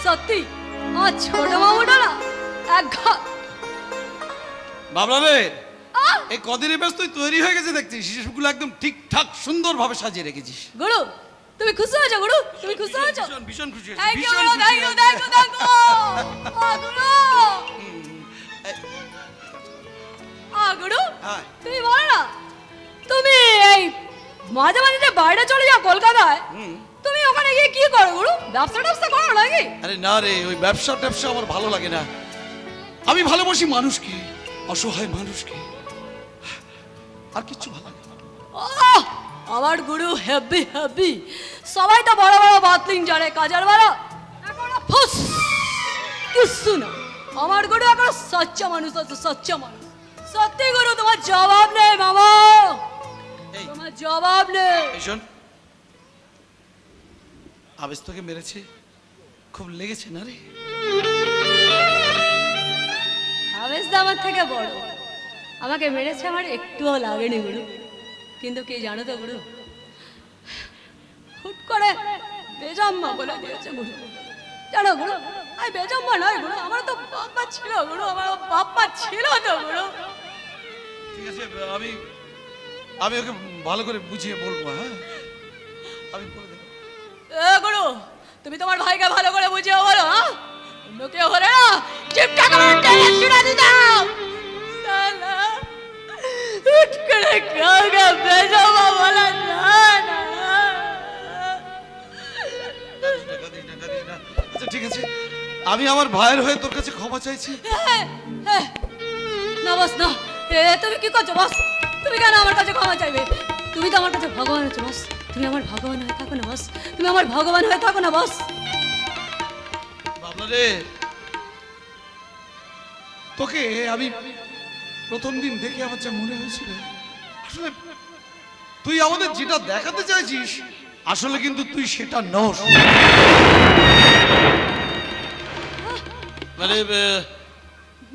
সত্যি আমার ছোট মামুটা না এক বাবলা রে, এই কদিনে বেশ তুই তৈরি হয়ে গেছে দেখছিস, শিশুগুলো একদম ঠিকঠাক সুন্দরভাবে সাজিয়ে রেখেছিস। গুরু তুমি খুশি হয়েছো? গুরু তুমি খুশি হয়েছো? ভীষণ ভীষণ খুশি হয়েছি, থ্যাংক ইউ ভীষণ গুরু, খুশি থ্যাংক ইউ, হয়েছি। থ্যাংক ইউ, থ্যাংক ইউ গুরু। গুরু হ্যাঁ। তুমি বলো না, তুমি এই মাঝে মাঝে যে বাইরে চলে যাও কলকাতায়, তুমি ওখানে গিয়ে কি করো গুরু? ব্যবসা ট্যাবসা করো নাকি? আরে না রে, ওই ব্যবসা ট্যাবসা আমার ভালো লাগে না। আমি ভালোবাসি মানুষকে, অসহায় মানুষকে, আর কিচ্ছু ভালো লাগে না। আহ, আমার গুরু হেভি হেভি। সবাই তো বড় বড় বাতলিং জানে, কাজার বড় এখন ফুস কিছু না। আমার গুরু এখন সচ্চা মানুষ আছে, সচ্চা মানুষ। সত্যি গুরু, তোমার জবাব নেই মামা, এই তোমার জবাব নেই। এই শোন, আবেশ তোকে মেরেছে, খুব লেগেছে না রে? আবেশ দা আমার থেকে বড়, আমাকে মেরেছে আমার একটুও লাগেনি গুরু। কিন্তু কি জানো তো গুরু, হুট করে বেজম্মা বলে দিয়েছে গুরু। জানো গুরু, আমি বেজম্মা নয় গুরু, আমার তো বাপ্পা ছিল গুরু, আমার বাপ্পা ছিল তো গুরু। ঠিক আছে, আমি আমি ওকে ভালো করে বুঝিয়ে বলবো। হ্যাঁ, আমি বলে দেবো। এ গুরু, তুমি তোমার ভাইকে ভালো করে বুঝিয়ে বলো। হ্যাঁ, অন্য কেউ হলে না চিপটা করে টেনে ছুড়ে দিতাম। শালা হুট করে কাউকে বেজম্মা বলা যায় না। আচ্ছা ঠিক আছে, আমি আমার ভাইয়ের হয়ে তোর কাছে ক্ষমা চাইছি। না বস না, তুমি কি করছো বস? তুমি কেন আমার কাছে ক্ষমা চাইবে? তুমি তো আমার কাছে ভগবান আছো বস, তুমি আমার ভগবান হয়ে থাকো না বস, তুমি আমার ভগবান হয়ে থাকো না বস। বাবলা রে, তোকে আমি প্রথম দিন দেখে আমার যা মনে হয়েছিল, আসলে তুই আমাদের যেটা দেখাতে চাইছিস, আসলে কিন্তু তুই সেটা নস। মানে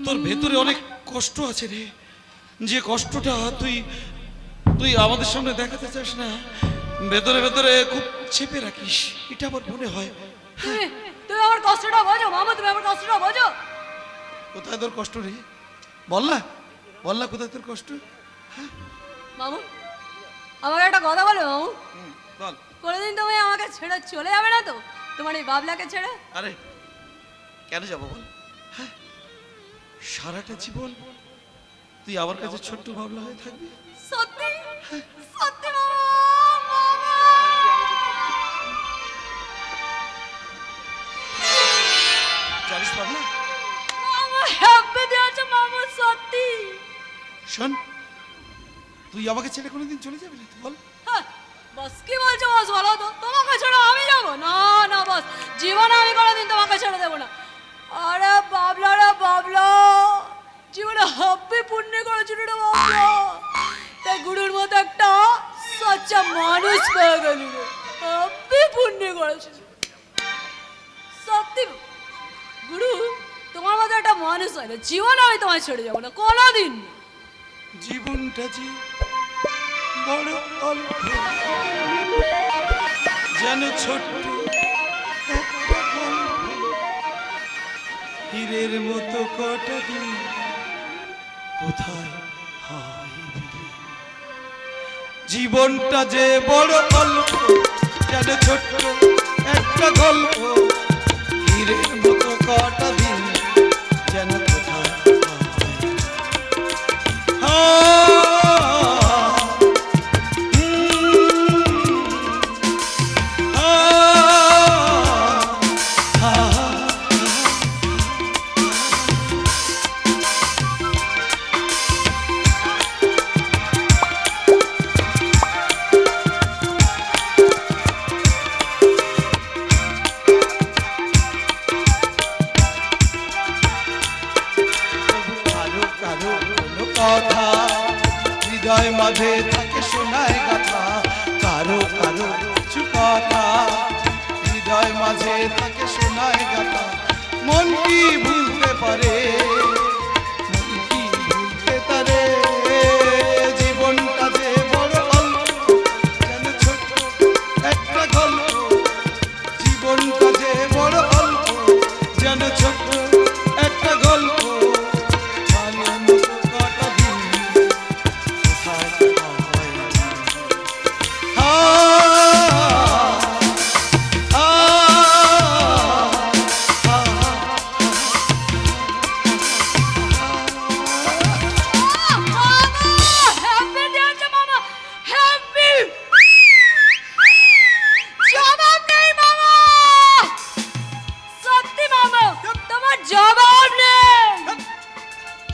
তোর ভেতরে অনেক কষ্ট আছে রে, যে কষ্টটা তুই তুই আমাদের সামনে দেখাতে চাস না, ভেতরে ভেতরে খুব চেপে রাখিস, এটা আমার মনে হয়। তুমি আমার কষ্টটা বোঝো মামা, তুমি আমার কষ্টটা বোঝো। কোথায় তোর কষ্ট রে? বল না, বল না, কোথায় তোর কষ্ট? মামু, আমাকে একটা কথা বলো মামু, বল। কোনোদিন তুমি আমাকে ছেড়ে চলে যাবে না তো, তোমার এই বাবলাকে ছেড়ে? আরে কেন যাবো বল? হ্যাঁ, সারাটা জীবন তুই আমার কাছে ছোট্ট বাবলা হয়ে থাকবি। সত্যি সত্যি মামা, মামা। জানিস বাবলা, মামা হ্যাপি দিয়েছো মামু, সত্যি। শোন, তুই আমাকে ছেড়ে কোনোদিন চলে যাবি না তো বল? হ্যাঁ, বস কি বলছো বস, বলো তো। তোমাকে ছেড়ে আমি যাবো না? না বস, জীবনে আমি কোনোদিন তোমাকে ছেড়ে দেবো না। আরে বাবলা রে বাবলা, জীবনে হ্যাপি পুণ্য করেছিল রে বাবলা, তাই গুরুর মতো একটা সচ্চা মানুষ পেয়ে গেলি রে, হ্যাপি পুণ্য করেছিল সত্যি। গুরু, তোমার মতো একটা মানুষ হয় না, জীবনে আমি তোমায় ছেড়ে যাবো না কোনোদিন। জীবনটা যে বড় অল্প, যেন ছোট্ট একটা গল্প, হীরের মতো কটা দিন কোথায় হয় বিলীন। জীবনটা যে বড় অল্প, যেন ছোট্ট একটা গল্প, হীরের মতো কটা দিন যেন কোথায় কথা হৃদয় মাঝে থাকে শোনায় গাথা, কারো কারো কিছু কথা হৃদয় মাঝে থাকে শোনায় গাথা। মন কি ভুলতে পারে, মন কি ভুলতে পারে, জীবনটা যে বড় অল্প, যেন ছোট্ট একটা গল্প, জীবনটা যে বড় অল্প,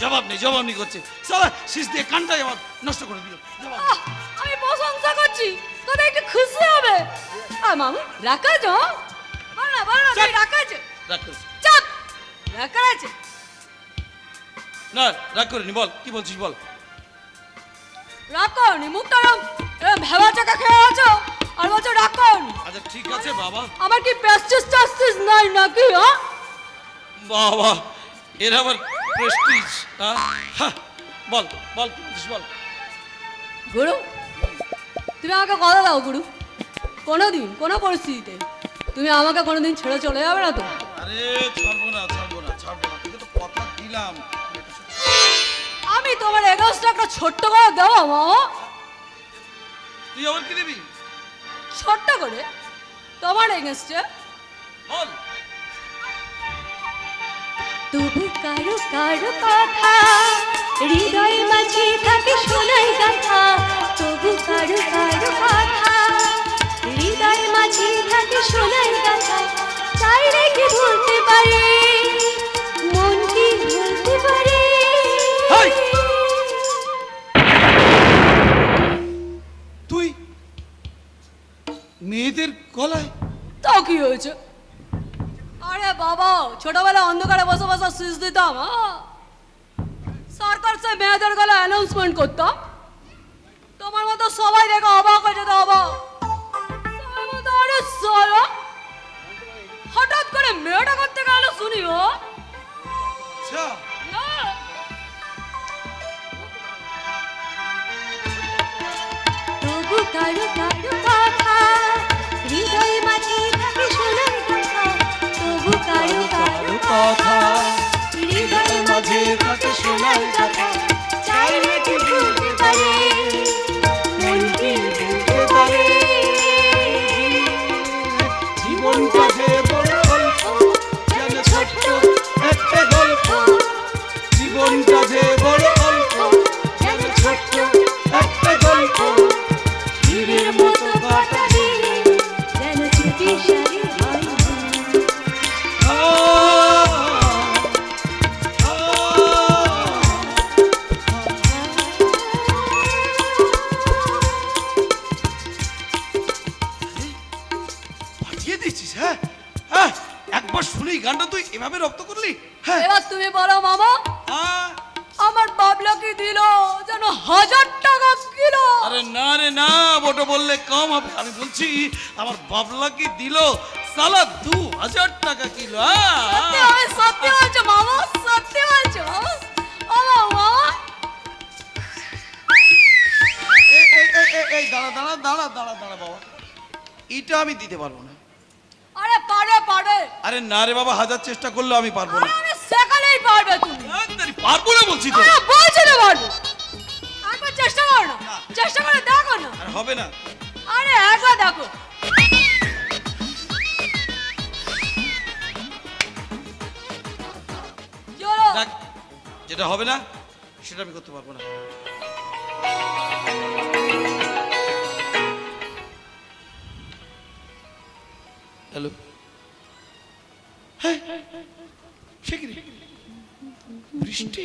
জবাব নেই করছে। সালা শীষ দিয়ে কানটাই আমার নষ্ট করে দিল। জবাব নেই। আমি প্রশংসা করছি, তোদের একটু খুশি হবে। মামু রাখা যো, বল না তুই রাখা আছে। রাগ করিস চাপ, রাখা আছে। না, রাগ করিনি, বল কি বলছিস বল। রাখো নি মুখটা এরম ভেবা চাকা খেয়ে আছো আর বলছো রাখো নি। আচ্ছা ঠিক আছে বাবা। আমার কি প্রেস্টিজ টাস্টিজ নাই নাকি? হ্যাঁ বাবা এর আবার প্রেস্টিজ? বল বল কি বলছিস বল। গুরু, তুমি আমাকে কথা দাও গুরু, কোনোদিন কোনো পরিস্থিতিতে তুমি আমাকে কোনোদিন ছেড়ে চলে যাবে না তো? আরে ছাড়বো না তোকে তো কথা দিলাম। আমি তোমার এগোস্টটা একটা ছোট্ট করে দেবো মামা। তুই আবার কি দিবি? ছোট্ট করে তোমার এগেস্টে বল। তবু কারো কারো কথা হৃদয় মাঝে থাকে শোনাই গাথা, তবু কারো কারো কথা হৃদয় মাঝে থাকে শোনাই গাথা, চাইলে কি ভুলতে পারে মন কি ভুলতে পারে? হাই! তুই মেয়েদের গলায়? তাও কি হয়েছে? আরে বাবা, ছোটবেলা অন্ধকারে বসে বসে সুইচ দিতাম। সরকার সে মেয়েদের গলা অ্যানাউন্সমেন্ট করতাম। তোমার মতো সবাই দেখে অবাক হয়ে যেত, অবাক। সবাই বলতো, আরে সালা, হঠাৎ করে মেয়েটা করতে গেল শুনি। ও আচ্ছা না, তবু কারো কারো কথা হৃদয় মাঝে থাকে শোনাই গাথা, তবু কারো কারো কথা হৃদয় মাঝে থাকে শোনাই গাথা, চাইলে কি ভুলতে পারে মন কি ভুলতে পারে? জীবনটা যে বড় অল্প, যেন ছোট্ট একটা গল্প। জীবনটা যে বড় অল্প, যেন ছোট্ট একটা গল্প। তীরের মতো কাটা দিলে যেন চুপি সারি হয় ভুল। আ, আ, পাঠিয়ে দিচ্ছিস? হ্যাঁ হ্যাঁ, একবার শুনেই গানটা তুই এভাবে রক্ত করলি? হ্যাঁ এবার তুমি বলো মামা, আ, আমার বাবলা কি দিল যেন 1000 টাকা কিলো। আরে না রে না, বটো বললে কম হবে। আমি বলছি আমার বাবলা কি দিল সালা 2000 টাকা কিলো। সত্যি বলছো মামা, সত্যি বলছো? ও মামা, এই দাঁড়া বাবা, এটা আমি দিতে পারবো না। আরে পারে। আরে না রে বাবা, 1000 চেষ্টা করলেও আমি পারবো না। আরে আমি সেখানেই পারবে তুমি। পারবো না বলছি তো। আরে বলছো না পারবে, একবার চেষ্টা করো না, চেষ্টা করে দেখো না। আর হবে না। আরে একবার দেখো। চলো। দেখ, যেটা হবে না সেটা আমি করতে পারবো না। হ্যালো, হ্যাঁ সে কি রে? বৃষ্টি?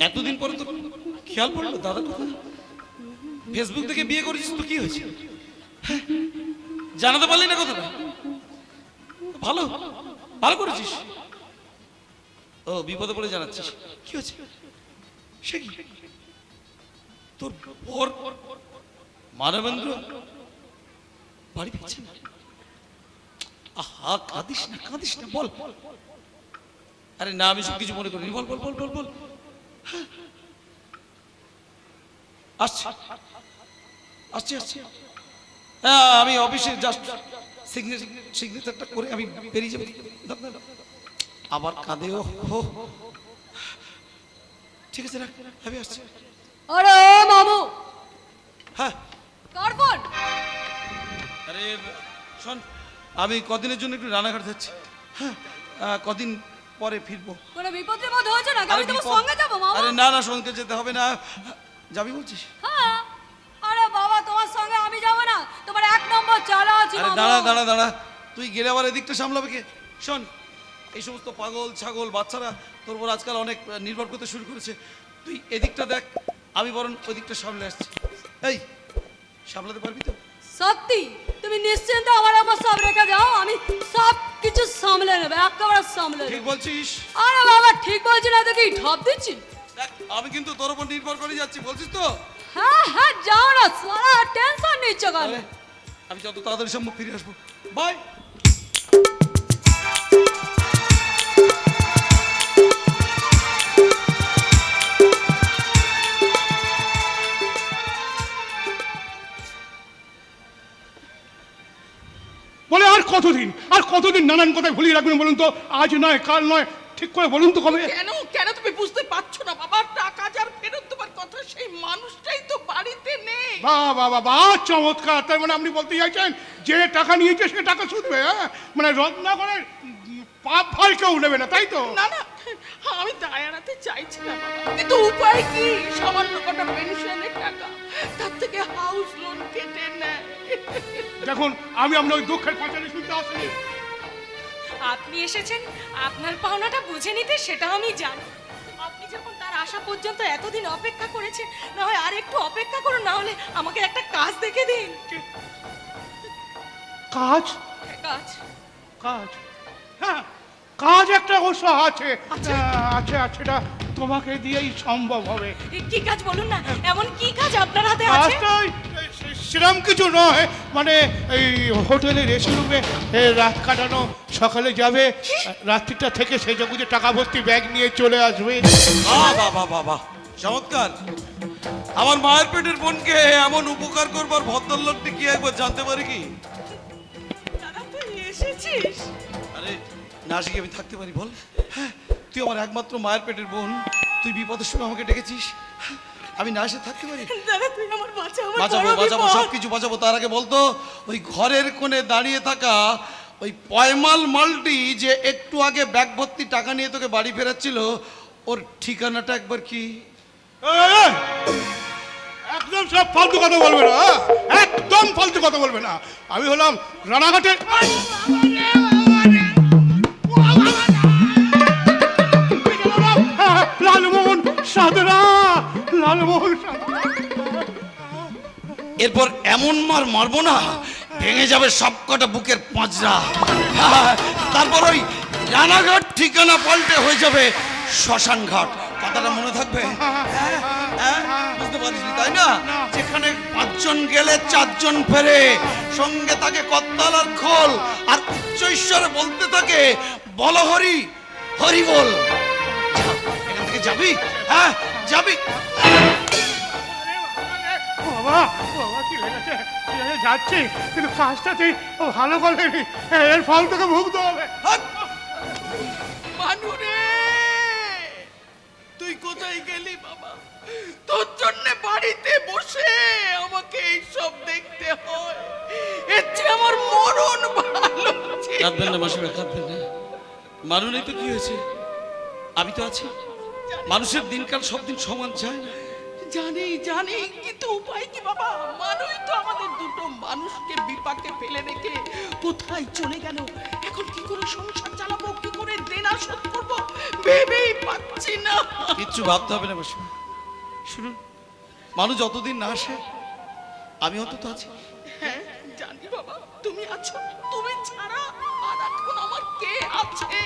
এতদিন পরে তো খেয়াল পড়লো দাদা কথা। ফেসবুক থেকে বিয়ে করেছিস তো কি হয়েছে? হ্যাঁ, জানাতে পারলি না কথাটা? ভালো ভালো করেছিস। ও বিপদে পড়ে জানাচ্ছিস, কি হয়েছে? সে কি তোর ওর মানবেন্দ্র বাড়ি ফিরছে না? আহা, কাঁদিস না, বল। আরে না, আমি সব কিছু মনে করিনি। বল বল বল বল বল। হ্যাঁ। আসছি। হ্যাঁ, আমি অফিসে জাস্ট সিগনেচারটা করে আমি বেরিয়ে যাবো। আবার কাঁদে। ও হো, ঠিক আছে রাখ, আমি আসছি। আরে মামু, হ্যাঁ কার ফোন? আরে শোন, আমি কদিনের জন্য একটু রানাঘাট যাচ্ছি। হ্যাঁ, কদিন পরে ফিরবো। কোনো বিপদের মধ্যে হয়েছে না? আমি আরে তোমার বিপদ- সঙ্গে যাবো মামা। আরে না, সঙ্গে যেতে হবে না। যাবি বলছিস? হ্যাঁ। আরে বাবা, তোমার সঙ্গে আমি যাবো না, তোমার 1 নম্বর চালা আছে আরে মামা। দাঁড়া, তুই গেলে আবার এদিকটা সামলাবে কে? শোন, এই সমস্ত পাগল ছাগল বাচ্চারা তোর উপর আজকাল অনেক নির্ভর করতে শুরু করেছে। তুই এদিকটা দেখ, আমি বরং ওই দিকটা সামলে আসছি। এই সামলাতে পারবি তো? সত্যি তুমি নিশ্চিন্ত আমার উপর সব রেখে দাও, আমি সব কিছু সামলে নেবে, একেবারে সামলে ঠিক নেবে। বলছিস? আরে বাবা ঠিক বলছি না তো কি ঢপ দিচ্ছি? দেখ আমি কিন্তু তোর উপর নির্ভর করে যাচ্ছি, বলছিস তো? হ্যাঁ হ্যাঁ যাও না, সারা টেনশন নিচ্ছ কেন? আরে, আমি যত তাড়াতাড়ি সম্ভব ফিরে আসবো। বাই। বলে আর কতদিন নানান কথায় ভুলিয়ে রাখবেন বলুন তো? আজ নয় কাল নয়, ঠিক করে বলুন তো কবে? কেন কেন তুমি বুঝতে পারছো না বাবা? টাকা যার ফেরত দেবার কথা সেই মানুষটাই তো বাড়িতে নেই। বাহ বাহ বাহ বাহ, চমৎকার! তার মানে আপনি বলতে চাইছেন যে টাকা নিয়েছে সে টাকা শুধবে? হ্যাঁ, মানে রত্নাকরের পাপ ফল কেউ নেবে না, তাই তো? না না, আমি দায় এড়াতে চাইছি না বাবা, কিন্তু উপায় কি? সামান্য কটা পেনশনের টাকা, তার থেকে হাউস লোন কেটে নেয়। দেখুন, আমি আপনার ওই দুঃখের পাঁচালি শুনতে আসিনি। আপনি এসেছেন আপনার পাওনাটা বুঝে নিতে, সেটা আমি জানি। আপনি যখন তার আসা পর্যন্ত এতদিন অপেক্ষা করেছেন, না হয় আর একটু অপেক্ষা করুন, না হলে আমাকে একটা কাজ দেখে দিন। কাজ? কাজ? কাজ? হ্যাঁ, কাজ একটা অবশ্য আছে। আছে আছে, এটা তোমাকে দিয়েই সম্ভব হবে। কি কাজ বলুন না, এমন কি কাজ আপনার হাতে আছে? কাজটা সেরকম কিছু নয়, মানে এই হোটেলের এসি রুমে রাত কাটানো, সকালে যাবে, রাত্রিটা থেকে সেজে গুজে টাকা ভর্তি ব্যাগ নিয়ে চলে আসবে। বাবা বাবা, চমৎকার! আমার মায়ের পেটের বোনকে এমন উপকার করবার ভদ্রলোকটি কি একবার জানতে পারি কি? দাদা তুই এসেছিস? আরে না আসি কি আমি থাকতে পারি বল? হ্যাঁ, তুই আমার একমাত্র মায়ের পেটের বোন, তুই বিপদের সময় আমাকে ডেকেছিস, আমি না এসে থাকতে পারি? দাদা তুই আমার বাঁচা, আমার বাঁচাবো বড় বাঁচাবো, বিপদ। সব কিছু বাঁচাবো। তার আগে বলতো, ওই ঘরের কোণে দাঁড়িয়ে থাকা ওই পয়মাল মালটি যে একটু আগে ব্যাগ ভর্তি টাকা নিয়ে তোকে বাড়ি ফেরাচ্ছিল, ওর ঠিকানাটা একবার কি? এই, একদম সব ফালতু কথা বলবে না, একদম ফালতু কথা বলবে না। আমি হলাম রানাঘাটের লালমোহন সাধনা, লালমোহন সাধনা। এরপর এমন মার মারবো না, ভেঙে যাবে সবকটা বুকের পাঁজরা। তারপর ওই রানাঘাট ঠিকানা পাল্টে হয়ে যাবে শ্মশান ঘাট। কথাটা মনে থাকবে? বুঝতে পারিস তাই না? যেখানে 5 জন গেলে 4 জন ফেরে, সঙ্গে থাকে কত্তাল আর খোল, আর উচ্চ ঈশ্বরে বলতে থাকে বল হরি হরি বল। এখান থেকে যাবি? হ্যাঁ যাবি? বাবা বাবা, কি লেগেছে? যাচ্ছি, কিন্তু কাজটা তুই ভালো করবি, এর ফল তোকে ভুগতে হবে। হাট! মানুরে, তুই কোথায় গেলি বাবা? তোর জন্য বাড়িতে বসে আমাকে এইসব দেখতে হয়, এর চেয়ে আমার মরণ ভালো ছিল। কাঁদবেন না মাসিমা, কাঁদবেন না। মানুষ নেই তো কি হয়েছে, আমি তো আছি। মানুষের দিনকাল সব দিন সমান যায় না। জানি জানি, কিন্তু উপায় কি বাবা? মানুষ তো আমাদের দুটো মানুষকে বিপাকে ফেলে রেখে কোথায় চলে গেল। এখন কি করে সংসার চালাবো, কি করে দেনা শোধ করবো, ভেবেই পাচ্ছি না। কিচ্ছু ভাবতে হবে না মাসিমা। শুনুন, মানুষ যতদিন না আসে আমি অন্তত আছি। হ্যাঁ জানি বাবা, তুমি আছো, তুমি ছাড়া আর এখন আমার কে আছে?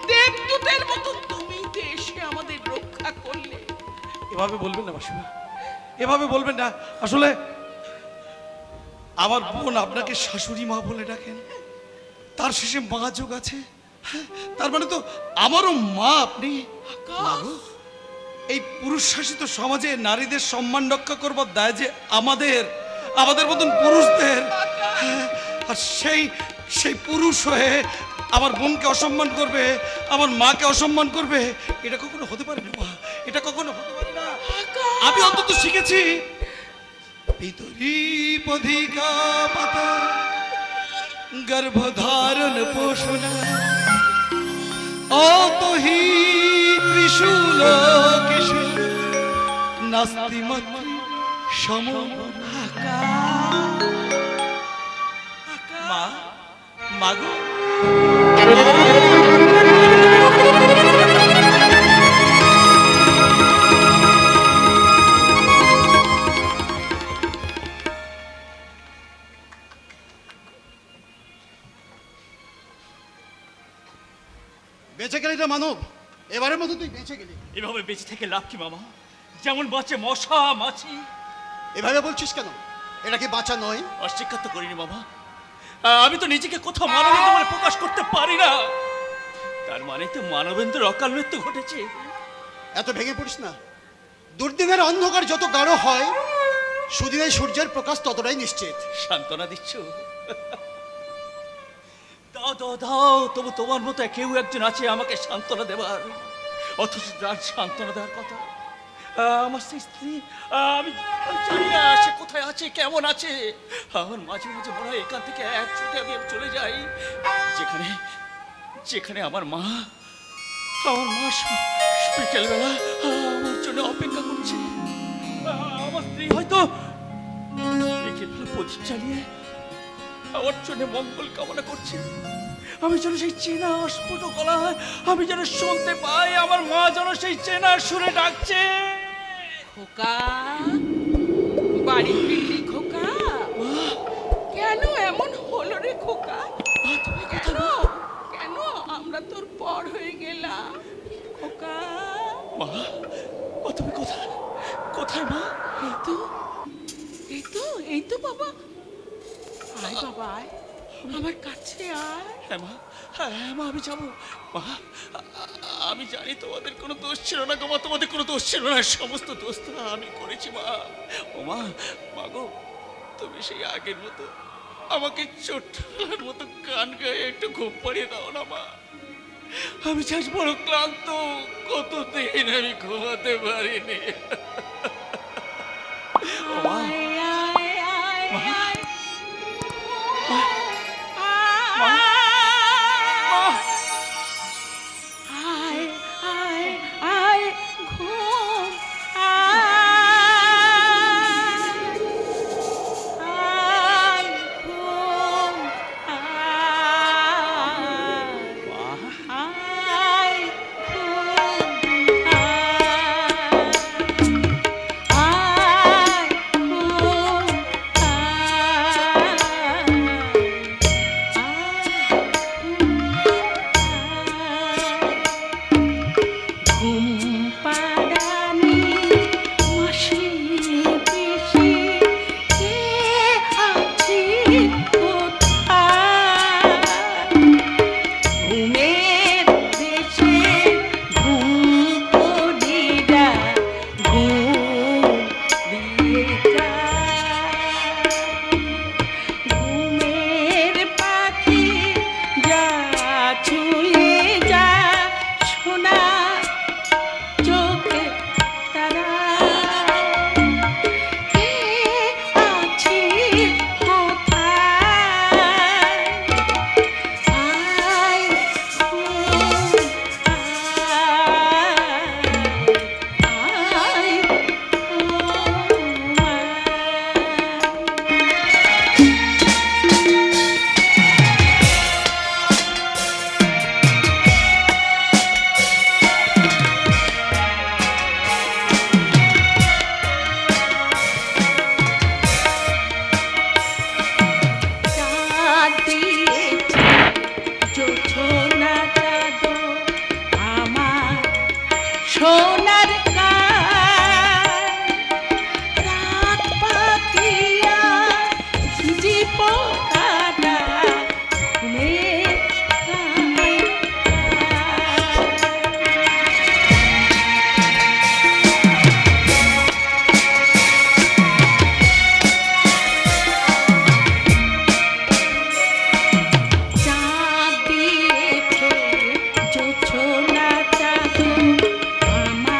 দেবদূতের মতো তুমি যে এসে আমাদের রক্ষা করলে। এভাবে বলবেন না মাসিমা, এভাবে বলবেন না। আসলে আমার বোন আপনাকে শাশুড়ি মা বলে ডাকেন, তার শেষে মা যোগ আছে। হ্যাঁ, তার মানে তো আমারও মা আপনি। মা গো, এই পুরুষ শাসিত সমাজে নারীদের সম্মান রক্ষা করবার দায় যে আমাদের মতন পুরুষদের। হ্যাঁ, আর সেই পুরুষ হয়ে আমার বোনকে অসম্মান করবে, আমার মাকে অসম্মান করবে, এটা কখনো হতে পারে না মা, এটা কখনো হতে পারে না। আমি অন্তত শিখেছি, ভিতরি পধিকা পাতা গর্ভধারণ পোষণ অতহি ত্রিশূল কিশোর নাস্তি মাতৃ সম। মা, মাগো বেঁচে গেলি না মানব, এবারের মতো তুই বেঁচে গেলি। এভাবে বেঁচে থেকে লাভ কি মামা? যেমন বাঁচে মশা মাছি। এভাবে বলছিস কেন? এটা কি বাঁচা নয়? অস্বীকার তো করিনি মামা। আমি তো নিজেকে কোথাও মানবেন্দ্র বলে প্রকাশ করতে পারি না। তার মানে তো মানবেন্দ্রের অকাল মৃত্যু ঘটেছে। এত ভেঙে পড়িস না। দুর্দিনের অন্ধকার যত গাঢ় হয়, সুদিনের সূর্যের প্রকাশ ততটাই নিশ্চিত। সান্ত্বনা দিচ্ছ? দাও দাও দাও, তবু তোমার মতো কেউ একজন আছে আমাকে সান্ত্বনা দেবার, অথচ যার সান্ত্বনা দেওয়ার কথা আমার সেই স্ত্রী। আমি আমি জানি না সে কোথায় আছে, কেমন আছে। আমার মাঝে মাঝে মনে হয় এখান থেকে এক ছুটে আমি চলে যাই, যেখানে যেখানে আমার মা বিকেলবেলা আমার জন্য অপেক্ষা করছে। আমার স্ত্রী হয়তো বিকেলবেলা প্রদীপ চালিয়ে আমার জন্য মঙ্গল কামনা করছে। আমি যেন সেই চেনা অস্ফুট গলা, আমি যেন শুনতে পাই আমার মা যেন সেই চেনা সুরে ডাকছে। খোকা, বাড়ি ফিরলি খোকা? কেন এমন হলো রে খোকা? কেন কেন আমরা তোর পর হয়ে গেলাম খোকা? মা, ও তুমি কোথায়? কোথায় মা? এই তো এই তো এই তো বাবা, আয় বাবা আয়, আমার কাছে আয়। হ্যাঁ মা, হ্যাঁ মা, আমি যাবো। মা, আমি জানি তোমাদের কোনো দোষ ছিল না গো মা, তোমাদের কোনো দোষ ছিল না, সমস্ত দোষ তো আমি করেছি মা। ও মা, মা গো, তুমি সেই আগের মতো আমাকে ছোট্টবেলার মতো গান গায়ে একটু ঘুম পাড়িয়ে দাও না মা। আমি চাই বড় ক্লান্ত, কতদিন আমি ঘুমাতে পারিনি। ও মা, চাঁদ দিয়েছে জোছনা চাঁদ, আমার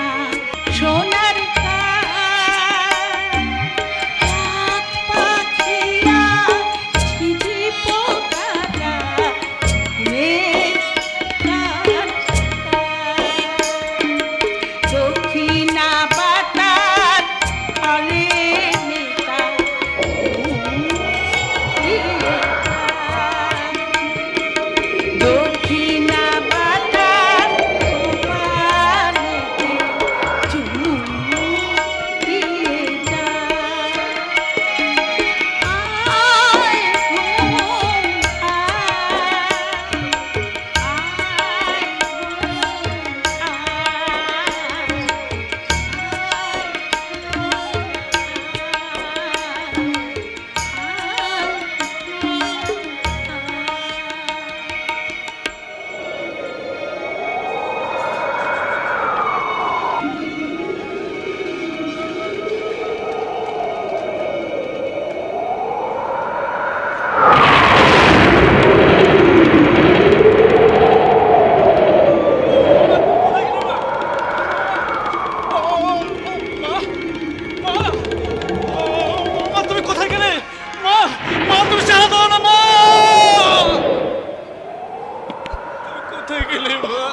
কোথায় গেলে মা?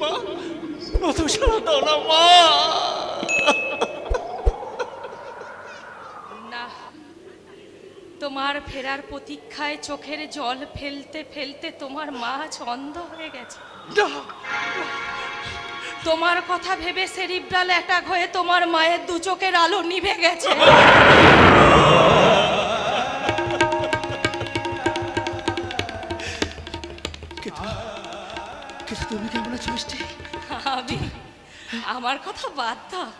মা, নতুন সারা দাও না মা। না, তোমার ফেরার প্রতীক্ষায় চোখের জল ফেলতে ফেলতে তোমার মা আজ অন্ধ হয়ে গেছে। না, তোমার কথা ভেবে সেরিব্রাল অ্যাটাক হয়ে তোমার মায়ের দু চোখের আলো নিভে গেছে। কিন্তু তুমি কেমন আছো মিষ্টি? আমি, আমার কথা বাদ দাও,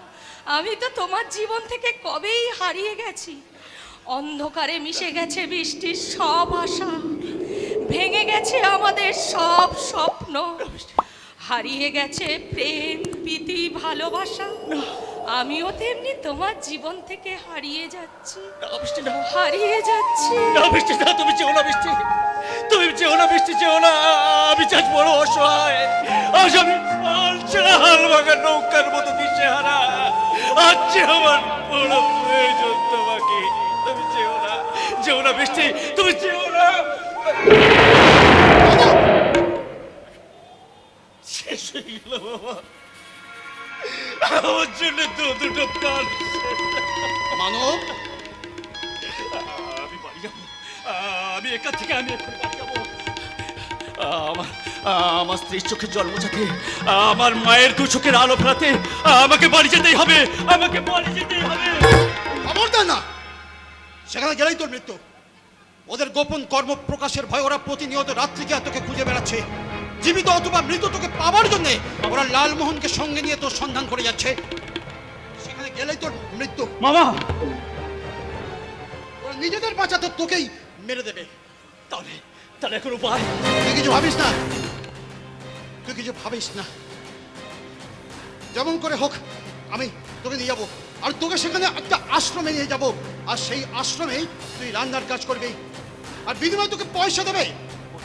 আমি তো তোমার জীবন থেকে কবেই হারিয়ে গেছি। অন্ধকারে মিশে গেছে বৃষ্টির সব আশা, ভেঙে গেছে আমাদের সব স্বপ্ন, হারিয়ে গেছে প্রেম প্রীতি ভালোবাসা। আমিও তেমনি তোমার জীবন থেকে হারিয়ে যাচ্ছি, না মিষ্টি না, হারিয়ে যাচ্ছি। না মিষ্টি না, তুমি যেও না মিষ্টি, তুমি যেও না মিষ্টি, যেও না। আমি আজ বড় অসহায়, আজ আমি হাল ভাঙা নৌকার মতো দিশেহারা। আজ যে আমার বড় প্রয়োজন তোমাকে, তুমি যেও না, যেও না মিষ্টি, তুমি যেও না। শেষ হয়ে গেল বাবা, আমার জন্য দুটো প্রাণ। মানব, আমি বাড়ি যাবো, আমি এখান থেকে আমি এখন বাড়ি যাবো। আমার স্ত্রীর চোখে জল মোছাতে, আমার মায়ের দু চোখের আলো ফেরাতে আমাকে বাড়ি যেতেই হবে, আমাকে বাড়ি যেতেই হবে। খবরদার না, সেখানে গেলেই তোর মৃত্যু। ওদের গোপন কর্ম প্রকাশের ভয় ওরা প্রতিনিয়ত রাত্রি গিয়ে তোকে খুঁজে বেড়াচ্ছে। জীবিত অথবা মৃত তোকে পাওয়ার জন্য ওরা লালমোহনকে সঙ্গে নিয়ে তোর সন্ধান করে যাচ্ছে। সেখানে গেলেই তোর মৃত্যু। মামা, ওরা নিজেদের বাঁচাতে তোকেই মেরে দেবে। তাহলে তাহলে এখন উপায়? তুই কিছু ভাবিস না, তুই কিছু ভাবিস না। যেমন করে হোক আমি তোকে নিয়ে যাবো, আর তোকে সেখানে একটা আশ্রমে নিয়ে যাব, আর সেই আশ্রমে তুই রান্নার কাজ করবি, আর বিনিময়ে তোকে পয়সা দেবে,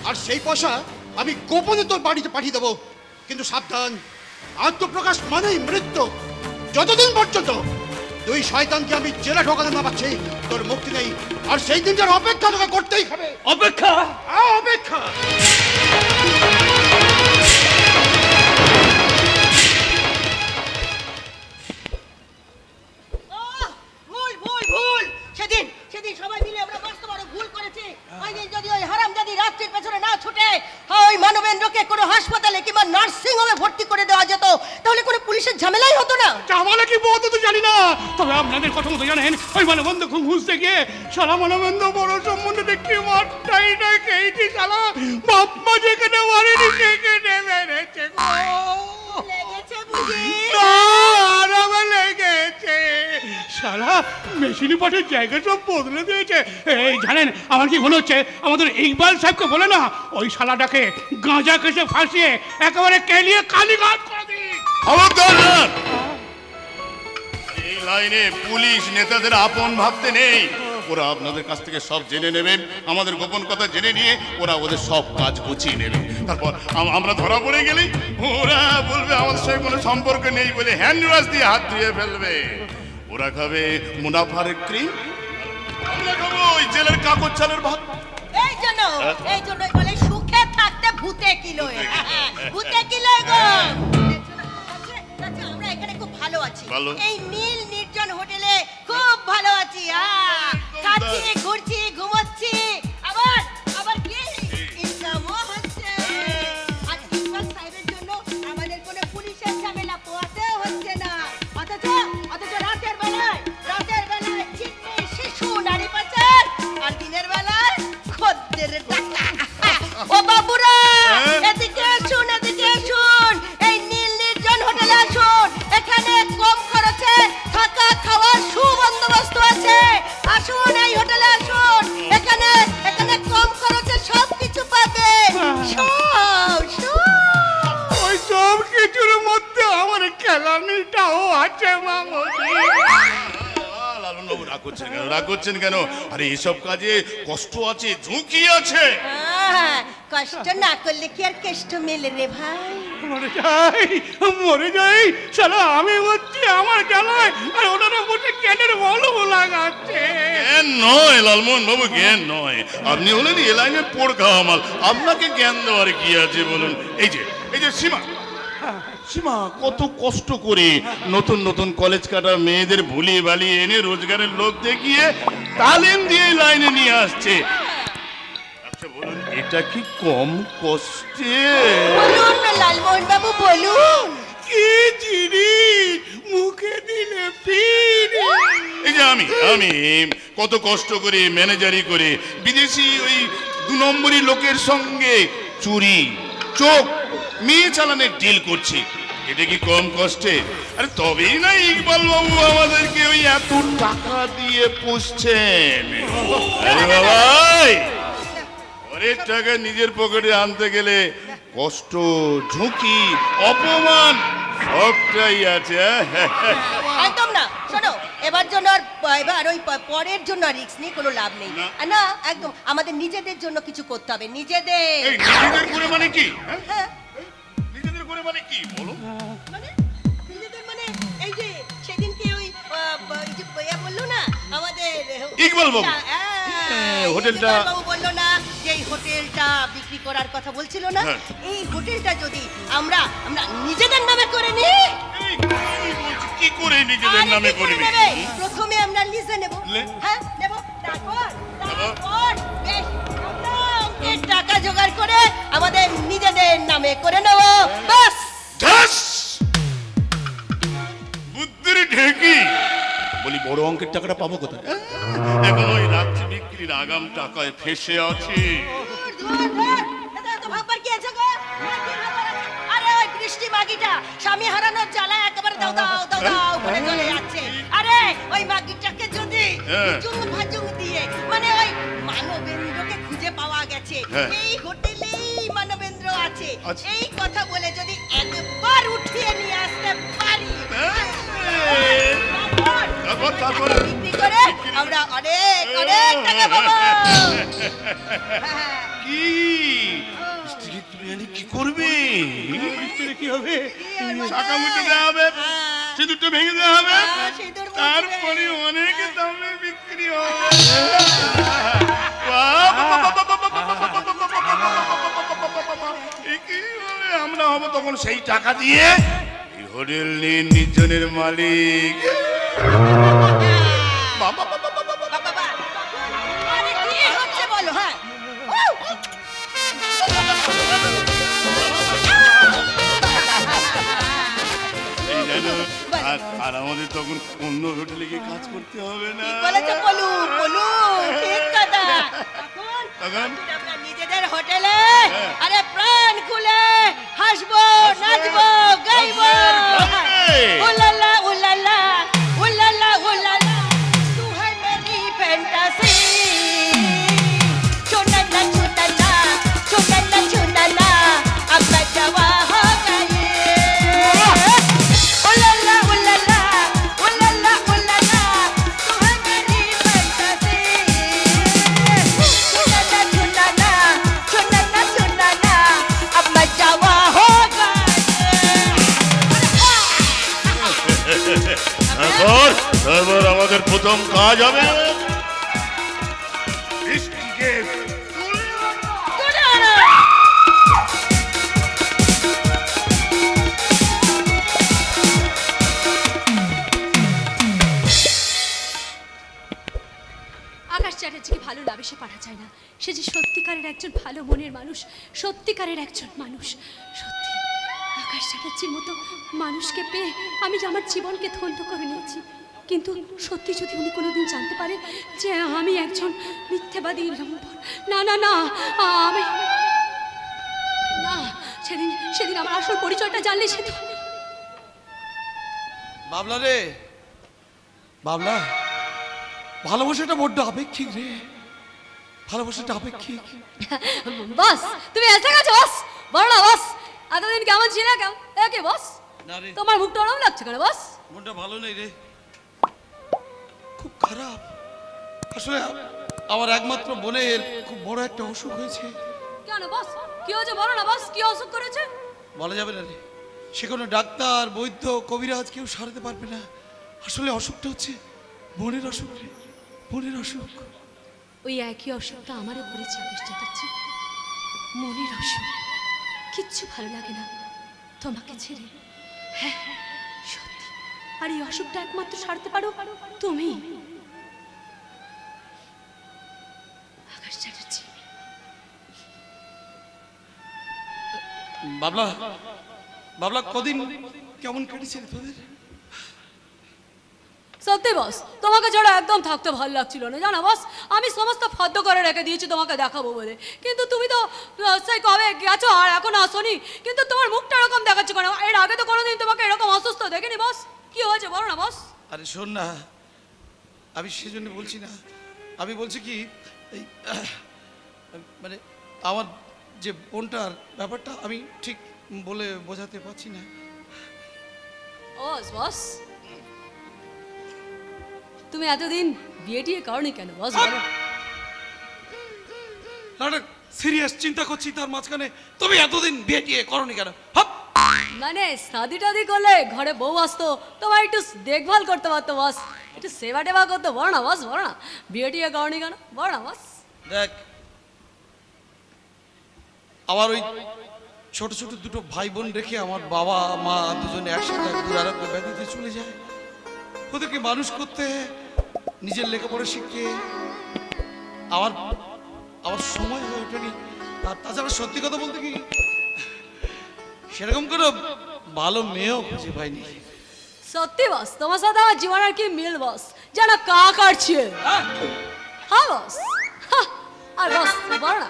আর সেই পয়সা আমি গোপনে তোর বাড়িতে পাঠিয়ে দেবো। কিন্তু সাবধান, আত্মপ্রকাশ মানেই মৃত্যু। যতদিন পর্যন্ত দুই শয়তানকে আমি জেলে ঢোকাতে না পারছি তোর মুক্তি নেই, আর সেই দিনটার অপেক্ষা তোকে করতেই হবে। অপেক্ষা? অপেক্ষা। ভুল ভুল ভুল, সেদিন সেদিন সবাই মিলে আমরা মস্ত বড় ভুল করেছি। ওই দিন যদি ওই হারামজাদি রাত্রির পেছনে না ছুটে ওই মানবেন্দ্রকে কোনো হাসপাতালে কিংবা নার্সিং হোমে ভর্তি করে দেওয়া যেত, তাহলে কোনো পুলিশের ঝামেলাই হতো না। ঝামেলা কি বলতে তো জানি না, তবে আপনাদের কথা মতো জানেন ওই মানবন্ধ খুব খুঁজতে গিয়ে শালা মানবন্ধ বড় সম্বন্ধে দেখি মারটাই না খেয়েছি। শালা বাপ্পা যেখানে মারেনি সেখানে মেরেছে গো। লেগেছে বুঝি? না, আর আমার লেগেছে। শালা মেশিনি পাটের জায়গা সব বদলে দিয়েছে। এই জানেন আমার কি মনে হচ্ছে, আমাদের ইকবাল সাহেবকে বলে না ওই শালাটাকে গাঁজা কেসে ফাঁসিয়ে একেবারে কেলিয়ে কালীঘাট করে দিই। খবরদার! এই লাইনে পুলিশ নেতাদের আপন ভাবতে নেই। ওরা আপনাদের কাছ থেকে সব জেনে নেবেন, আমাদের গোপন কথা জেনে নিয়ে ওরা ওদের সব কাজ গুছিয়ে নেবে। তারপর আমরা ধরা পড়ে গেলেই ওরা বলবে আমাদের সঙ্গে কোনো সম্পর্ক নেই বলে হ্যান্ড ওয়াশ দিয়ে হাত ধুয়ে ফেলবে। ওরা খাবে মুনাফার ক্রিম, আমরা খাবো ওই জেলের কাগজ চালের ভাত। এই জন্য বলে সুখে থাকতে ভূতে কিলোয়। ভূতে কিলোয় গো। আচ্ছা, আমরা এখানে খুব ভালো আছি, ভালো। এই নীল নির্জন হোটেলে খুব ভালো আছি। খাচ্ছি, ঘুরছি, ঘুমোচ্ছি, আবার আবার কি ইনকামও হচ্ছে। আর ইকবাল সাহেবের জন্য আমাদের কোনো পুলিশের ঝামেলা পোয়াতেও হচ্ছে না। অথচ রাতের বেলায় চিকনি শিশু নারী পাচার, আর দিনের বেলায় খদ্দের ডাকা। ও বাবুরা, এদিকে আসুন, এদিকে আসুন, এই নীল নির্জন হোটেলে আসুন। এখানে কম খরচে থাকা খাওয়ার সুবন্দোবস্ত আছে। আসুন, এই হোটেলে আসুন, এখানে কম খরচে সব কিছু পাবে। ওই সব কিছুর মধ্যে আমার খেলানিটাও আছে মামুনি। লালন বাবু রাগ করছেন কেন? রাগ করছেন কেন? আরে এসব কাজে কষ্ট আছে, ঝুঁকি আছে। কষ্ট না করলে কি আর কেষ্ট মেলে রে ভাই? মরে যাই শালা, আমি হচ্ছি আমার জ্বালায় আর ওনারা বসে ক্যানের বলব লাগাচ্ছে। জ্ঞান নয় লালমোহন বাবু, জ্ঞান নয়। আপনি হলেন এ লাইনে পোড় খাওয়া মাল, আপনাকে জ্ঞান দেওয়ার কি আছে বলুন? এই যে সীমা, সীমা কত কষ্ট করে নতুন নতুন কলেজ কাটা মেয়েদের ভুলিয়ে বালিয়ে এনে রোজগারের লোক দেখিয়ে তালিম দিয়ে এই লাইনে নিয়ে আসছে। আচ্ছা বলুন, এটা কি কম কষ্টে? বলুন না লালমোহন বাবু, বলুন। কি জিনিস মুখে দিলে ফিরে। এই যে আমি কত কষ্ট করে ম্যানেজারি করে বিদেশি ওই 2 নম্বরই লোকের সঙ্গে চুরি চোখ মেয়ে চালানের ডিল করছি, এটা কি কম কষ্টে? আরে তবেই না ইকবাল বাবু আমাদেরকে ওই এত টাকা দিয়ে পুষছেন। আরে বাবাই, পরের টাকা নিজের পকেটে আনতে গেলে কষ্ট, ঝুঁকি, অপমান সবটাই আছে। একদম না, শোনো, এবার ওই পরের জন্য রিস্ক নিয়ে কোনো লাভ নেই। না। না, একদম আমাদের নিজেদের জন্য কিছু করতে হবে, নিজেদের। এই নিজেদের করে মানে কি? হ্যাঁ, নিজেদের করে মানে কি বলো? মানে নিজেদের মানে এই যে সেদিনকে ওই এই যে বললো না আমাদের ইকবাল বাবু। হ্যাঁ, হোটেলটা- ইকবাল বাবু বললো না যে এই হোটেলটা বিক্রি করার কথা বলছিল না, হ্যাঁ। এই হোটেলটা যদি আমরা নিজেদের নামে করে নিই। এই কি বলছি, কি করে নিজেদের আরে নামে কি করে করবি? নেবে? প্রথমে আমরা লিজে নেব। লে? হ্যাঁ, নেব। তারপর বেশ আমরা অঙ্কের টাকা জোগাড় করে আমাদের নিজেদের নামে করে নেব। বাস। ধ্যাস! বুদ্ধির ঢেকি বলি, বড় অঙ্কের টাকাটা পাবো কোথায়? এখন ওই রাত্রি বিক্রির আগাম টাকায় ফেসে আছি। ধুর, এটা তো ভাববার কি আছে গো? কি ভাববার আছে? আরে ওই বৃষ্টি মাগিটা স্বামী হারানোর জ্বালায় একেবারে দাও করে চলে যাচ্ছে। আরে ওই মাগিটাকে যদি হ্যাঁ। ভাজুং দিয়ে, মানে ওই মানবেন্দ্রকে খুঁজে পাওয়া গেছে, হ্যাঁ। এই হোটেলেই মানবেন্দ্র আছে, আচ্ছা। এই কথা বলে যদি একবার উঠিয়ে নিয়ে আসতে পারি, তারপর বিক্রি করে আমরা অনেক টাকা পাবো। কি স্ত্রী তুমি জানি কি করবে? কি হবে? টাকা মুছে দেওয়া হবে, সিঁদুরটা ভেঙে দেওয়া হবে, সিঁদুর মুছে তারপরে অনেক দামে বিক্রি হবে। এ কি হবে? আমরা হব তখন সেই টাকা দিয়ে এই হোটেল নির্জনের মালিক। বাবা, বাবা, আরে কি হচ্ছে বলো? হ্যাঁ, এই জানো, আর আমাদের তখন অন্য হোটেলে গিয়ে কাজ করতে হবে না। ঠিক বলেছো বলু, ঠিক কথা। তখন আমরা নিজেদের হোটেলে হ্যাঁ। আরে প্রাণ খুলে হাসবো, নাচবো, গাইবো। উলালা উলালা উলালা উলালা, তু হ্যায় মেরি ফ্যান্টাসি। চুনানা চুনানা চুনানা চুনানা, अब मैं जवा हो गई। उलाला उलाला उलाला उलाला, तू है मेरी फैंटासी। चुनाना चुनाना चुनाना चुनाना, अब मैं जवा हो गई। তারপর আমাদের প্রথম কাজ হবে বৃষ্টিকে আকাশ চ্যাটার্জিকে ভালো লাভেসে পাঠা যায় না। সে যে সত্যিকারের একজন ভালো মনের মানুষ, সত্যিকারের একজন মানুষ। সত্যি আকাশ চ্যাটার্জির মতো মানুষকে পেয়ে আমি যে আমার জীবনকে ধন্য করে নিয়েছি। কিন্তু সত্যি যদি উনি কোনোদিন জানতে পারে যে আমি একজন মিথ্যেবাদী লম্পট, না না না, আমি না, সেদিন আমার আসল পরিচয়টা জানলে সে তো। বাবলা রে, বাবলা, ভালোবাসাটা বড্ড আপেক্ষিক রে, ভালোবাসাটা আপেক্ষিক। বস তুমি এসে গেছো বস, বড় না বস, এতদিন কেমন ছিলে? কে বস? না রে, তোমার মুখটা ওরম লাগছে কেন বস? মনটা ভালো নেই রে, খুব খারাপ। আসলে আমার একমাত্র বোনের খুব বড় একটা অসুখ হয়েছে। কেন বস, কি হয়েছে বলো না বস, কি অসুখ করেছে? বলা যাবে না রে, সে কোনো ডাক্তার বৈদ্য কবিরাজ কেউ সারাতে পারবে না। আসলে অসুখটা হচ্ছে বোনের অসুখ রে, বোনের অসুখ। ওই একই অসুখটা আমারও করেছে আকাশ চ্যাটার্জি, মনের অসুখ। কিচ্ছু ভালো লাগে না তোমাকে ছেড়ে। হ্যাঁ সত্যি, আর এই অসুখটা একমাত্র সারতে পারো তুমি আকাশ চ্যাটার্জি। বাবলা, বাবলা কদিন কেমন কেটেছে রে তোদের? সত্যি বস, তোমাকে ছাড়া একদম থাকতে ভালো লাগছিল না জানো বস। আমি সমস্ত ফদ্দ করে রেখে দিয়েছি তোমাকে দেখাবো বলে, কিন্তু তুমি তো সেই কবে গেছো আর এখন আসোনি। কিন্তু তোমার মুখটা এরকম দেখাচ্ছে কেন? এর আগে তো কোনোদিন তোমাকে এরকম অসুস্থ দেখিনি বস। কি হয়েছে বলো না বস? আরে শোন না, আমি সেজন্য বলছি না, আমি বলছি কি এই মানে আমার যে বোনটার ব্যাপারটা আমি ঠিক বলে বোঝাতে পারছি না। বস বস, তুমি এতদিন বিয়ে টিয়ে করনি কেন বস বলো? সিরিয়াস চিন্তা করছি, তার মাঝখানে তুমি এতদিন বিয়ে টিয়ে করনি কেন? হপ! মানে শাদি টাদি করলে ঘরে বউ আসতো, তোমার একটু দেখভাল করতে পারতো বস, একটু সেবা টেবা করতো। বলো না বস, বলো না বিয়ে টিয়ে করনি কেন, বলো না বস। দেখ, আমার ওই ছোট ছোট দুটো ভাই বোন রেখে আমার বাবা মা দুজনে একসাথে দুরারোগ্য ব্যাধিতে চলে যায়। ওদেরকে মানুষ করতে, নিজের লেখাপড়া শিখে আমার আমার সময় হয়ে ওঠেনি। আর তাছাড়া সত্যি কথা বলতে কি, সেরকম কোনো ভালো মেয়েও খুঁজে পাইনি। সত্যি বস, তোমার সাথে আমার জীবনের কি মিল বস, যেন কা কাটছে। হ্যাঁ বস, হ্যাঁ। আর বস বলো না,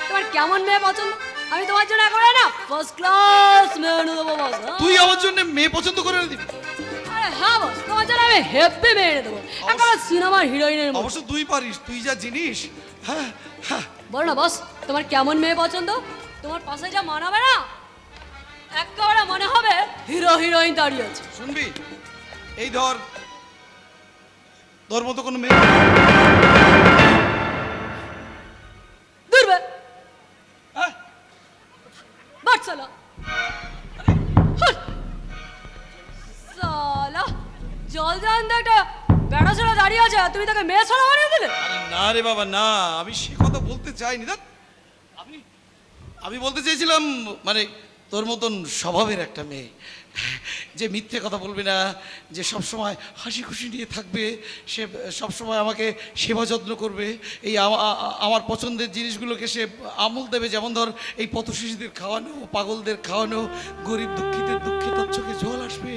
তোমার কেমন মেয়ে পছন্দ? আমি তোমার জন্য এখন না ফার্স্ট ক্লাস মেয়ে এনে দেবো বস। তুই আমার জন্য মেয়ে পছন্দ করে দিবি? আরে হ্যাঁ বস, তোমার জন্য আমি হেব্বি মেয়ে এনে দেবো, এখন সিনেমার হিরোইনের মতো। অবশ্য তুই পারিস, তুই যা জিনিস। হ্যাঁ হ্যাঁ, বলো না বস, তোমার কেমন মেয়ে পছন্দ? তোমার পাশে যা মানাবে না, একেবারে মনে হবে হিরো হিরোইন দাঁড়িয়ে আছে। শুনবি, এই ধর তোর মতো কোনো মেয়ে দূরবে হ্যাঁ? বাট সালা, সালা জল জান একটা বেড়া ছাড়া দাঁড়িয়ে আছে, আর তুমি তাকে মেয়ে ছাড়া বানিয়ে দিলে। আরে না রে বাবা না, আমি সে কথা বলতে চাইনি। দেখ, আমি বলতে চেয়েছিলাম মানে তোর মতন স্বভাবের একটা মেয়ে, যে মিথ্যে কথা বলবে না, যে সবসময় হাসি খুশি নিয়ে থাকবে, সে সবসময় আমাকে সেবা যত্ন করবে, এই আমার পছন্দের জিনিসগুলোকে সে আমল দেবে। যেমন ধর এই পথ শিশুদের খাওয়ানো, পাগলদের খাওয়ানো, গরিব দুঃখীদের দুঃখে তার চোখে জল আসবে,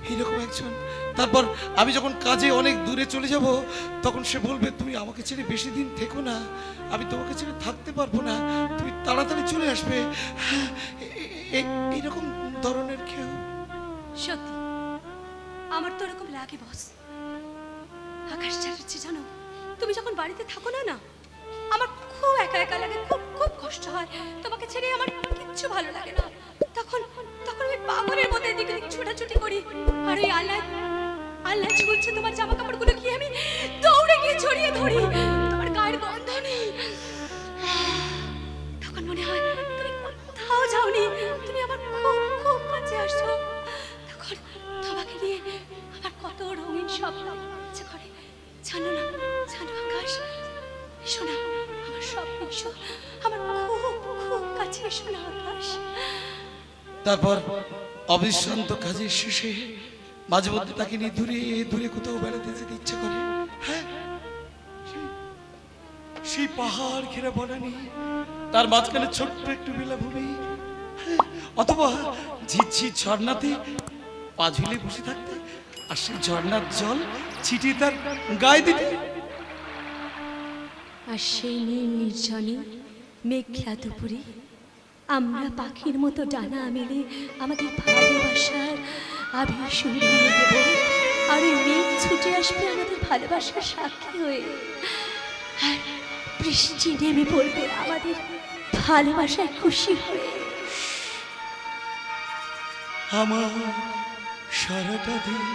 এইরকম একজন। তারপর আমি যখন কাজে অনেক দূরে চলে যাব, তখন সে বলবে তুমি আমাকে ছেড়ে বেশি দিন থেকো না, আমি তোমাকে ছেড়ে থাকতে পারবো না, তুমি তাড়াতাড়ি চলে আসবে। হ্যাঁ, এইরকম ধরনের কেউ। সত্যি আমার তো এরকম লাগে বস। আকাশ চ্যাটার্জি জানো, তুমি যখন বাড়িতে থাকো না না, আমার খুব একা একা লাগে, খুব খুব কষ্ট হয়। তোমাকে ছেড়ে আমার কিচ্ছু ভালো লাগে না। তখন তখন আমি পাগলের মতো এদিক ওদিক ছোটাছুটি করি, আর ওই আল্লাহ ঝুলছে তোমার জামা কাপড়গুলো কি আমি দৌড়ে গিয়ে ছড়িয়ে ধরি, তোমার গায়ের গন্ধ নেই। তখন মনে হয় তুমি কোথাও যাওনি, তুমি আমার খুব খুব কাছে আসছো। তখন তোমাকে নিয়ে আমার কত রঙিন স্বপ্ন ইচ্ছে করে। জানো না, জানো আকাশ, এসো না আমার স্বপ্ন, এসো আমার খুব খুব কাছে, এসো না আকাশ। তারপর অবিশ্রান্ত কাজের শেষে মাঝে মধ্যে তাকে নিয়ে দূরে দূরে কোথাও বেড়াতে যেতে ইচ্ছে করে। হ্যাঁ, সেই পাহাড় ঘেরা বনানি, তার মাঝখানে ছোট্ট একটু বেলাভূমি, অথবা ঝিরঝির ঝর্ণাতে পা ঝুলে বসে থাকতে, আর সেই ঝর্ণার জল ছিটিয়ে তার গায়ে দিতে। আর সেই নীল নির্জনে মেঘলা দুপুরে আমরা পাখির মতো ডানা মেলে আমাদের ভালোবাসার আবির শুনিয়ে দেব, আর ওই মেঘ ছুটে আসবে আমাদের ভালোবাসার সাক্ষী হয়ে, আর বৃষ্টি নেমে পড়বে আমাদের ভালোবাসায় খুশি হয়ে। আমার সারাটা দিন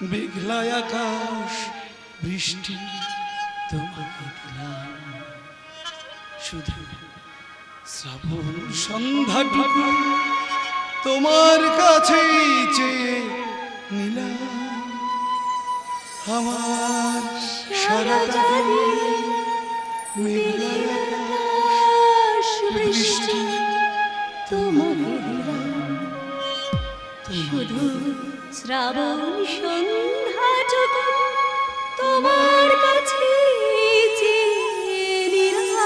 মেঘলা আকাশ বৃষ্টি তোমাকে দিলাম, শুধু শ্রাবণ সন্ধ্যাটুকু তোমার কাছে চেয়ে নিলাম। আমার সারাটা দিন মেঘলা আকাশ বৃষ্টি তোমাকে দিলাম, শুধু শ্রাবণ সন্ধ্যাটুকু তোমার কাছে চেয়ে নিলাম।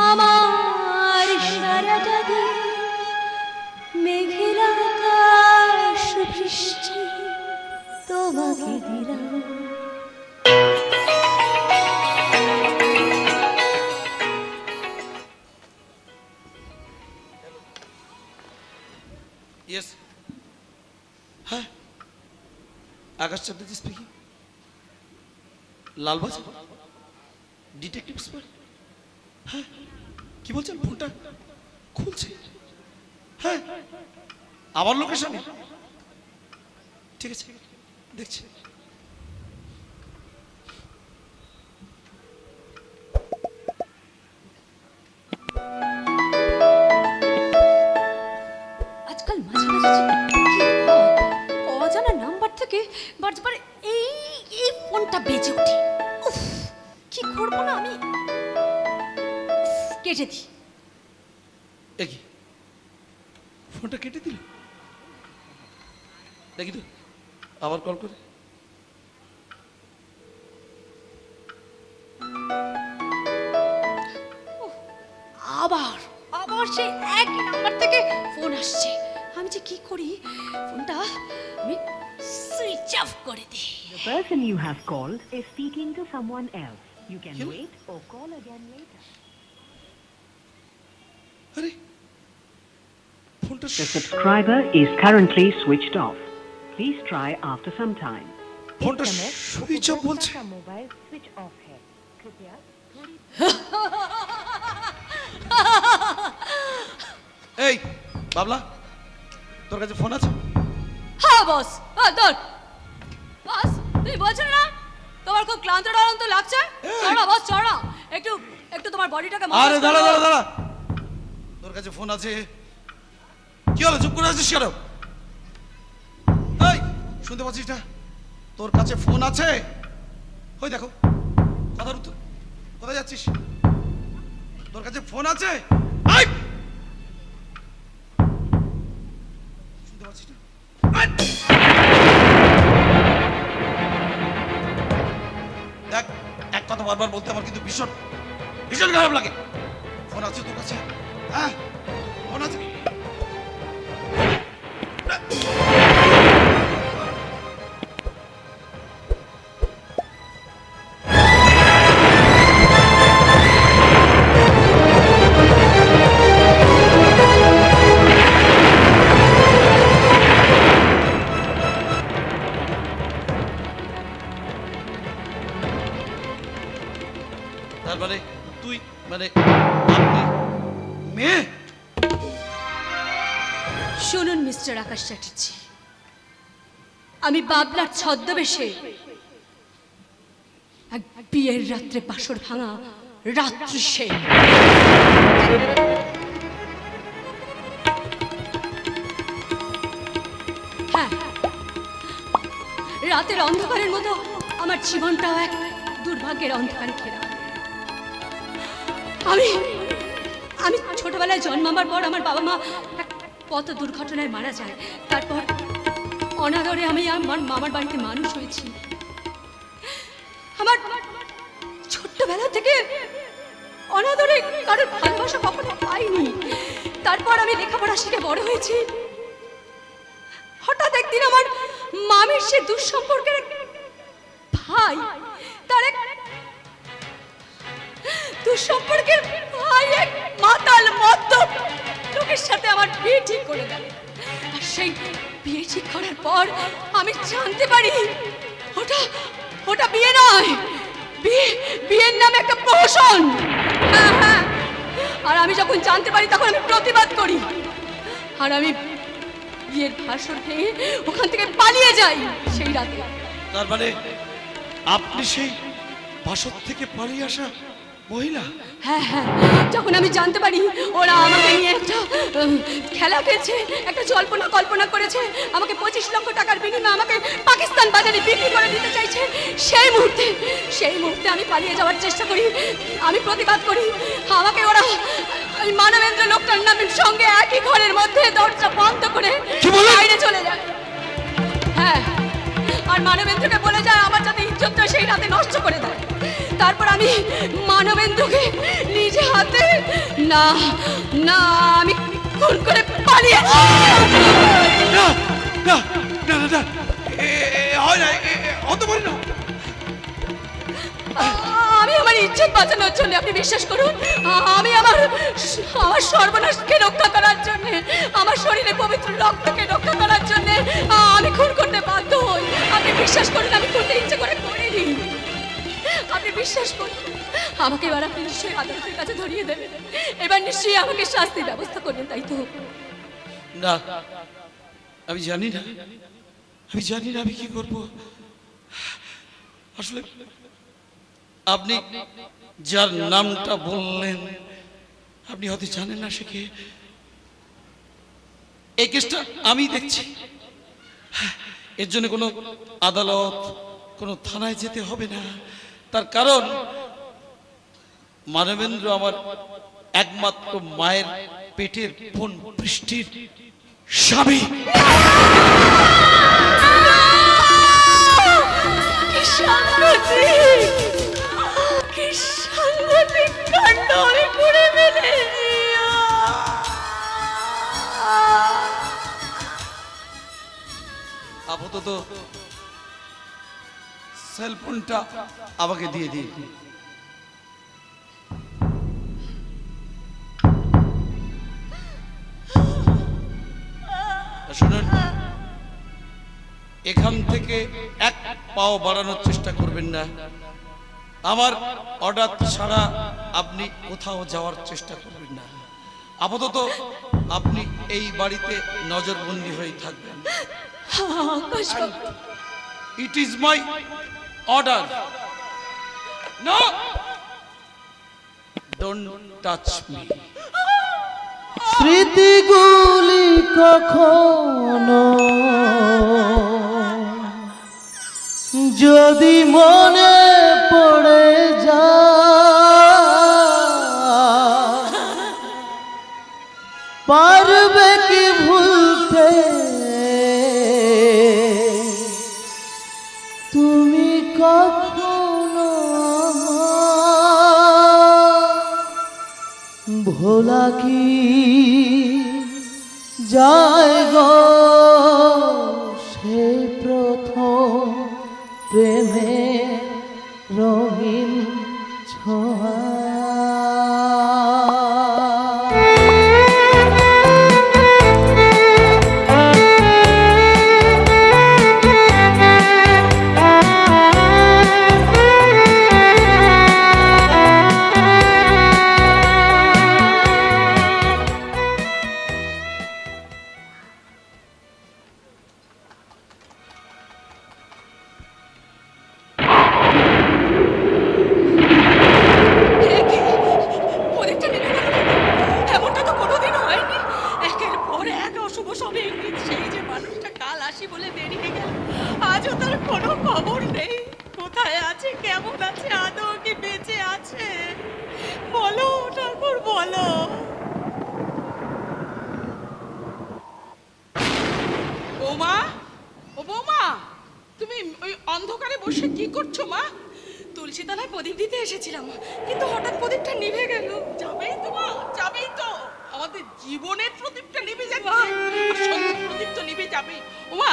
আমার সারাটা দিন মেঘের আকাশ বৃষ্টি তোমাকে দিলাম। ইয়েস, হ্যাঁ, আকাশ চ্যাটার্জি স্পিকিং। লালবাজ ডিটেকটিভ স্পট, হ্যাঁ, কি বলছেন? ফোনটা খুলছে, হ্যাঁ, আমার লোকেশনে, ঠিক আছে, দেখছি। আজকাল মাঝে মাঝে যে কি হয়, অজানা নাম্বার থেকে বারবার এই এই ফোনটা বেজে ওঠে। উফ, কি করবো না আমি, কেটে দিই। দেখি ফোনটা কেটে দিল, দেখি তো আবার কল করে। আবার আবার সেই একই নাম্বার থেকে ফোন আসছে। আমি যে কি করি, ফোনটা আমি সুইচ অফ করে দিই। The person you have called is speaking to someone else. You can Hello? wait or call again later. আরে ফোনটা The subscriber is currently switched off. Please try after some time. ফোনটা इस समय switch off उपभोक्ता বলছে। का mobile switch off है। कृपया थोड़ी এই বাবলা, তোর কাছে ফোন আছে? হ্যাঁ বস, হ্যাঁ ধর বস। তুই বলছো না তোমার খুব ক্লান্ত টান্ত লাগছে? চড়া বস, চড়া, একটু একটু তোমার বডিটাকে মাসাজ আরে করো। দাঁড়া দাঁড়া দাঁড়া, তোর কাছে ফোন আছে? কি হলো, চুপ করে আছিস কেন? এই শুনতে পাচ্ছিস না? তোর কাছে ফোন আছে? ওই দেখো, কথার উত্তর। কোথায় যাচ্ছিস? তোর কাছে ফোন আছে? এই! শুনতে পাচ্ছিস না? এই! দেখ, এক কথা বারবার বলতে আমার কিন্তু ভীষণ ভীষণ খারাপ লাগে। ফোন আছে তোর কাছে? হ্যাঁ, ফোন আছে? তার মানে তুই, মানে আপনি মেয়ে? শুনুন মিস্টার আকাশ চ্যাটার্জি, আমি বাবলার ছদ্মবেশে এক বিয়ের রাত্রে বাসর ভাঙা রাত্রি সে। হ্যাঁ, রাতের অন্ধকারের মতো আমার জীবনটাও এক দুর্ভাগ্যের অন্ধকারে ঘেরা। আমি আমি ছোটবেলায় জন্মাবার পর আমার বাবা মা এক পথ দুর্ঘটনায় মারা যায়। তারপর অনাদরে আমি আমার মামার বাড়িতে মানুষ হয়েছি। আমার ছোট্টবেলা থেকে অনাদরে কারোর ভালোবাসা কখনো পাইনি। তারপর আমি লেখাপড়া শিখে বড় হয়েছি। হঠাৎ একদিন আমার মামির সে দুঃসম্পর্কের এক ভাই, তার এক দুঃসম্পর্কের ভাই এক মাতাল মদ্যপ লোকের সাথে আমার বিয়ে ঠিক করে দেয়। আর সেই বিয়ে ঠিক করার পর আমি জানতে পারি ওটা ওটা বিয়ে নয়, বিয়ের নামে একটা প্রহসন। হ্যাঁ হ্যাঁ, আর আমি যখন জানতে পারি তখন আমি প্রতিবাদ করি। আর আমি বিয়ের ভাষণ ভেঙে ওখান থেকে পালিয়ে যাই সেই রাতে। তার মানে আপনি সেই বাসর থেকে পালিয়ে আসা মহিলা? হ্যাঁ হ্যাঁ, যখন আমি জানতে পারি ওরা আমাকে নিয়ে একটা খেলা খেলছে, একটা জল্পনা কল্পনা করেছে, আমাকে 25 লক্ষ টাকার বিনিময়ে আমাকে পাকিস্তান বাজারে বিক্রি করে দিতে চাইছে, সেই মুহূর্তে আমি পালিয়ে যাওয়ার চেষ্টা করি, আমি প্রতিবাদ করি। আমাকে ওরা ওই মানবেন্দ্র লোকটার নামের সঙ্গে একই ঘরের মধ্যে দরজা বন্ধ করে বাইরে চলে যায়। হ্যাঁ, আর মানবেন্দ্রকে বলে যায় আমার যাতে ইজ্জতটা সেই রাতে নষ্ট করে দেয়। তারপর আমি মানবেন্দ্রকে নিজে হাতে না না আমি খুন করে পালিয়েছি। না না না না, হয় না, অত বলি না। আমি আমার ইজ্জত বাঁচানোর জন্য, আপনি বিশ্বাস করুন, আমি আমার সর্বনাশকে রক্ষা করার জন্য, আমার শরীরে পবিত্র রক্তকে রক্ষা করার জন্য আমি খুন করতে বাধ্য হই। আপনি বিশ্বাস করুন, আমি করতে ইচ্ছে করে করিনি। আপনি বিশ্বাস করুন, আমাকে এবার আপনি নিশ্চয়ই আদালতের কাছে ধরিয়ে দেবেন, এবার নিশ্চয়ই আমাকে শাস্তির ব্যবস্থা করবেন, তাই তো? না, আমি জানি না, আমি কি করব। আসলে আপনি যার নামটা বললেন, আপনি হয়তো জানেন না সে কে। এই কেসটা আমি দেখছি, এর জন্য কোনো আদালত, কোনো থানায় যেতে হবে না। তার কারণ মানবেন্দ্র আমার একমাত্র মায়ের পেটের বোন বৃষ্টির স্বামী। কি সাংঘাতিক কাণ্ড আমি করে ফেলেছি। আপাতত সেলফোনটা আমাকে দিয়ে দিন। শুনুন, এখান থেকে এক পাও বাড়ানোর চেষ্টা করবেন না। আমার অর্ডার ছাড়া আপনি কোথাও যাওয়ার চেষ্টা করবেন না। আপাতত আপনি এই বাড়িতে নজরবন্দি হয়ে থাকবেন। It is my order. No, don't touch me. স্মৃতিগুলি কখনো যদি মনে পড়ে যায়, পারবে কি ভুলতে তুমি কখনো ভোলা কি যায় গো সে প্রথম প্রেমে রঙিন ছোঁয়া। অন্ধকারে বসে কি করছো মা? তুলসী তলায় প্রদীপ দিতে এসেছিলাম, কিন্তু হঠাৎ প্রদীপটা নিভে গেল। যাবেই তো মা, যাবেই তো। আমাদের জীবনের প্রদীপটা নিভে যাচ্ছে, আর সন্ধ্যের প্রদীপ তো নিভে যাবেই। ও মা,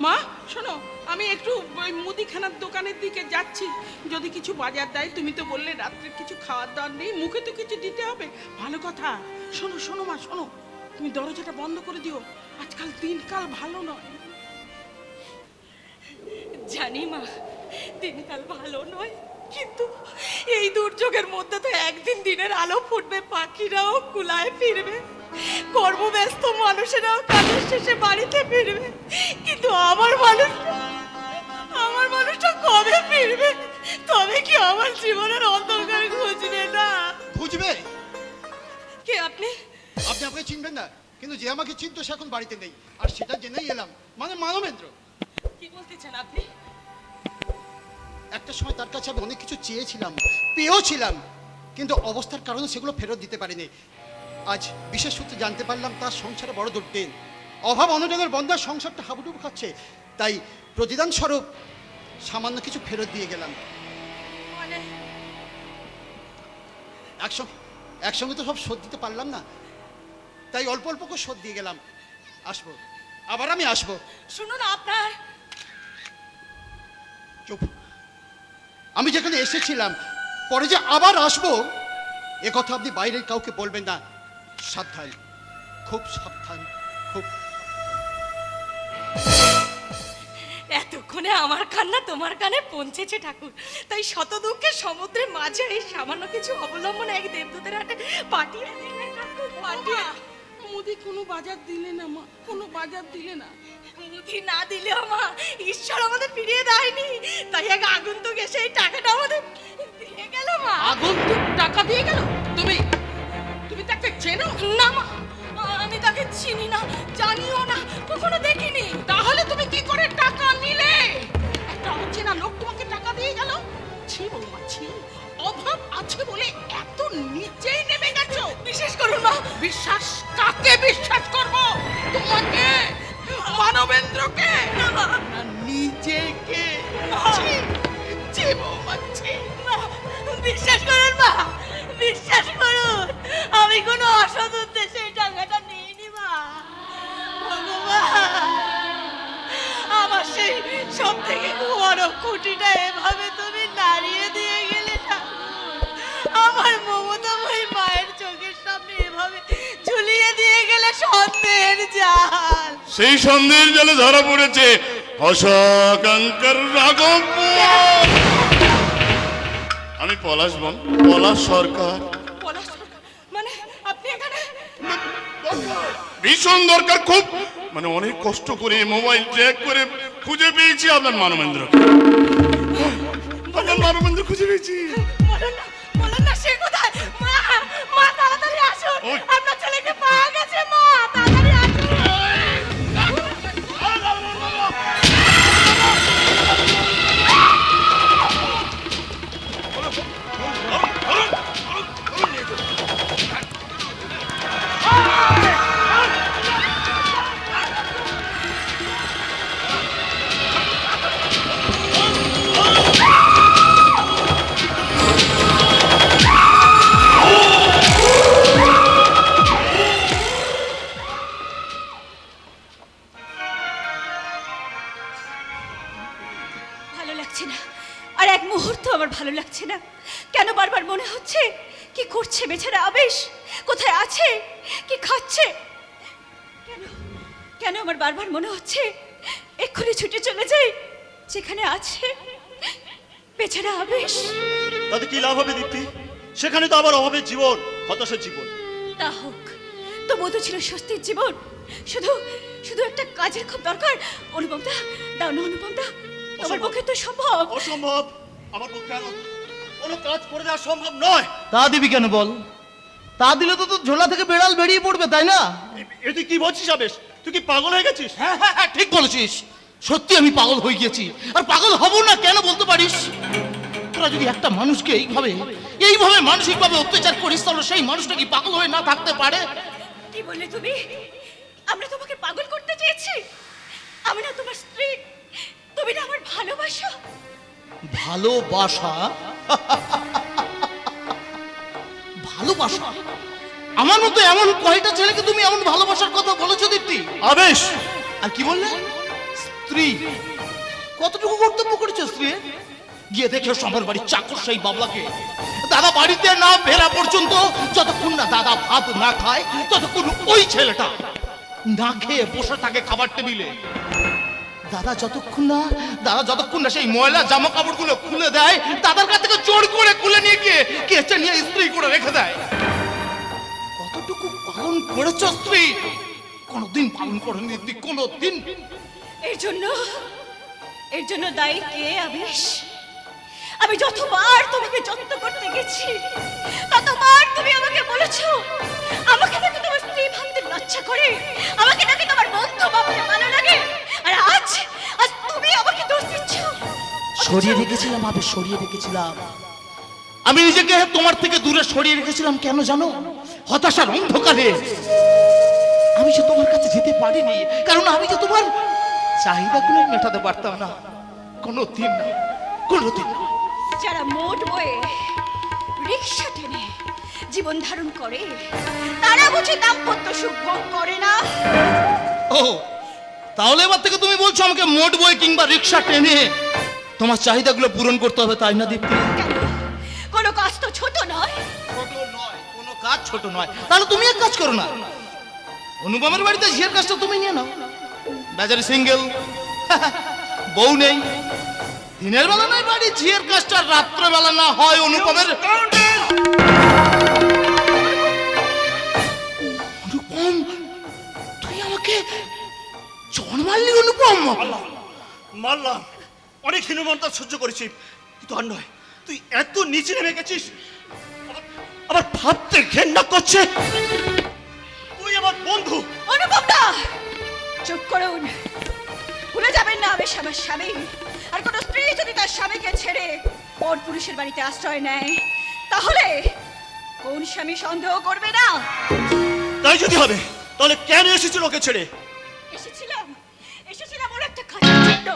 মা শোনো, আমি একটু ওই মুদিখানার দোকানের দিকে যাচ্ছি, যদি কিছু বাজার দেয়। তুমি তো বললে রাত্রে কিছু খাওয়ার দাওয়ার নেই, মুখে তো কিছু দিতে হবে। ভালো কথা। শোনো শোনো মা, শোনো, তুমি দরজাটা বন্ধ করে দিও, আজকাল দিনকাল ভালো নয়। জানি মা, দিনকাল ভালো নয়, কিন্তু এই দুর্যোগের মধ্যে তো একদিন দিনের আলো ফুটবে, পাখিরাও কুলায় ফিরবে। কর্মব্যস্ত মানুষেরাও কাজের শেষে বাড়িতে ফিরবে, কিন্তু আমার মানুষটা কবে ফিরবে? তবে কি আমার জীবনের অন্ধকার খুঁজবে না? বুঝবে কে আপনি? আপনি আমাকে চিনবেন না, কিন্তু যে আমাকে চিনতো সে এখন বাড়িতে নেই, আর সেটা জেনেই এলাম। মানে মানবেন্দ্র। কি বলতে চান আপনি? একটা সময় তার কাছে আমি অনেক কিছু চেয়েছিলাম, পেয়েও ছিলাম, কিন্তু অবস্থার কারণে সেগুলো ফেরত দিতে পারিনি। আজ বিশেষ সূত্রে জানতে পারলাম তার সংসারে বড় দুর্দিন, অভাব অনটনের বন্ধার সংসারটা হাবুডুবু খাচ্ছে। তাই প্রতিদান স্বরূপ সামান্য কিছু ফেরত দিয়ে গেলাম। মানে একসঙ্গে তো সব শোধ দিতে পারলাম না, তাই অল্প অল্প করে শোধ দিয়ে গেলাম। আসবো, আবার আমি আসবো। শুনুন, আপনার চুপ। আমি যেখানে এসেছিলাম পরে যে আবার আসবো এ কথা আপনি বাইরের কাউকে বলবেন না। সাবধান, খুব সাবধান, খুব। এতক্ষণে আমার কান্না তোমার কানে পৌঁছেছে ঠাকুর, তাই শত দুঃখের সমুদ্রের মাঝে এই সামান্য কিছু অবলম্বনে এক দেবদূতের হাতে পাঠিয়ে দিলে ঠাকুর, পাঠিয়ে। মুদি কোনো বাজার দিলে না মা, কোনো বাজার দিলে না। মুদি না দিলেও মা, ঈশ্বর আমাদের ফিরিয়ে দেয়নি, তাই এক আগন্তুক এসে এই টাকাটা আমাদের দিয়ে গেল মা। আগন্তুক টাকা দিয়ে গেল? তুমি তাকে চেনো? না মা, আমি তাকে চিনি না, জানিও না, কখনো দেখিনি। তাহলে তুমি কি করে টাকা নিলে? একটা অচেনা লোক তোমাকে টাকা দিয়ে গেল? ছি বৌমা, ছি। অভাব আছে বলে এত নিচেই নেমে গেছো? বিশেষ করুন মা। বিশ্বাস কাকে বিশ্বাস করব? তোমাকে, মানবেন্দ্রকে, না নিজেকে? ছি, ছি বৌমা, ছি। বিশ্বাস করুন মা, বিশ্বাস করুন, আমি কোনো অসৎ উদ্দেশ্যে এই টাকাটা নিইনি মা। ভগবান, আমার সেই সব থেকে বড় খুঁটিটা এভাবে তুমি নাড়িয়ে দিয়ে গেলে ঠাকুর। আমার মমতাময়ী মায়ের চোখের সামনে এভাবে ঝুলিয়ে দিয়ে গেলে সন্দেহের জাল। সেই সন্দেহের জলে ধরা পড়েছে অশোকঙ্কর রাঘবপুর। আমি পলাশ সরকার। পলাশ সরকার? মানে আপনি এখানে? ভীষণ দরকার, খুব মানে অনেক কষ্ট করে মোবাইল ট্র্যাক করে খুঁজে পেয়েছি আপনার মানবেন্দ্রকে। আপনার মানবেন্দ্র খুঁজে পেয়েছি। বলুন না সে কোথায়? মা, মা তাড়াতাড়ি আসুন, ওই। আপনার ছেলেকে পাওয়া গেছে মা, তাড়াতাড়ি আসুন। ভালো লাগছে না, আর এক মুহূর্ত আমার ভালো লাগছে না। কেন বারবার মনে হচ্ছে কি করছে বেচারা আবেশ, কোথায় আছে, কি খাচ্ছে? কেন কেন আমার বারবার মনে হচ্ছে এক্ষুনি ছুটে চলে যাই যেখানে আছে বেচারা আবেশ। তাতে কি লাভ হবে দীপ্তি? সেখানে তো আবার অভাবের জীবন, হতাশার জীবন। তা হোক, তবুও তো ছিল স্বস্তির জীবন। শুধু শুধু একটা কাজের খুব দরকার। অনুপম দা, দাও না অনুপম দা, তোমার পক্ষে তো সম্ভব। অসম্ভব, আমার পক্ষে আর কোনো কাজ করে দেওয়া সম্ভব নয়। তা দিবি কেন বল? তা দিলে তো তোর ঝোলা থেকে বেড়াল বেরিয়ে পড়বে, তাই না? এ তুই কি বলছিস আবেশ? তুই কি পাগল হয়ে গেছিস? হ্যাঁ হ্যাঁ হ্যাঁ, ঠিক বলেছিস। সত্যি আমি পাগল হয়ে গেছি। আর পাগল হব না কেন বলতে পারিস? তোরা যদি একটা মানুষকে এইভাবে মানসিকভাবে অত্যাচার করিস, তাহলে সেই মানুষটা কি পাগল হয়ে না থাকতে পারে? কি বললে তুমি? আমরা তোমাকে পাগল করতে চেয়েছি? আমি না তোমার স্ত্রী, তুমি না আমার ভালোবাসা। ভালোবাসা? ভালোবাসা? আমার মতো এমন কয়টা ছেলেকে তুমি এমন ভালোবাসার কথা বলেছো দীপ্তি? আবেশ, আর কি বললে? স্ত্রী? কতটুকু কর্তব্য করেছো স্ত্রী? গিয়ে দেখে আমার বাড়ির চাকর সেই বাবলাকে দাদা বাড়িতে না ফেরা পর্যন্ত, যতক্ষণ না দাদা ভাত না খায় ততক্ষণ ওই ছেলেটা না খেয়ে বসে থাকে খাবার টেবিলে। দাদা যতক্ষণ না সেই ময়লা জামা কাপড়গুলো খুলে দেয়, দাদার কাছ থেকে জোর করে খুলে নিয়ে গিয়ে কেচে নিয়ে ইস্ত্রি করে রেখে দেয়। কতটুকু পালন করেছো স্ত্রী? কোনোদিন পালন করেনি দিদি, কোনোদিন। এর জন্য দায়ী কে আবেশ? আমি যতবার তোমাকে যত্ন করতে গেছি ততবার তুমি আমাকে বলেছো আমাকে নাকি তোমার স্ত্রী ভাবতে লজ্জা করে, আমাকে নাকি তোমার বন্ধু ভাবতে ভালো লাগে, আর আজ তুমি আমাকে দোষ দিচ্ছ। সরিয়ে রেখেছিলাম আবে, সরিয়ে রেখেছিলাম। আমি নিজেকে তোমার থেকে দূরে সরিয়ে রেখেছিলাম কেন জানো? হতাশার অন্ধকারে আমি যে তোমার কাছে যেতে পারিনি, কারণ আমি যে তোমার চাহিদাগুলো মেটাতে পারতাম না। কোনোদিন না, কোনোদিন না। যারা মোট বয়ে রিক্সা টেনে জীবন ধারণ করে তারা বুঝি দাম্পত্য সুখ ভোগ করে না? ও, তাহলে এবার থেকে তুমি বলছো আমাকে মোট বই কিংবা রিক্সা টেনে তোমার চাহিদাগুলো পূরণ করতে হবে, তাই না দীপ্তি? কেন? কোনো কাজ তো ছোট নয়। ছোট নয়, কোনো কাজ ছোট নয়। তাহলে তুমি এক কাজ করো না, অনুপমের বাড়িতে ঝিয়ের কাজটা তুমি নিয়ে নাও। বেচারি সিঙ্গেল, বউ নেই, দিনের বেলা নয় বাড়ি ঝিয়ের কাজটা রাত্রে বেলা না হয় অনুপমের। অনুপম, তুই আমাকে চড় মারলি অনুপম? মারলাম, অনেক হীনমন্তা সহ্য করেছি, কিন্তু আর নয়, তুই এত নিচে নেমে গেছিস, আবার ভাবতে ঘেন্না করছে তুই আমার বন্ধু। অনুপম দা, চুপ করুন। ভুলে যাবেন না আমি আমার স্বামী, আর কোনো স্ত্রী যদি তার স্বামীকে ছেড়ে পর পুরুষের বাড়িতে আশ্রয় নেয় তাহলে কোন স্বামী সন্দেহ করবে না? তাই যদি হবে তাহলে কেন এসেছিল ওকে ছেড়ে? এসেছিলাম ওর একটা কাজের জন্য।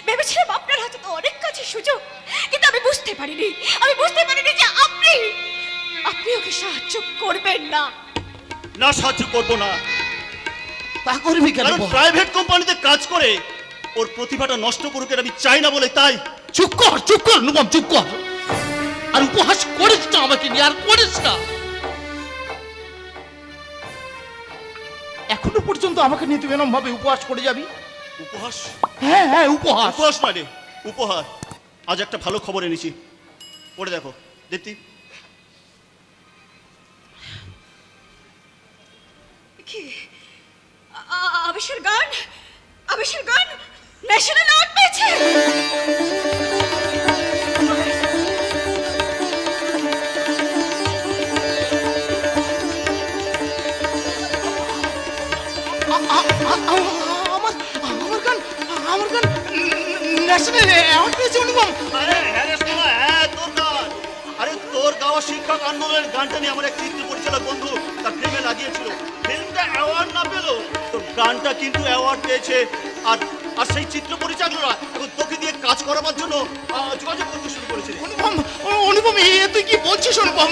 ভেবেছিলাম আপনার হাতে তো অনেক কাজের সুযোগ, কিন্তু আমি বুঝতে পারিনি যে আপনি ওকে সাহায্য করবেন না। না, সাহায্য করবো না। তা করবি কেন? প্রাইভেট কোম্পানিতে কাজ করে ওর প্রতিভাটা নষ্ট করুক আমি চাই না বলে তাই। চুপ কর, চুপ কর অনুপম, চুপ কর। আর উপহাস করিস না আমাকে নিয়ে, আর করিস না। এখনো পর্যন্ত আমাকে নিয়ে তুই এরকম ভাবে উপহাস করে যাবি? উপহাস? হ্যাঁ হ্যাঁ, উপহাস। উপহাস না রে, উপহার। আজ একটা ভালো খবর এনেছি, পড়ে দেখো দীপ্তি। কি? আবেশের গান ন্যাশনাল অ্যাওয়ার্ড পেয়েছে। আমার গান ন্যাশনাল অ্যাওয়ার্ড পেয়েছে অনুপম। আরে তোর গাওয়া শিক্ষক আন্দোলনের গানটা নিয়ে আমার এক চিত্র পরিচালক বন্ধু তার ফিল্মে লাগিয়েছিল। ফিল্মটা অ্যাওয়ার্ড না পেলো, তোর গানটা কিন্তু অ্যাওয়ার্ড পেয়েছে। আর আর সেই চিত্র পরিচালকরা এখন তোকে দিয়ে কাজ করাবার জন্য যোগাযোগ করতে শুরু করেছে। অনুপম, তুই কি বলছিস অনুপম?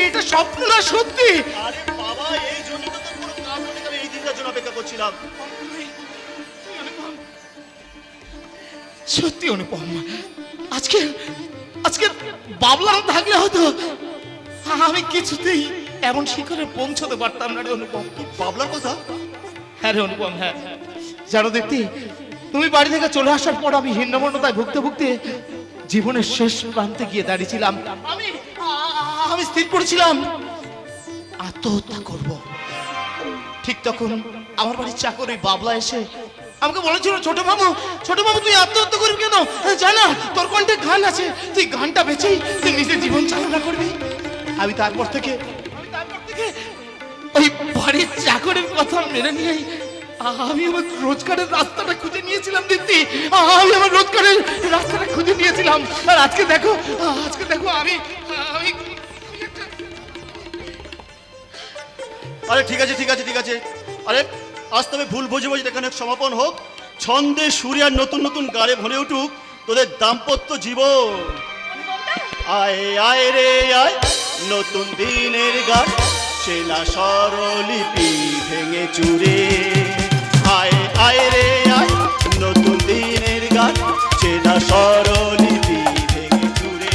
এটা স্বপ্ন না সত্যি? আরে বাবা, এই জন্য তো তোর পুরো কাজ হয়ে গেল, এই দিনটার জন্য অপেক্ষা করছিলাম। সত্যি অনুপম, আজকে বাবলা থাকলে হয়তো আমি কিছুতেই এমন শিখরে পৌঁছতে পারতাম না রে অনুপম। বাবলার কথা? হ্যাঁ রে অনুপম, হ্যাঁ। জানো দেখতে, তুমি বাড়ি থেকে চলে আসার পর আমি হীনমন্যতায় ভুগতে ভুগতে জীবনের শেষ প্রান্তে গিয়ে দাঁড়িয়েছিলাম। আমি স্থির করেছিলাম আত্মহত্যা করব। ঠিক তখন আমার বাড়ির চাকর ওই বাবলা এসে আমাকে বলেছিল, ছোট বাবু তুই আত্মহত্যা করবি কেন? জানা তোর কণ্ঠে গান আছে, তুই গানটা বেচেই তুই নিজের জীবন চালনা করবি। আমি তারপর থেকে ওই বাড়ির চাকরের কথা মেনে নিয়ে আমি আমার রোজগারের রাস্তাটা খুঁজে নিয়েছিলাম দীপ্তি। আমি আমার রোজগারের রাস্তাটা খুঁজে নিয়েছিলাম। আর আজকে দেখো আমি আরে ঠিক আছে। আরে আজ তবে ভুল বুঝে এখানে সমাপন হোক। ছন্দে সুরে আর নতুন নতুন গানে ভরে উঠুক তোদের দাম্পত্য জীবন। আয় আয় রে আয়, নতুন দিনের গান, চেনা স্বরলিপি ভেঙে চুরে। আয় আয় রে আয়, নতুন দিনের গান, চেনা স্বরলিপি ভেঙে চুরে।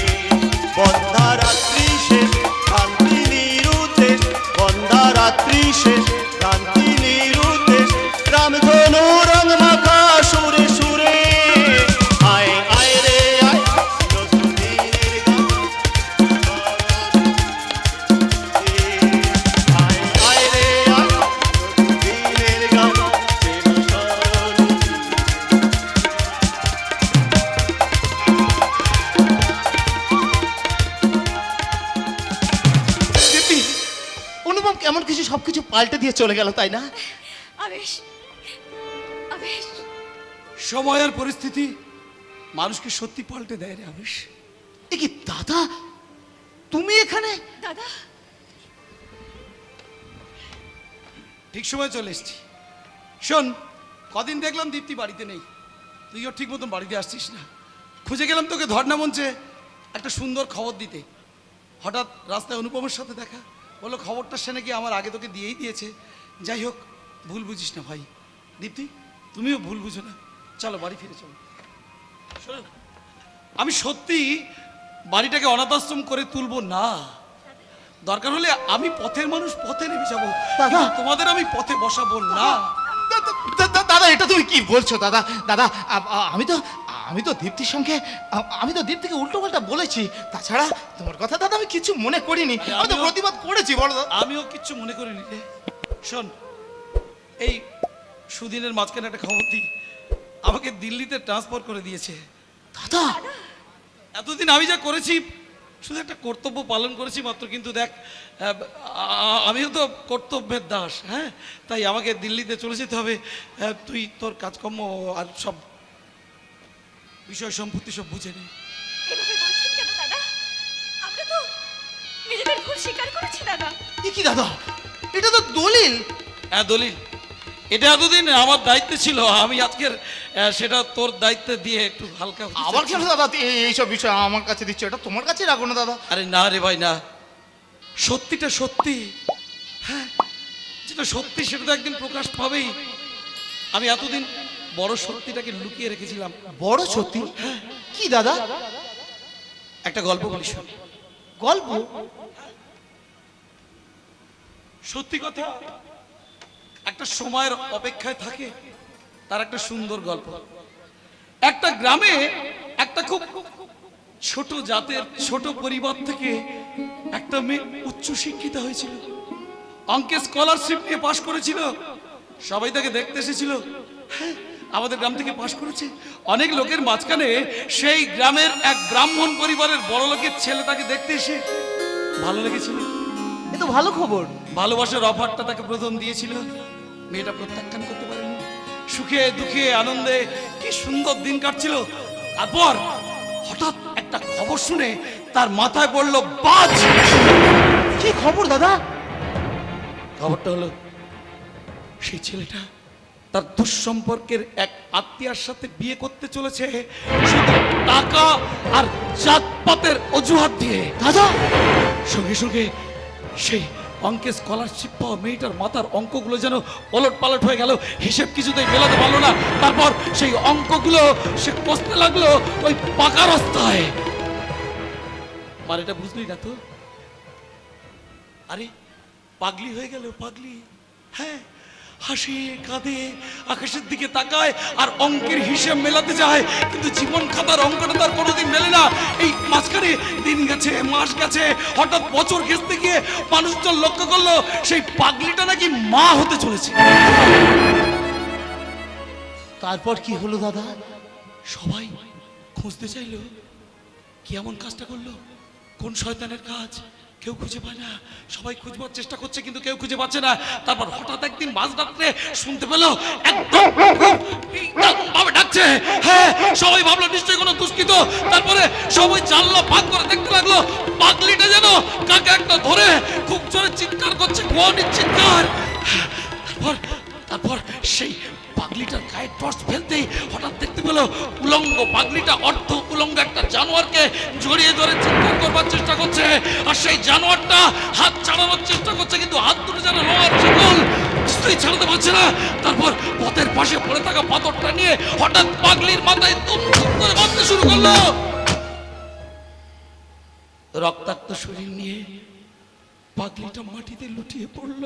বন্ধা রাত্রি শেষ, শান্তি নিরুতে, বন্ধা রাত্রি শেষ, শান্তি নিরুতে, রামধনু রং মাখা সুরে সুরে। আয় আয় রে আয়, নতুন দিনের গান, আয় আয় রে আয়, পাল্টে দিয়ে চলে গেল, তাই না? আবেশ, আবেশ, সময় আর পরিস্থিতি মানুষকে সত্যি পাল্টে দেয় রে আবেশ। এ কি দাদা, তুমি এখানে? দাদা, ঠিক সময় চলে এসেছি। শোন, কদিন দেখলাম দীপ্তি বাড়িতে নেই, তুইও ঠিক মতন বাড়িতে আসছিস না। খুঁজে গেলাম তোকে ধর্ণা মঞ্চে একটা সুন্দর খবর দিতে। হঠাৎ রাস্তায় অনুপমের সাথে দেখা, বললো খবরটা সে নাকি আমার আগে তোকে দিয়েই দিয়েছে। যাই হোক, ভুল বুঝিস না ভাই। দীপ্তি, তুমিও ভুল বুঝো না, চলো বাড়ি ফিরে চলো। শোনো, আমি সত্যি বাড়িটাকে অনাথাশ্রম করে তুলবো না। দরকার হলে আমি পথের মানুষ পথে নেমে যাবো, দাদা। তোমাদের আমি পথে বসাবো না। দাদা, এটা তুমি কি বলছো দাদা? দাদা, আমি তো দীপ্তির সঙ্গে আমি তো দীপ্তিকে উল্টো পাল্টা বলেছি। তাছাড়া তোমার কথা দাদা আমি কিছু মনে করিনি, আমি তো প্রতিবাদ করেছি। বলো দাদা। আমিও কিচ্ছু মনে করিনি রে। শোন, এই সুদিনের মাঝখানে একটা খবর দিই, আমাকে দিল্লিতে ট্রান্সফার করে দিয়েছে। দাদা, এতদিন আমি যা করেছি শুধু একটা কর্তব্য পালন করেছি মাত্র, কিন্তু দেখ আমিও তো কর্তব্যের দাস, হ্যাঁ, তাই আমাকে দিল্লিতে চলে যেতে হবে। তুই তোর কাজকর্ম আর সব বিষয় সম্পত্তি সব বুঝে নে। এভাবে বলছেন কেন দাদা? আমরা তো নিজেদের ভুল স্বীকার করেছি দাদা। এ কি দাদা, এটা তো দলিল। হ্যাঁ, দলিল। এটা এতদিন আমার দায়িত্বে ছিল, আমি আজকের সেটা তোর দায়িত্বে দিয়ে একটু হালকা হতে আবার চাচ্ছি। কেন দাদা এইসব বিষয় আমার কাছে দিচ্ছ? এটা তোমার কাছে রাখো না দাদা। আরে না রে ভাই, না, সত্যিটা সত্যি। হ্যাঁ, যেটা সত্যি সেটা তো একদিন প্রকাশ পাবেই। আমি এতদিন বড় সত্যিটাকে লুকিয়ে রেখেছিলাম। বড় সত্যি? কি দাদা? একটা গল্প বলি শোন। গল্প? সত্যি কথা, একটা সময়ের অপেক্ষায় থাকে তার একটা সুন্দর গল্প। একটা গ্রামে একটা খুব ছোট জাতের ছোট পরিবার থেকে একটা মেয়ে উচ্চ শিক্ষিত হয়েছিল, অঙ্কে স্কলারশিপ নিয়ে পাশ করেছিল। সবাই তাকে দেখতে এসেছিল। হ্যাঁ, আমাদের গ্রাম থেকে পাশ করেছে। অনেক লোকের মাঝখানে সেই গ্রামের এক ব্রাহ্মণ পরিবারের বড় লোকের ছেলে তাকে দেখতে এসে ভালো লেগেছিল। এ তো ভালো খবর। ভালোবাসার অফারটা তাকে প্রথম দিয়েছিল, মেয়েটা প্রত্যাখ্যান করতে পারেনি। সুখে দুঃখে আনন্দে কি সুন্দর দিন কাটছিল। তারপর হঠাৎ একটা খবর শুনে তার মাথায় পড়লো বাজ। কি খবর দাদা? খবরটা হলো সেই ছেলেটা তার দুঃসম্পর্কের এক আত্মীয়ার সাথে বিয়ে করতে চলেছে, শুধু টাকা আর জাতপাতের অজুহাত দিয়ে। দাদা, সঙ্গে সঙ্গে সেই অঙ্কে স্কলারশিপ পাওয়া মেয়েটার মাথার অঙ্কগুলো যেন ওলট পালট হয়ে গেল, হিসেব কিছুতেই মেলাতে পারলো না। তারপর সেই অঙ্কগুলো সে কষতে লাগলো ওই পাকা রাস্তায়। মানে এটা বুঝলি না তো? আরে পাগলি হয়ে গেল, পাগলি। হ্যাঁ, হাসে কাঁদে, আকাশের দিকে তাকায় আর অঙ্কের হিসেব মেলাতে যায়, কিন্তু জীবন খাতার অঙ্কটা তার কোনোদিন মেলে না। এই মাঝখানে দিন গেছে, মাস গেছে, হঠাৎ বছর ঘেঁচতে গিয়ে মানুষজন লক্ষ্য করলো সেই পাগলিটা নাকি মা হতে চলেছে। তারপর কি হলো দাদা? সবাই খুঁজতে চাইলো কি এমন কাজটা করলো, কোন শয়তানের কাজ। কেউ খুঁজে পায় না, সবাই খুঁজবার চেষ্টা করছে কিন্তু কেউ খুঁজে পাচ্ছে না। তারপর হঠাৎ একদিন মাঝরাত্রে শুনতে পেলো একদম ভাবে ডাকছে। হ্যাঁ, সবাই ভাবলো নিশ্চয়ই কোনো দুষ্কৃত। তারপরে সবাই জানলা ভাগ করে দেখতে লাগলো পাগলিটা যেন কাকে একটা ধরে খুব জোরে চিৎকার করছে, গোয়ানির চিৎকার। তারপর সেই পাগলিটার গায়ে টর্চ ফেলতেই হঠাৎ দেখতে পেল উলঙ্গ পাগলিটা অর্ধ উলঙ্গ একটা জানোয়ারকে জড়িয়ে ধরে চিৎকার করবার চেষ্টা করছে। আর সেই জানোয়ারটা হাত ছাড়ানোর চেষ্টা করছে, কিন্তু হাত দুটো যেন লোহার শিকল, কিছুই ছাড়াতে পারছে না। তারপর পথের পাশে পড়ে থাকা পাথরটা নিয়ে হঠাৎ পাগলির মাথায় দুম দুম করে মারতে শুরু করলো। রক্তাক্ত শরীর নিয়ে পাগলিটা মাটিতে লুটিয়ে পড়ল।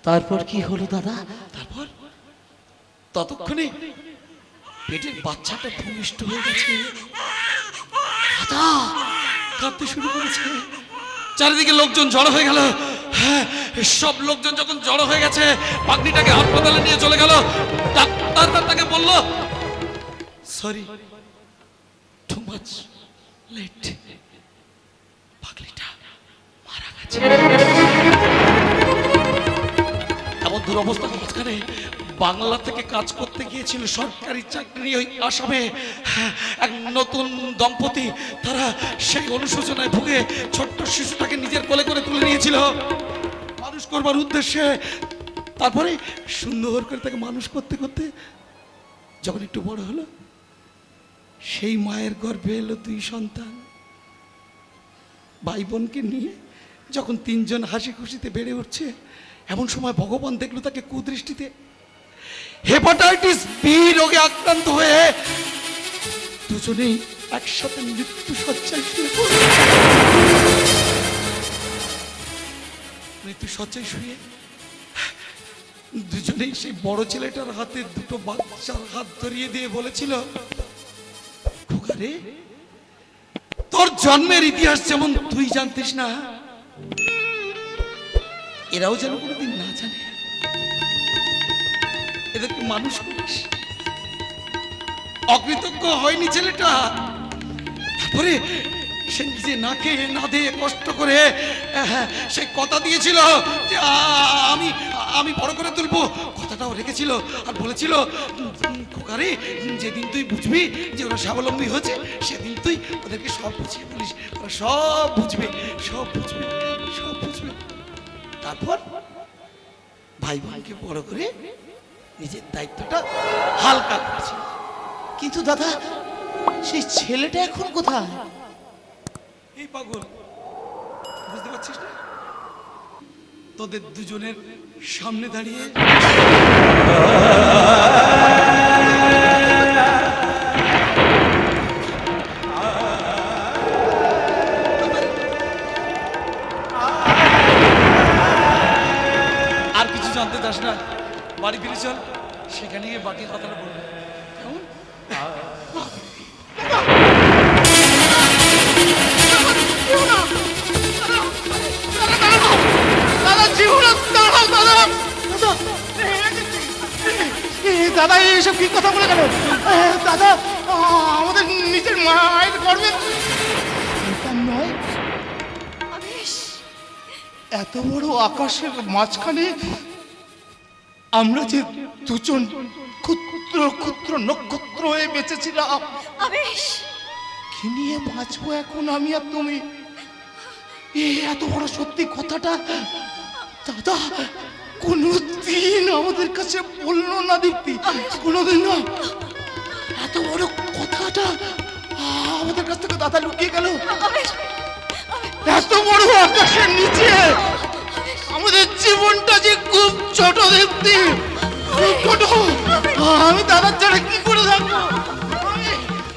তারপর কি হলো দাদা? তারপর ততক্ষণে পেটের বাচ্চাটা ভূমিষ্ঠ হয়ে গেছে। দাদা কাঁদতে শুরু করেছে। চারিদিকে লোকজন জড়ো হয়ে গেল। হ্যাঁ, সব লোকজন যখন জড়ো হয়ে গেছে, পাগলিটাকে হাসপাতালে নিয়ে চলে গেল। ডাক্তার তাকে বলল সরি, টু মাচ লেট, পাগলিটা মারা গেছে। দুরবস্থার মাঝখানে বাংলা থেকে কাজ করতে গিয়েছিল সরকারি চাকরি ওই আসামে এক নতুন দম্পতি, তারা সেই অনুশোচনায় ভুগে ছোট্ট শিশুটাকে নিজের কোলে করে তুলে নিয়েছিল মানুষ করবার উদ্দেশ্যে। তারপরে সুন্দর করে তাকে মানুষ করতে করতে যখন একটু বড় হলো, সেই মায়ের গর্ভে এলো 2 সন্তান। ভাই বোনকে নিয়ে যখন 3 জন হাসি খুশিতে বেড়ে উঠছে, এমন সময় ভগবান দেখলো তাকে কুদৃষ্টিতে হেপাটাইটিস বি রোগে আক্রান্ত হয়ে দুজনেই একসাথে মৃত্যু শয্যায় শুয়ে পড়ল। মৃত্যু শয্যায় শুয়ে দুজনেই সেই বড় ছেলেটার হাতে 2টো বাচ্চার হাত ধরিয়ে দিয়ে বলেছিল, খোকা রে, তোর জন্মের ইতিহাস যেমন তুই জানতিস না, এরাও যেন কোনোদিন না জানে। এদেরকে মানুষ করিস। অকৃতজ্ঞ হয়নি ছেলেটা। তারপরে সে নিজে না খেয়ে না দিয়ে কষ্ট করে সে কথা দিয়েছিল যে আমি আমি বড় করে তুলবো। কথাটাও রেখেছিল আর বলেছিল, খোকারে, যেদিন তুই বুঝবি যে ওরা স্বাবলম্বী হয়েছে, সেদিন তুই ওদেরকে সব বুঝিয়ে বলিস, ওরা সব বুঝবে, সব বুঝবে, সব বুঝবে। তারপর ভাই বোনকে বড় করে নিজের দায়িত্বটা হালকা করেছে। কিন্তু দাদা, সেই ছেলেটা এখন কোথায়? এই পাগল, বুঝতে পারছিস না? তোদের দুজনের সামনে দাঁড়িয়ে আর কিছু জানতে চাস না? বাড়ি ফিরে চল, সেখানে গিয়ে বাকি কথাটা বলবো। কেমন? দাদা এইসব কি কথা বলে গেল? দাদা, আমাদের নিজের মায়ের গর্বে নয়, এত বড় আকাশের মাঝখানে আমরা যে 2জন ক্ষুদ্র ক্ষুদ্র নক্ষত্র হয়ে বেঁচেছিলাম, কি নিয়ে বাঁচবো এখন আমি আর তুমি? এত বড় সত্যি কথাটা দাদা কোনদিন আমাদের কাছে বললো না দীপ্তি, কোনদিন না। এত বড় কথাটা আমাদের কাছ থেকে দাদা লুকিয়ে গেল। এত বড় আকাশের নিচে আমাদের জীবনটা যে খুব ছোট দীপ্তি, খুব ছোট। আমি দাদার ছাড়া কি করে থাকবো?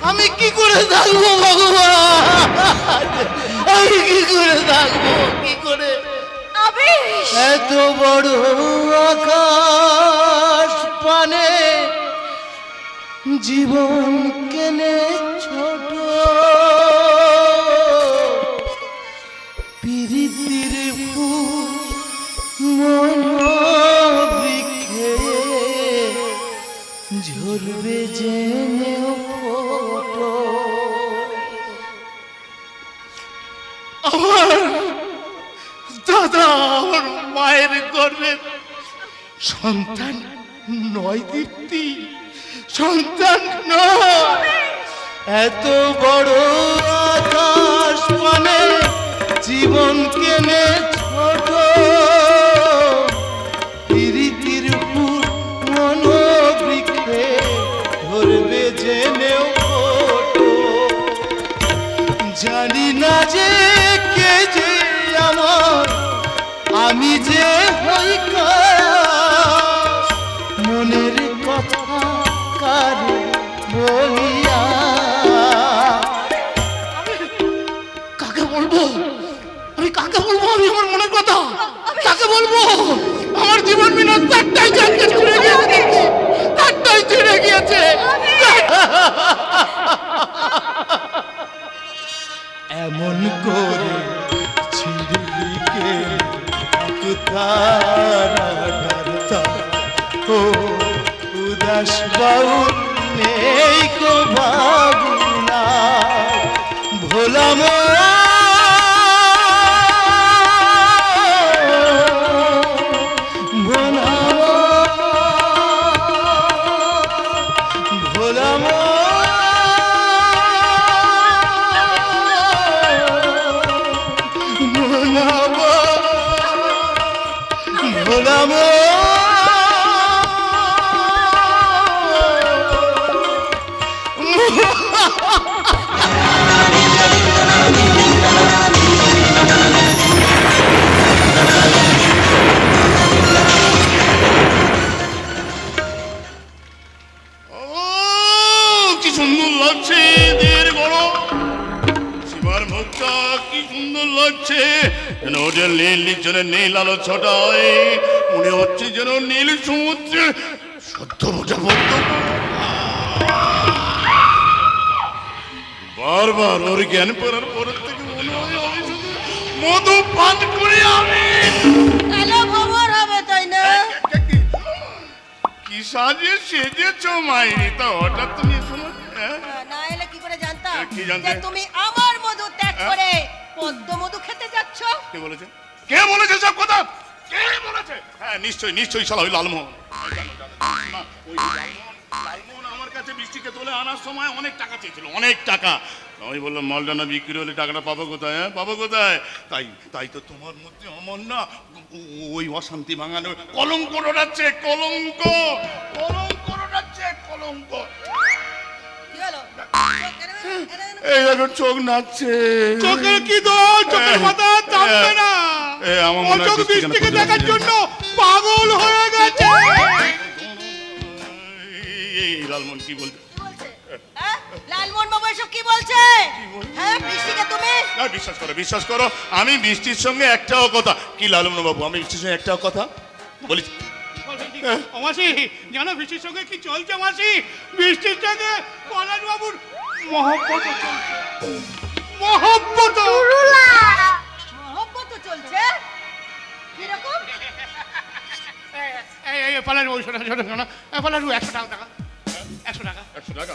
আমি কি করে থাকবো ভগবান? আমি কি করে থাকবো? কি করে? এত বড় আকাশ পানে জীবন কেনে ছোট, পিরিতির ফুল মন বৃক্ষে ঝরবে জেনে ফোটো। আমার দাদা আমার মায়ের গর্ভে সন্তান নয় দীপ্তি, সন্তান নয়। এত বড় আকাশ মানে জীবন কেনে ছোট, প্রীতির ফুল মন বৃক্ষে ধরবে জেনেও ফোটো। জানি না যে কে যে আমার, আমি যে হই মনের কথা কারে বলিয়া। কাকে বলবো আমি? কাকে বলবো আমি আমার মনের কথা? কাকে বলবো? আমার জীবন বিনোদ তারটাই ছিঁড়ে গিয়েছে, তারটাই ছিঁড়ে গিয়েছে। এমন করে ছিঁড়ে গিয়ে উদাস বাউল নেই গো বাবুনা, ভোলাম ভোলাম হচ্ছে যেন হোটেল নীল নির্জনের নীল আলো ছটায়, মনে হচ্ছে যেন নীল সমুদ্রে সদ্য মোটা পদ্ম। বারবার ওর জ্ঞান ফেরার পরের থেকে মনে হয় আমি শুধু মধু পান করে আমি তাহলে খবর হবে তাই না? কি সাজিয়ে সেজেছ মাইরি, তা হঠাৎ তুমি শোনো। না এলে কি করে জানতাম কি জানতে? যে তুমি আমার মধু ত্যাগ করে পদ্ম মধু খেতে যাচ্ছ? কে বলেছে? কে বলেছে সব কথা? কে বলেছে? হ্যাঁ নিশ্চয়ই নিশ্চয়ই শালা ওই লালমোহন। না, ওই লালমোহন আমার কাছে বৃষ্টিকে তুলে আনার সময় অনেক টাকা চেয়েছিল, অনেক টাকা। আমি বললাম মালটানা বিক্রি হলে টাকাটা পাবো কোথায়? হ্যাঁ পাবো কোথায়? তাই তাই তো তোমার মধ্যে আমার না ওই অশান্তি ভাঙানো কলঙ্ক রটাচ্ছে, কলঙ্ক কলঙ্ক রটাচ্ছে, কলঙ্ক। কি হলো? এই দেখো চোখ নাচছে। চোখের কি দোষ? চোখের মাথা থামবে না। আমার ও মনে হয় চোখ বৃষ্টি বৃষ্টিকে কেন দেখার খুঁজে জন্য পাগল হয়ে গেছে। এই লালমোহন কি বলছে? হ্যাঁ? লালমোহন বাবু এসব কি বলছে? হ্যাঁ বৃষ্টিকে তুমি না বিশ্বাস করো, বিশ্বাস করো, আমি বৃষ্টির সঙ্গে একটাও কথা কি লালমোহন বাবু, আমি বৃষ্টির সঙ্গে একটাও কথা বলি। ও মাসি, জানো বৃষ্টির সঙ্গে কি চলছে মাসি? বৃষ্টির সঙ্গে পলাশ বাবুর মহব্বত চলছে। মহব্বত মহব্বত চলছে? কিরকম? এই পলাশ বাবু শোনো শোনো শোনো, পলাশ বাবু 100 টাকা, 100 টাকা। 100 টাকা?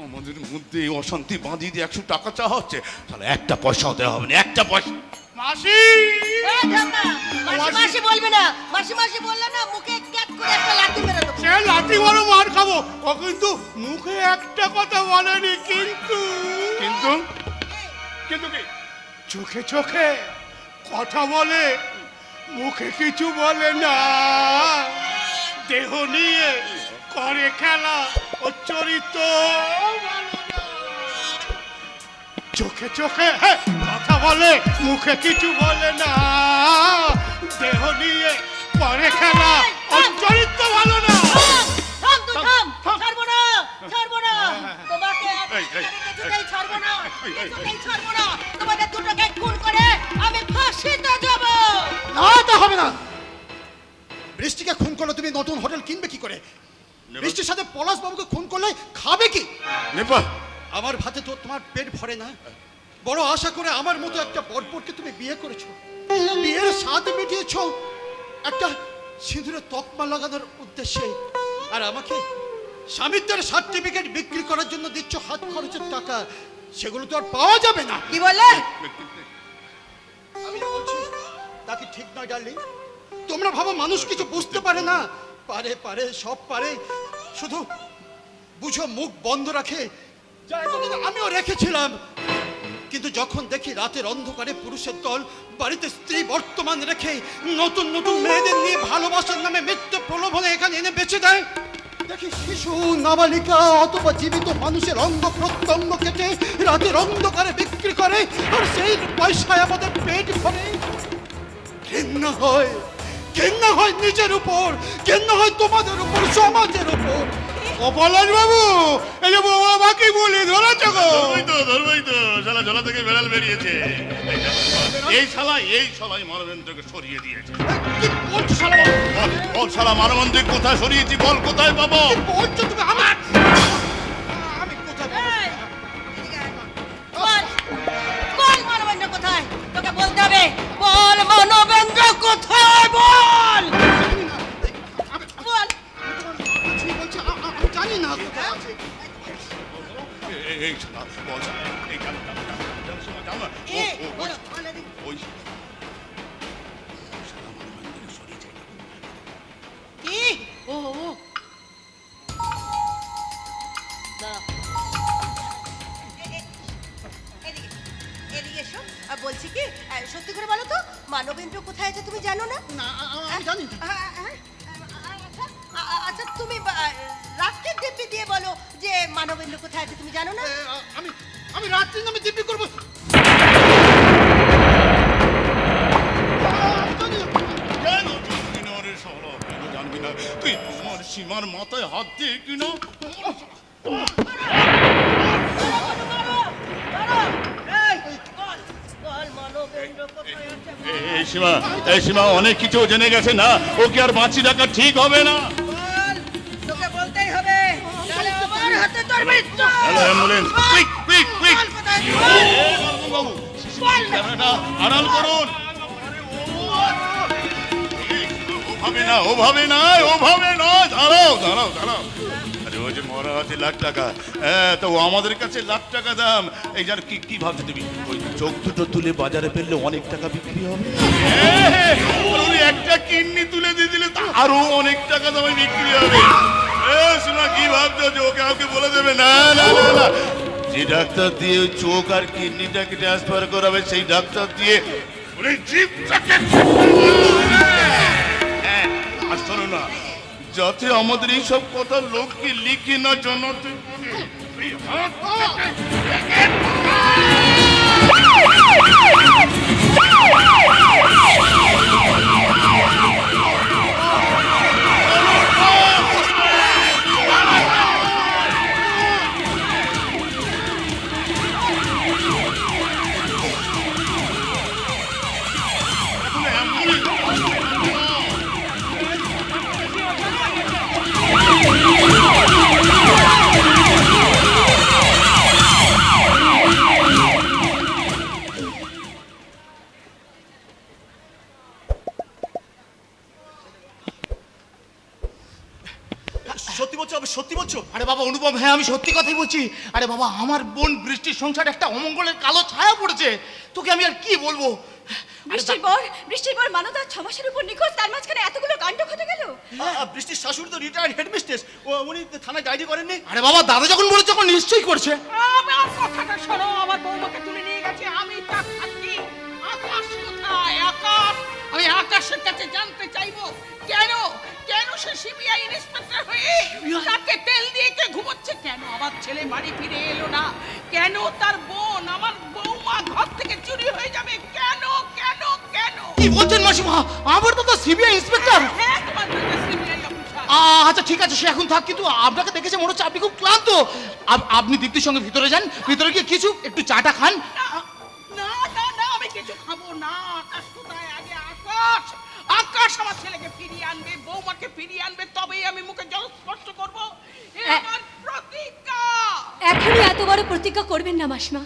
আমাদের মধ্যে এই অশান্তি বাঁধিয়ে দিয়ে 100 টাকা চাওয়া হচ্ছে, তাহলে একটা পয়সাও দেওয়া হবে না, একটা পয়সা। মাসি এই ঠাম্মা, মাসি মাসি বলবে না। মাসি মাসি বললে না মুখে ক্যাট করে একটা লাথি মেরে দেবো। সে লাঠি বড় মার খাবো, ও কিন্তু মুখে একটা কথা বলেনি, কিন্তু কিন্তু কিন্তু কি? চোখে চোখে কথা বলে, মুখে কিছু বলে না। দেহ নিয়ে করে খেলা, ও চরিত্র ভালো না। চোখে চোখে কথা বলে, মুখে কিছু বলে না। দেহ নিয়ে করে খেলা, ও চরিত্র ভালো না। থাম তুই থাম, ছাড়বো না, ছাড়বো না। তোমাকে কিছুতেই ছাড়বো না, কিছুতেই ছাড়বো না। তোমাদের দুটোকে খুন করে আমি ফাঁসিতে যাব। না তা হবে না। বৃষ্টিকে খুন করলে তুমি নতুন হোটেল কিনবে কি করে? বৃষ্টির সাথে পলাশ বাবুকে খুন করলে খাবে কি? নেপাল আমার ভাতে তো তোমার পেট ভরে না। বড় আশা করে আমার মতো একটা বরপটকে তুমি বিয়ে করেছো, বিয়ের স্বাদ মিটিয়েছো একটা সিঁদুরে তকমা লাগানোর উদ্দেশ্যে, আর আমাকে স্বামীত্বের সার্টিফিকেট বিক্রি করার জন্য দিচ্ছ হাত খরচের টাকা। সেগুলো তো আর পাওয়া যাবে না। কি বললে? আমি বলছি তা কি ঠিক নয় ডার্লিং? তোমরা ভাবো মানুষ কিছু বুঝতে পারে না? পারে পারে, সব পারে, শুধু বুঝো মুখ বন্ধ রাখে, যা এতদিন আমিও রেখেছিলাম। কিন্তু যখন দেখি রাতের অন্ধকারে পুরুষের দল বাড়িতে স্ত্রী বর্তমান রেখে নতুন নতুন মেয়েদের নিয়ে ভালোবাসার নামে মিথ্যে প্রলোভনে এখানে এনে বেঁচে দেয়, দেখি শিশু, নাবালিকা অথবা জীবিত মানুষের অঙ্গ প্রত্যঙ্গ কেটে রাতের অন্ধকারে বিক্রি করে, আর সেই পয়সায় আমাদের পেট ভরে। ঘেন্না হয়, ঘেন্না হয় নিজের উপর, ঘেন্না হয় তোমাদের উপর, সমাজের উপর। ও পলাশ বাবু, এই যে বাবা আমাকে বলে ধরেছো গো। ধরবই তো শালা ঝোলা থেকে বেড়াল বেরিয়েছে। এই শালাই মানবেন্দ্রকে সরিয়ে দিয়েছে। কি বলছো শালা? বল শালা মানবেন্দ্র কোথায় সরিয়েছি, বল কোথায় পাবো? কি বলছো তুমি? আমার আমি কোথায় পাবো? এই, এদিকে আয়। বল, বল মানবেন্দ্র কোথায়? তোকে বলতে হবে। বল মানবেন্দ্র কোথায়, বল। বল। আমি বলছি আমি জানি না কোথায় আছে। এই শালা বল শালা, এই জানো না এ, বল, বল এদিকে। ওই শালা মানবেন্দ্রকে সরিয়েছে। কি? ও দাঁড়া। এদিকে এদিকে এসো। বলছি কি, সত্যি করে বলো তো মানবেন্দ্র কোথায় আছে তুমি জানো না? না আমি জানি না। আচ্ছা তুমি রাতকে দিব্যি দিয়ে বলো যে মানবেন্দ্র কোথায় আছে তুমি জানো না? আমি আমি রাত্রি নামে দিব্যি করবো? কেন জানবি না রে শালা, কেন জানবি না? তুই তোমার সীমার মাথায় হাত দিয়ে কিনা এই, বল। এই সীমা, এই সীমা অনেক কিছু জেনে গেছে না, ওকে আর বাঁচি রাখা ঠিক হবে না। বল, তোকে বলতেই হবে, নাহলে আমার হাতে তোর মৃত্যু। Hello ambulance, quick quick quick. বল কোথায়? বল। বাবু ক্যামেরাটা আড়াল করুন। ওভাবে না, ওভাবে না, ওভাবে না, দাঁড়াও দাঁড়াও দাঁড়াও। আরে ওই যে মরা আছে লাখ টাকা, হ্যাঁ তো ও আমাদের কাছে লাখ টাকা দাম। এই জান কি কি ভাবছো তুমি? ওই চোখ দুটো তুলে বাজারে ফেললে অনেক টাকা বিক্রি হবে। উনি একটা কিডনি তুলে দিয়ে দিলে তা আরো অনেক টাকা দামে বিক্রি হবে। শোনা কি ভাবছো যে ওকে কাউকে বলে দেবে? না না না না, যে ডাক্তার দিয়ে ওই চোখ আর কিডনিটাকে ট্রান্সফার করাবে সেই ডাক্তার দিয়ে ওই জীবটাকে হ্যাঁ। আর শোনো না, যাতে আমাদের এইসব কথা লোককে লিখে না জানাতে সত্যি বলছো? আমি সত্যি বলছো? আরে বাবা অনুপম, হ্যাঁ আমি সত্যি কথাই বলছি। আরে বাবা, আমার বোন বৃষ্টির সংসারে একটা অমঙ্গলের কালো ছায়া পড়েছে। তোকে আমি আর কি বলবো? বৃষ্টির পর মানবতা 6 মাসের উপর নিখোঁজ, তার মাঝখানে এতগুলো কাণ্ড ঘটে গেল। বৃষ্টির শাশুড়ি তো রিটায়ার্ড হেডমিস্ট্রেস, উনি থানায় ডায়েরি করেননি? আরে বাবা, দাদা যখন বলেছে তখন নিশ্চয়ই করছে। আমার কথাটা শোনো, আমার বৌমাকে তুলে নিয়ে গেছে, আমি তার সাক্ষী। আকাশ কোথায়? আকাশ, আমি আকাশের কাছে জানতে চাইবো কেন কেন সে সিবিআই ইন্সপেক্টর হয়ে তাকে তেল দিয়ে কে ঘুমোচ্ছে? কেন আমার ছেলে বাড়ি ফিরে এলো না? কেন তার বোন, আমার বৌমা ঘর থেকে চুরি হয়ে যাবে? কেন কেন কেন? কি বলছেন মাসিমা? আমার দাদা সিবিআই ইন্সপেক্টর? হ্যাঁ, তোমার দাদা সিবিআই অফিসার। আচ্ছা ঠিক আছে, সে এখন থাক, কিন্তু আপনাকে দেখেছে মনে হচ্ছে আপনি খুব ক্লান্ত। আপনি দীপ্তির সঙ্গে ভিতরে যান, ভিতরে গিয়ে কিছু একটু চাটা খান। না না না, আমি কিছু খাবো না। আকাশ কোথায়? আগে আকাশ, আকাশ আমার ছেলেকে ফিরিয়ে আনবে, বৌমাকে ফিরিয়ে আনবে, তবেই আমি মুখে জল স্পষ্ট করবো। এ আমার প্রতিজ্ঞা। এখনই এত বড় প্রতিজ্ঞা করবেন না মাসিমা।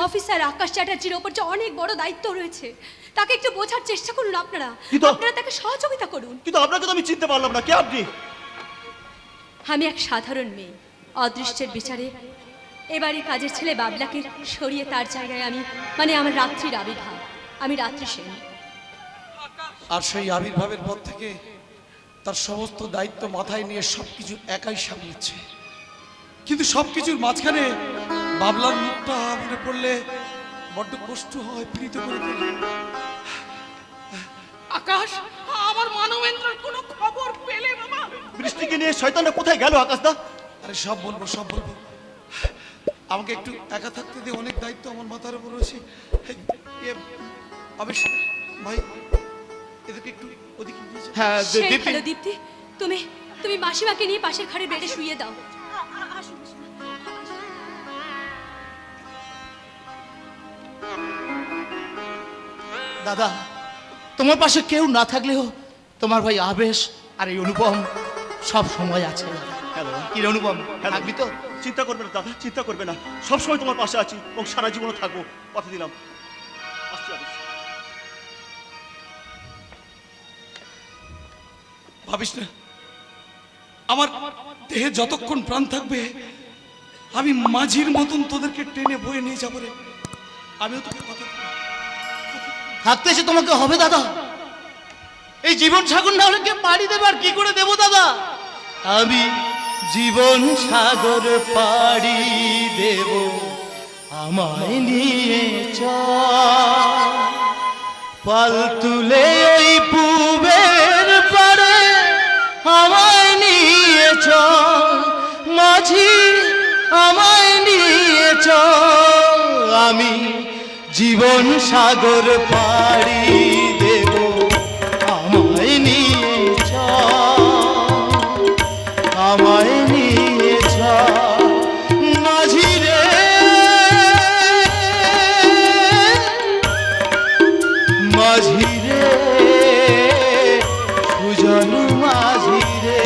অফিসার আকাশ চ্যাটার্জির ওপর যে অনেক বড় দায়িত্ব রয়েছে, তাকে একটু বোঝার চেষ্টা করুন। আপনারা তাকে সহযোগিতা করুন। কিন্তু আপনাকে তো আমি চিনতে পারলাম না, কে আপনি? আমি এক সাধারণ মেয়ে, অদৃষ্টের বিচারে এবারে কাজের ছেলে বাবলাকে সরিয়ে তার জায়গায় আমি, মানে আমার রাত্রির আবির্ভাব, আমি রাত্রি সেন। আর সেই আবির্ভাবের পর থেকে তার সমস্ত দায়িত্ব মাথায় নিয়ে সবকিছু একাই সামলাচ্ছে। কিন্তু সবকিছুর মাঝখানে বাবলার মুখটা মনে পড়লে বড্ড কষ্ট হয়, পীড়িত করে তোলে। আকাশ, আমার মানবেন্দ্রের কোনো খবর পেলে বাবা? বৃষ্টিকে নিয়ে শয়তানটা কোথায় গেল আকাশদা? আরে সব বলবো সব বলবো, আমাকে একটু একা থাকতে দিয়ে, অনেক দায়িত্ব আমার মাথার উপর রয়েছে। আবেশ ভাই, এদেরকে একটু ওদিকে নিয়ে যাও। হ্যাঁ হ্যালো দীপ্তি, তুমি তুমি মাসিমাকে নিয়ে পাশের ঘরে বেডে শুইয়ে দাও। দাদা, তোমার পাশে কেউ না থাকলেও তোমার ভাই আবেশ আর এই অনুপম সব সময় আছে। কি রে অনুপম, থাকবি তো? চিন্তা করবে না দাদা, চিন্তা করবে না, সবসময় তোমার পাশে আছি এবং সারা জীবনও থাকবো, কথা দিলাম। আসছি আবেশ। ভাবিস না, আমার দেহে যতক্ষণ প্রাণ থাকবে আমি মাঝির মতন তোদেরকে টেনে বয়ে নিয়ে যাবো রে। আমিও তোকে কথা থাকতে এসে তোমাকে হবে দাদা। এই জীবন সাগর না হলে কে পাড়ি দেবে? আর কি করে দেবো দাদা? আমি জীবন সাগর পাড়ি দেব, আমায় নিয়ে চল, পাল তুলে ওই পুবের পারে আমায় নিয়ে চল, মাঝি আমায় নিয়ে চল, আমি জীবন সাগর পাড়ি দেব, আমায় নিয়ে চল, আমায় নিয়ে চল, মাঝি রে। মাঝি রে।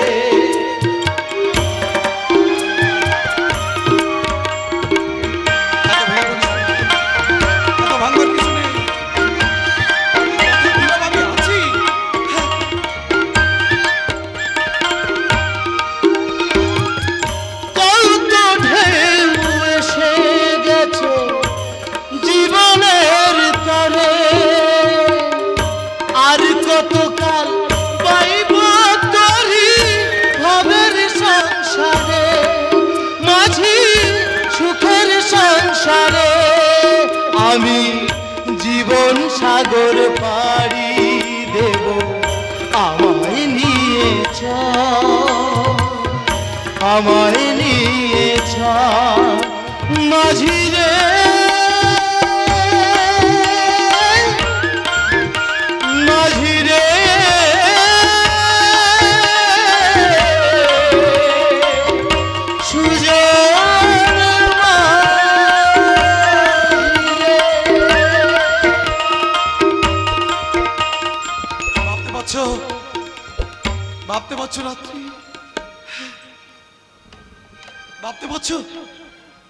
এত ভাঙবার কিছু নেই। আমি আছি। কত ঢেউ এসে গেছে জীবনের তরে, আর কতকাল পাইব তরি ভবের সংসারে, মাঝি সুখের সংসারে আমি জীবন সাগর পাড়ি দেব, আমায় নিয়ে চল, আমায় নিয়ে চল মাঝি রে। মাঝি রে সুজন ভাবতে পারছো রাত্রি? ভাবতে পারছো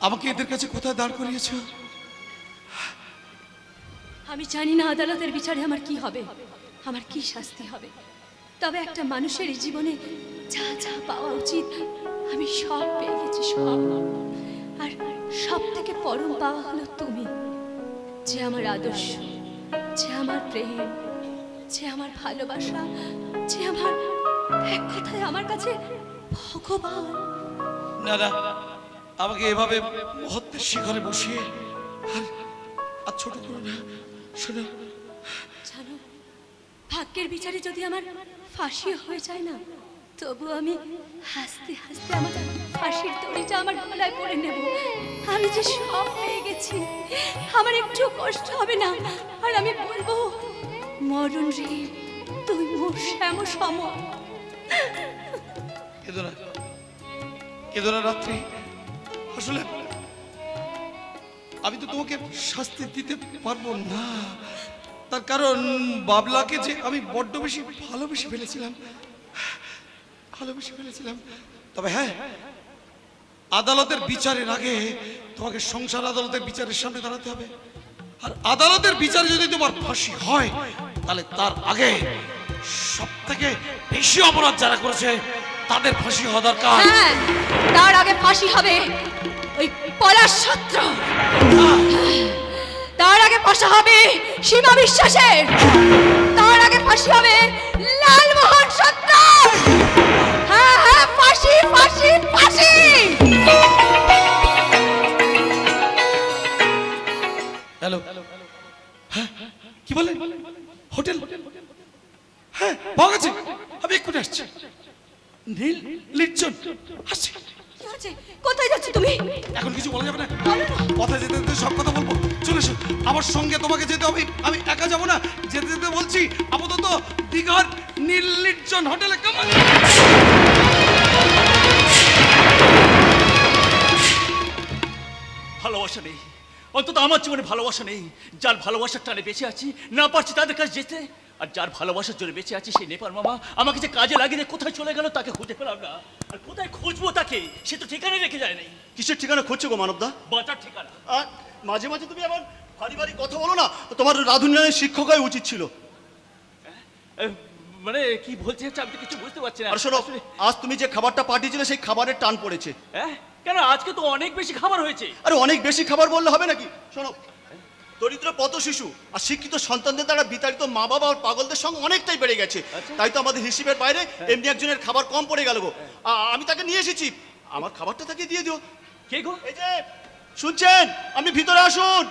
আমাকে এদের কাছে কোথায় দাঁড় করিয়েছো? আমি জানি না আদালতের বিচারে আমার কি হবে, আমার কি শাস্তি হবে। তবে একটা মানুষের জীবনে যা যা পাওয়া উচিত আমি সব পেয়ে গেছি, সব। আর সব থেকে পরম পাওয়া হলো তুমি, যে আমার আদর্শ, যে আমার প্রেম, যে আমার ভালোবাসা, যে আমার এক কথায় আমার কাছে ভগবান। না না, আমাকে এভাবে মহত্বের শিখরে বসিয়ে আর ছোট করো না। শোনো, জানো, ভাগ্যের বিচারে যদি আমার ফাঁসি হয়ে যায় না, তবু আমি হাসতে হাসতে আমার ফাঁসির দড়িটা আমার গলায় পরে নেব। আমি যে সব পেয়ে গেছি, আমার একটু কষ্ট হবে না। আর আমি বলবো, মরণ রে তুই মোর শ্যাম সম। কেঁদো না, কেঁদো না রাত্রি। আসলে আমি তো তোমাকে শাস্তি দিতে পারবো না, তার কারণ বাবলাকে যে আমি বড্ড বেশি ভালোবেসে ফেলেছিলাম। তবে হ্যাঁ, আদালতের বিচারের আগে তোমাকে সংসার আদালতের বিচারের সামনে দাঁড়াতে হবে। আর আদালতের বিচারে যদি তোমার ফাঁসি হয়, তাহলে তার আগে সব থেকে বেশি অপরাধ যারা করেছে তাদের ফাঁসি হওয়া দরকার। হ্যাঁ, তার আগে ফাঁসি হবে ওই পলাশ ছত্র, তার আগে ফাঁসি হবে সীমা বিশ্বাসের, তার আগে ফাঁসি হবে লালমোহন ছত্র। হ্যাঁ হ্যাঁ, ফাঁসি ফাঁসি ফাঁসি। হ্যালো, হ্যাঁ কি বলেন? হোটেল? হ্যাঁ পাওয়া গেছে, আমি এক্ষুনি আসছি। নীল নির্জন আসছি। কি আছে? কোথায় যাচ্ছ তুমি? এখন কিছু বলা যাবে না, কথা যেতে যেতে সব কথা বলবো। চলে এসো আমার সঙ্গে, তোমাকে যেতে হবে। আমি একা যাবো না, যেতে যেতে বলছি আপাতত দীঘার নীল নির্জন হোটেলে। কেমন ভালোবাসা নেই, অন্তত আমার জীবনে ভালোবাসা নেই। যার ভালোবাসার টানে বেঁচে আছি, না পারছি তাদের কাছে যেতে। আর যার ভালোবাসার জন্য বেঁচে আছি, সেই নেপাল মামা আমাকে যে কাজে লাগিয়ে দিয়ে কোথায় চলে গেল তাকে খুঁজে পেলাম না। আর কোথায় খুঁজবো তাকে, সে তো ঠিকানাই রেখে যায় নাই। কিসের ঠিকানা খুঁজছো গো মানবদা? বাঁচার ঠিকানা। আর মাঝে মাঝে তুমি আবার ভারী ভারী কথা বলো না, তোমার রাধুনিয়ানের শিক্ষক হওয়া উচিত ছিল। মানে কি বলছে আমি তো কিছু বুঝতে পারছি না। আর শোনো, আজ তুমি যে খাবারটা পাঠিয়েছিলে সেই খাবারের টান পড়েছে। কেন? আজকে তো অনেক বেশি খাবার হয়েছে। আরে অনেক বেশি খাবার বললে হবে নাকি? শোনো, দরিদ্র পথ শিশু আর শিক্ষিত সন্তানদের দ্বারা বিতাড়িত মা বাবা আর পাগলদের সঙ্গে অনেকটাই বেড়ে গেছে। তাই তো আমাদের হিসেবের বাইরে এমনি একজনের খাবার কম পড়ে গেল গো। আমি তাকে নিয়ে এসেছি, আমার খাবারটা তাকে দিয়ে দিও। কে গো? এই যে শুনছেন, আপনি ভিতরে আসুন।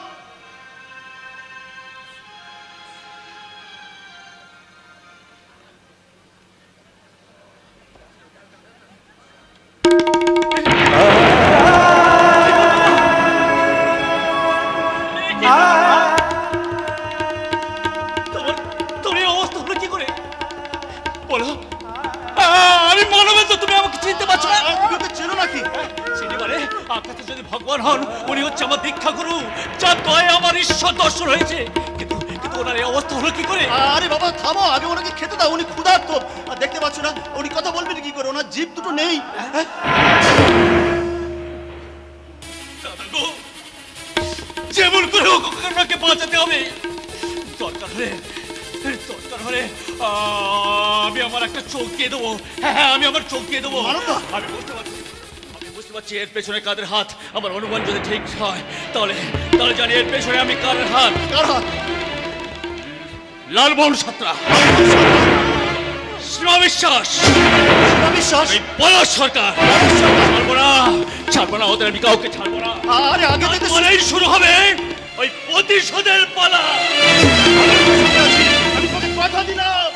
তুমি অবস্থা হলো কি করে বলো? আমি মানবেন তো, তুমি আমাকে চিনতে পারছো না? চেনো নাকি? চিনি মানে আপনাকে যদি ভগবান হন, উনি হচ্ছে আমার দীক্ষা গুরু, যার দয়ে আমার ঈশ্বর দর্শন হয়েছে। কিন্তু কিন্তু ওনার এই অবস্থা হলো কি করে? আরে বাবা থামো, আগে ওনাকে খেতে দাও, উনি ক্ষুধার্ত। আর দেখতে পাচ্ছ না উনি কথা বলবেন কি করে, ওনার জিভ দুটো নেই। হ্যাঁ? দাদা গো, যেমন করে হোক ওনাকে বাঁচাতে হবে। দরকার হলে আমি আমার একটা চোখ দিয়ে দেবো। হ্যাঁ, আমি আমার চোখ দিয়ে দেবো। আমি বুঝতে পারছি এর পেছনে কাদের হাত। আমার অনুমান যদি ঠিক হয় তাহলে জানি এর পেছনে আমি কাদের হাত। কার হাত? লালমোহন সাঁতরা, শ্রীমা বিশ্বাস, এই পলাশ সরকার। ছাড়বো না ওদের, আমি কাউকে ছাড়বো না। আরে আগে থেকে মানেই শুরু হবে ওই প্রতিশোধের পালা। আমি তোকে কথা দিলাম।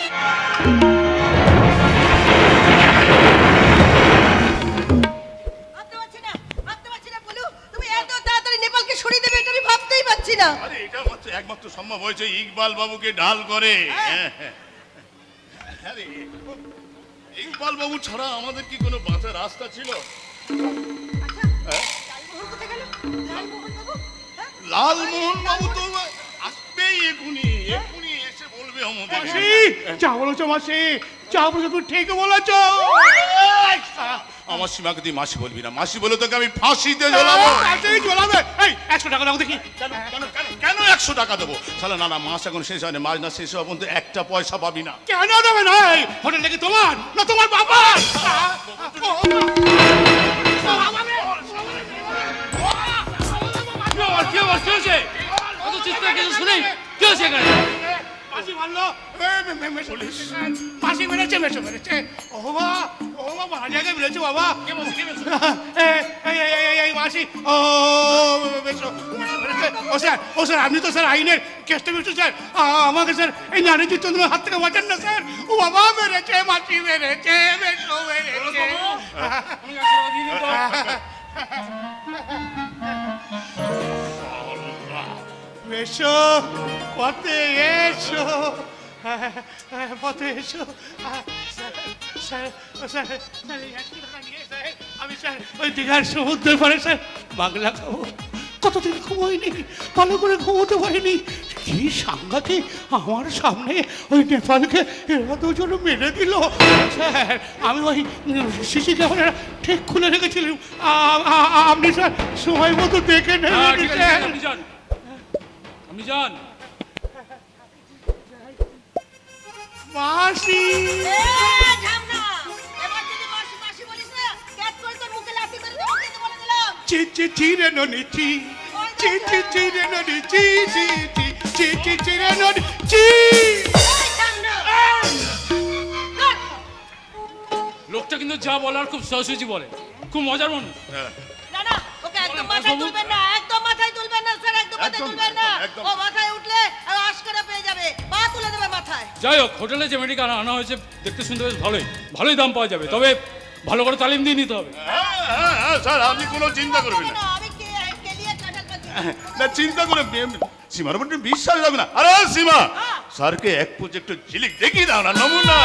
ভাবতে পারছি না বলু, তুমি এত তাড়াতাড়ি নেপালকে সরিয়ে দেবে এটা আমি ভাবতেই পারছি না। আরে এটা একমাত্র সম্ভব হয়েছে ইকবাল বাবুকে ঢাল করে। আরে ইকবাল বাবু ছাড়া আমাদের কি কোনো বাঁচার রাস্তা ছিল? লালমোহন কোথায় গেল? লালমোহন বাবু? হ্যাঁ? লালমোহন বাবু তো আসবেই, এখুনি এসে বলবে আমাদের। মাসি যা বলেছো মাসি, যা বলেছো তুমি ঠিক বলেছো। আমার সীমাকে তুই মাসি বলবি না, মাসি বলে তোকে আমি ফাঁসিতে ঝোলাবো। জ্বলাবে। এই 100 টাকা দাও দেখি। কেন 100 টাকা দেবো? শালা না মাস এখন শেষ হয়নি, মাস না শেষ হওয়া পর্যন্ত একটা পয়সা পাবি না। কেন দেবে না? হোটেল নাকি তোমার না তোমার বাবার? মাসি মারলো, মাসি মেরেছে। ও বাবা মারা জায়গায় মেরেছে বাবা। এই মাসি, ও স্যার আপনি তো স্যার আইনের কেসটা বেশি স্যার, আমাকে স্যার এই নারীজি চন্দ্রের হাত থেকে বাঁচান না স্যার। ও বাবা মেরেছে, মাসি মেরেছে, বেশো মেরেছে। বেশো পথে এসো, পথে এসো। আমি স্যার ওই দীঘার সমুদ্রের পারে স্যার বাংলা খাবো। কতদিন ঘুমোয়নি, ভালো করে ঘুমোতে পারিনি। কি সাংঘাতিক, আমার সামনে ওই নেপালকে এরা দুজন মেরে দিল স্যার। আমি ওই সিসি ক্যামেরা ঠিক খুলে রেখেছিলাম, আপনি স্যার সময় মতো দেখে নেবেন। আপনি যান। মাসি ঝামনা, এবার যদি মাসি বলিস না, ক্যাচ করে তোর মুখে লাথি মেরে দেবো কিন্তু বলে দিলাম। চিরে ননিচি, চিরে ননিচি, চিরে ননিচি। লোকটা কিন্তু যা বলার খুব সহজই বলে, খুব মজার মানুষ। না ওকে একদম মাথায় তুলবেন না, একদম মাথায় তুলবেন না স্যার, একদম মাথায় তুলবেন না। ও মাথায় উঠলে আর আশকারা পেয়ে যাবে, পা তুলে দেবে মাথায়। যাই হোক, হোটেলে যে মেডিকেল আনা হয়েছে দেখতে শুনতে বেশ ভালোই দাম পাওয়া যাবে, তবে ভালো করে তালিম দিয়ে নিতে হবে। হ্যাঁ স্যার, আপনি কোনো চিন্তা করবেন না। আমি কেলিয়ে কাটাল পাচ্ছি না চিন্তা করে সীমার উপর বিশ্বাস রাখবে না। আরে সীমা, স্যারকে এক প্রজেক্ট ঝিলিক দেখিয়ে দাও না, নমুনা।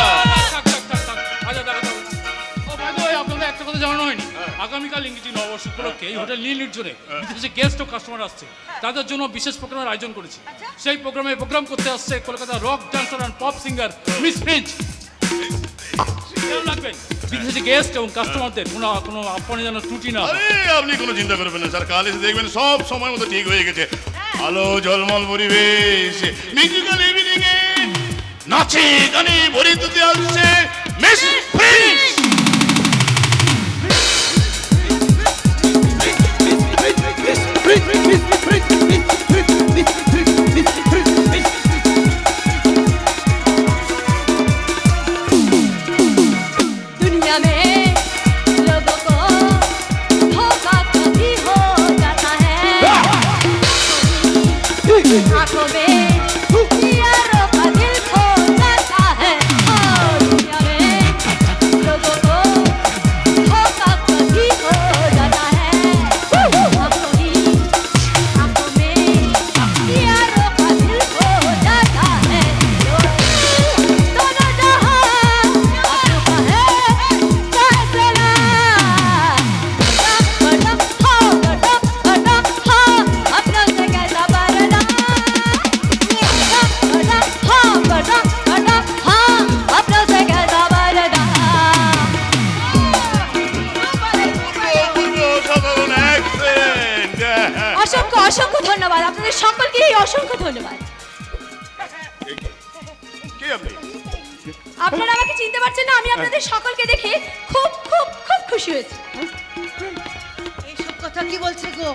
আপনাদের একটা কথা জানানো হয়নি, আগামীকাল ইংরেজি নববর্ষ উপলক্ষে এই হোটেল নীল নির্জনে বিদেশি গেস্ট ও কাস্টমার আসছে, তাদের জন্য বিশেষ প্রোগ্রামের আয়োজন করেছি। সেই প্রোগ্রাম করতে আসছে Kolkata rock dancer and pop singer miss Finch. রাখবেন বিদেশি গেস্ট এবং কাস্টমারদের কোনো আপনি যেন ত্রুটি না। আরে আপনি কোনো চিন্তা করবেন না স্যার, কাল এসে দেখবেন সব সময় মতো ঠিক হয়ে গেছে। আলো ঝলমল পরিবেশ, মিউজিক্যাল ইভিনিং এ নাচে গানে ভরে দিতে আসছে মিস ফিঞ্চ। दुनिया में लोगों को धोखा कभी हो जाता है, आंखों में यारों का दिल खो जाता है। और दुनिया में আপনাদের সকলকে অসংখ্য ধন্যবাদ। কে আপনি? আপনারা আমাকে চিনতে পারছেন না? আমি আপনাদের সকলকে দেখে খুব খুব খুব খুশি হয়েছি। এইসব কথা কি বলছে গো?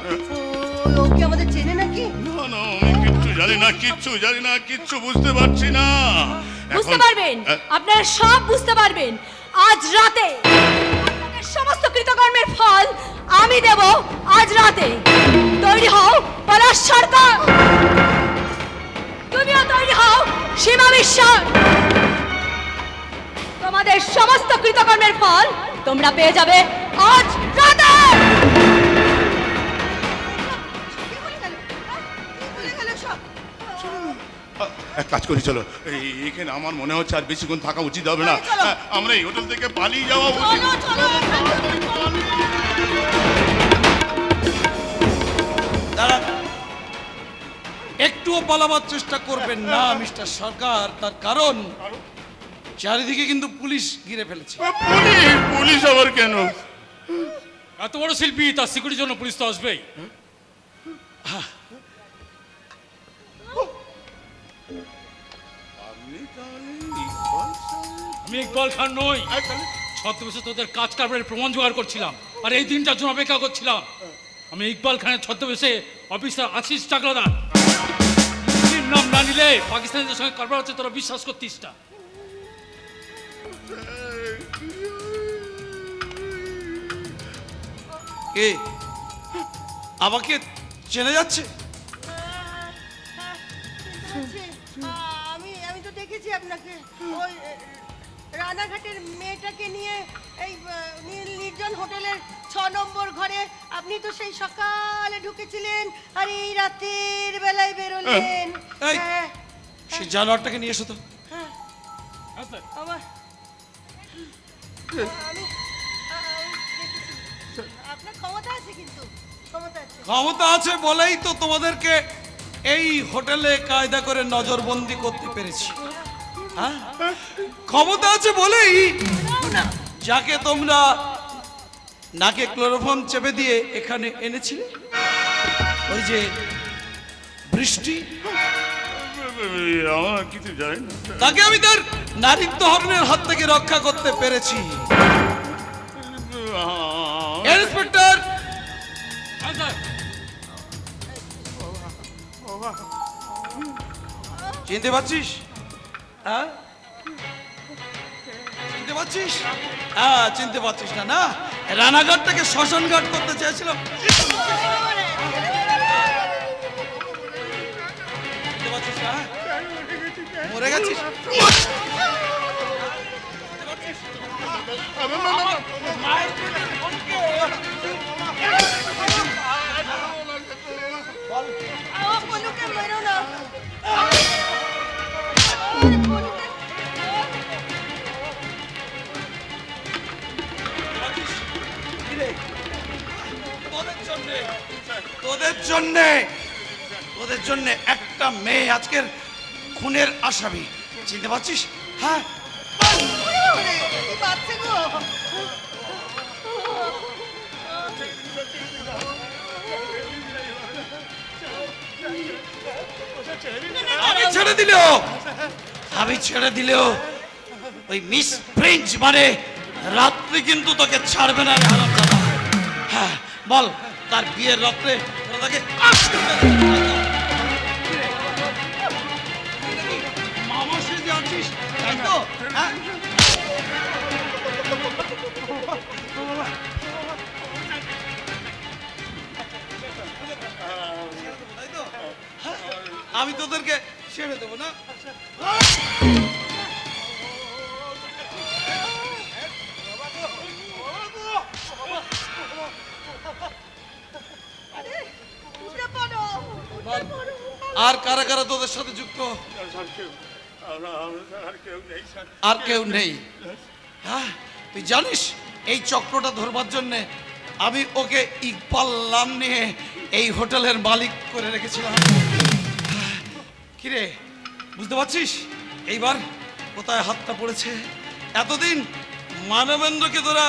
ও কি আমাদের চেনে নাকি? না না, আমি কিচ্ছু জানি না, কিচ্ছু বুঝতে পারছি না। বুঝতে এখন- পারবেন, আপনারা সব বুঝতে পারবেন আজ রাতে। আপনাদের সমস্ত কৃতকর্মের ফল আমি দেব আজ রাতে। তৈরি হও পলাশ সরকার, তুমিও তৈরি হও সীমা বিশ্বাস। তোমাদের সমস্ত কৃতকর্মের ফল তোমরা পেয়ে যাবে আজ রাতে। এক কাজ করি, চলো এখানে আমার মনে হচ্ছে আর বেশিক্ষণ থাকা উচিত হবে না। আমরা এই হোটেল থেকে পালিয়ে যাওয়া উচিত। দাঁড়ান, একটুও পালাবার চেষ্টা করবেন না মিস্টার সরকার। তার কারণ চারিদিকে কিন্তু পুলিশ ঘিরে ফেলেছে। পুলিশ আবার কেন? এত বড় শিল্পী, তার সিকিউরিটির জন্য পুলিশ তো আসবেই। আমি ইকবাল খান নই, ছদ্মবেশে তোদের কাজ কারবারের প্রমাণ জোগাড় করছিলাম, আর এই দিনটার জন্য অপেক্ষা করছিলাম। আমি ইকবাল খানের ছদ্মবেশে অফিসার আশিস চাকলাদার। মুসলিম নাম না নিলে পাকিস্তানিদের সঙ্গে কারবার হচ্ছে তোরা বিশ্বাস করতিস না। কে আমাকে চেনে যাচ্ছে? আমি তো দেখেছি আপনাকে ওই রানাঘাটের মেয়েটাকে নিয়ে এই নির্জন হোটেলের 6 নম্বর ঘরে। আপনি তো সেই সকালে ঢুকেছিলেন আর এই রাতের বেলায় বেরোলেন। এই, সে জানোয়ারটাকে নিয়ে এসো তো। আমার আপনার ক্ষমতা আছে, কিন্তু ক্ষমতা আছে। ক্ষমতা আছে বলেই তো তোমাদেরকে এই হোটেলে কায়দা করে নজরবন্দি করতে পেরেছি। হ্যাঁ, ক্ষমতা আছে বলেই যাকে তোমরা নাকে ক্লোরোফর্ম চেপে দিয়ে এখানে এনেছিলে, ওই যে বৃষ্টি, আমার কিছু জানি না। তাকে আমি তার নারীত্ব হরণের হাত থেকে রক্ষা করতে পেরেছি। ইন্সপেক্টর, চিনতে পারছিস? হ্যাঁ, চিনতে পারছিস? হ্যাঁ, চিনতে পারছিস না? না, রানাঘাটটাকে শ্মশান ঘাট করতে চেয়েছিলাম। চিনতে পারছিস না? মরে গেছিস? মায়ের পেটের বোনকে বলুকে মেরো না। তোদের জন্য একটা মেয়ে আজকের খুনের আসামি। চিনতে পারছিস? হ্যাঁ, বাচ্চা গো, আমি ছেড়ে দিলেও ওই মিস প্রিন্স মানে রাত্রি কিন্তু তোকে ছাড়বে না রে হারামজাদা। হ্যাঁ, বল, তার বিয়ের রাত্রে তোরা তাকে মামা সেজে আছিস, তাই তো? হ্যাঁ, আমি তোদেরকে ছেড়ে দেবো না। আর কারা কারা তোদের সাথে যুক্ত? আর কেউ নেই? হ্যাঁ, তুই জানিস এই চক্রটা ধরবার জন্য আমি ওকে ইকবাল নাম নিয়ে এই হোটেলের মালিক করে রেখেছিলাম। কিরে, বুঝতে পারছিস এইবার কোথায় হাতটা পড়েছে? এতদিন মানবেন্দ্রকে তোরা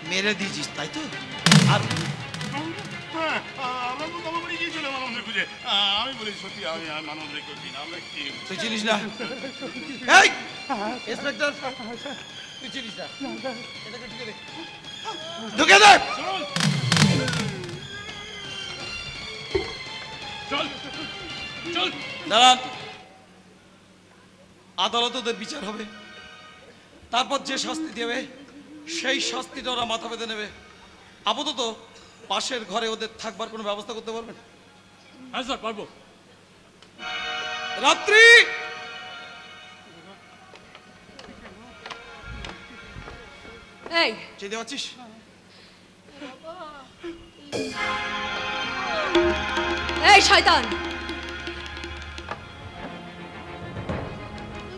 মেরে দিয়েছিস, তাই তো? আর আমরা তো চলে মানবদের খুঁজে আমি বলি সত্যি আমি মানবদের খুঁজি না আমরা কি তুই চিনিস না এই ইন্সপেক্টর তুই চিনিস না এটাকে ঢুকে দে ঢুকে দে চল চল দাঁড়ান আদালত ওদের বিচার হবে তারপর যে শাস্তি দেবে সেই শাস্তিটা ওরা মাথা পেতে নেবে আপাতত পাশের ঘরে ওদের থাকবার কোনো ব্যবস্থা করতে পারবেন? হ্যাঁ স্যার পারবো। রাত্রি এই যেতে পারছিস? এই শয়তান,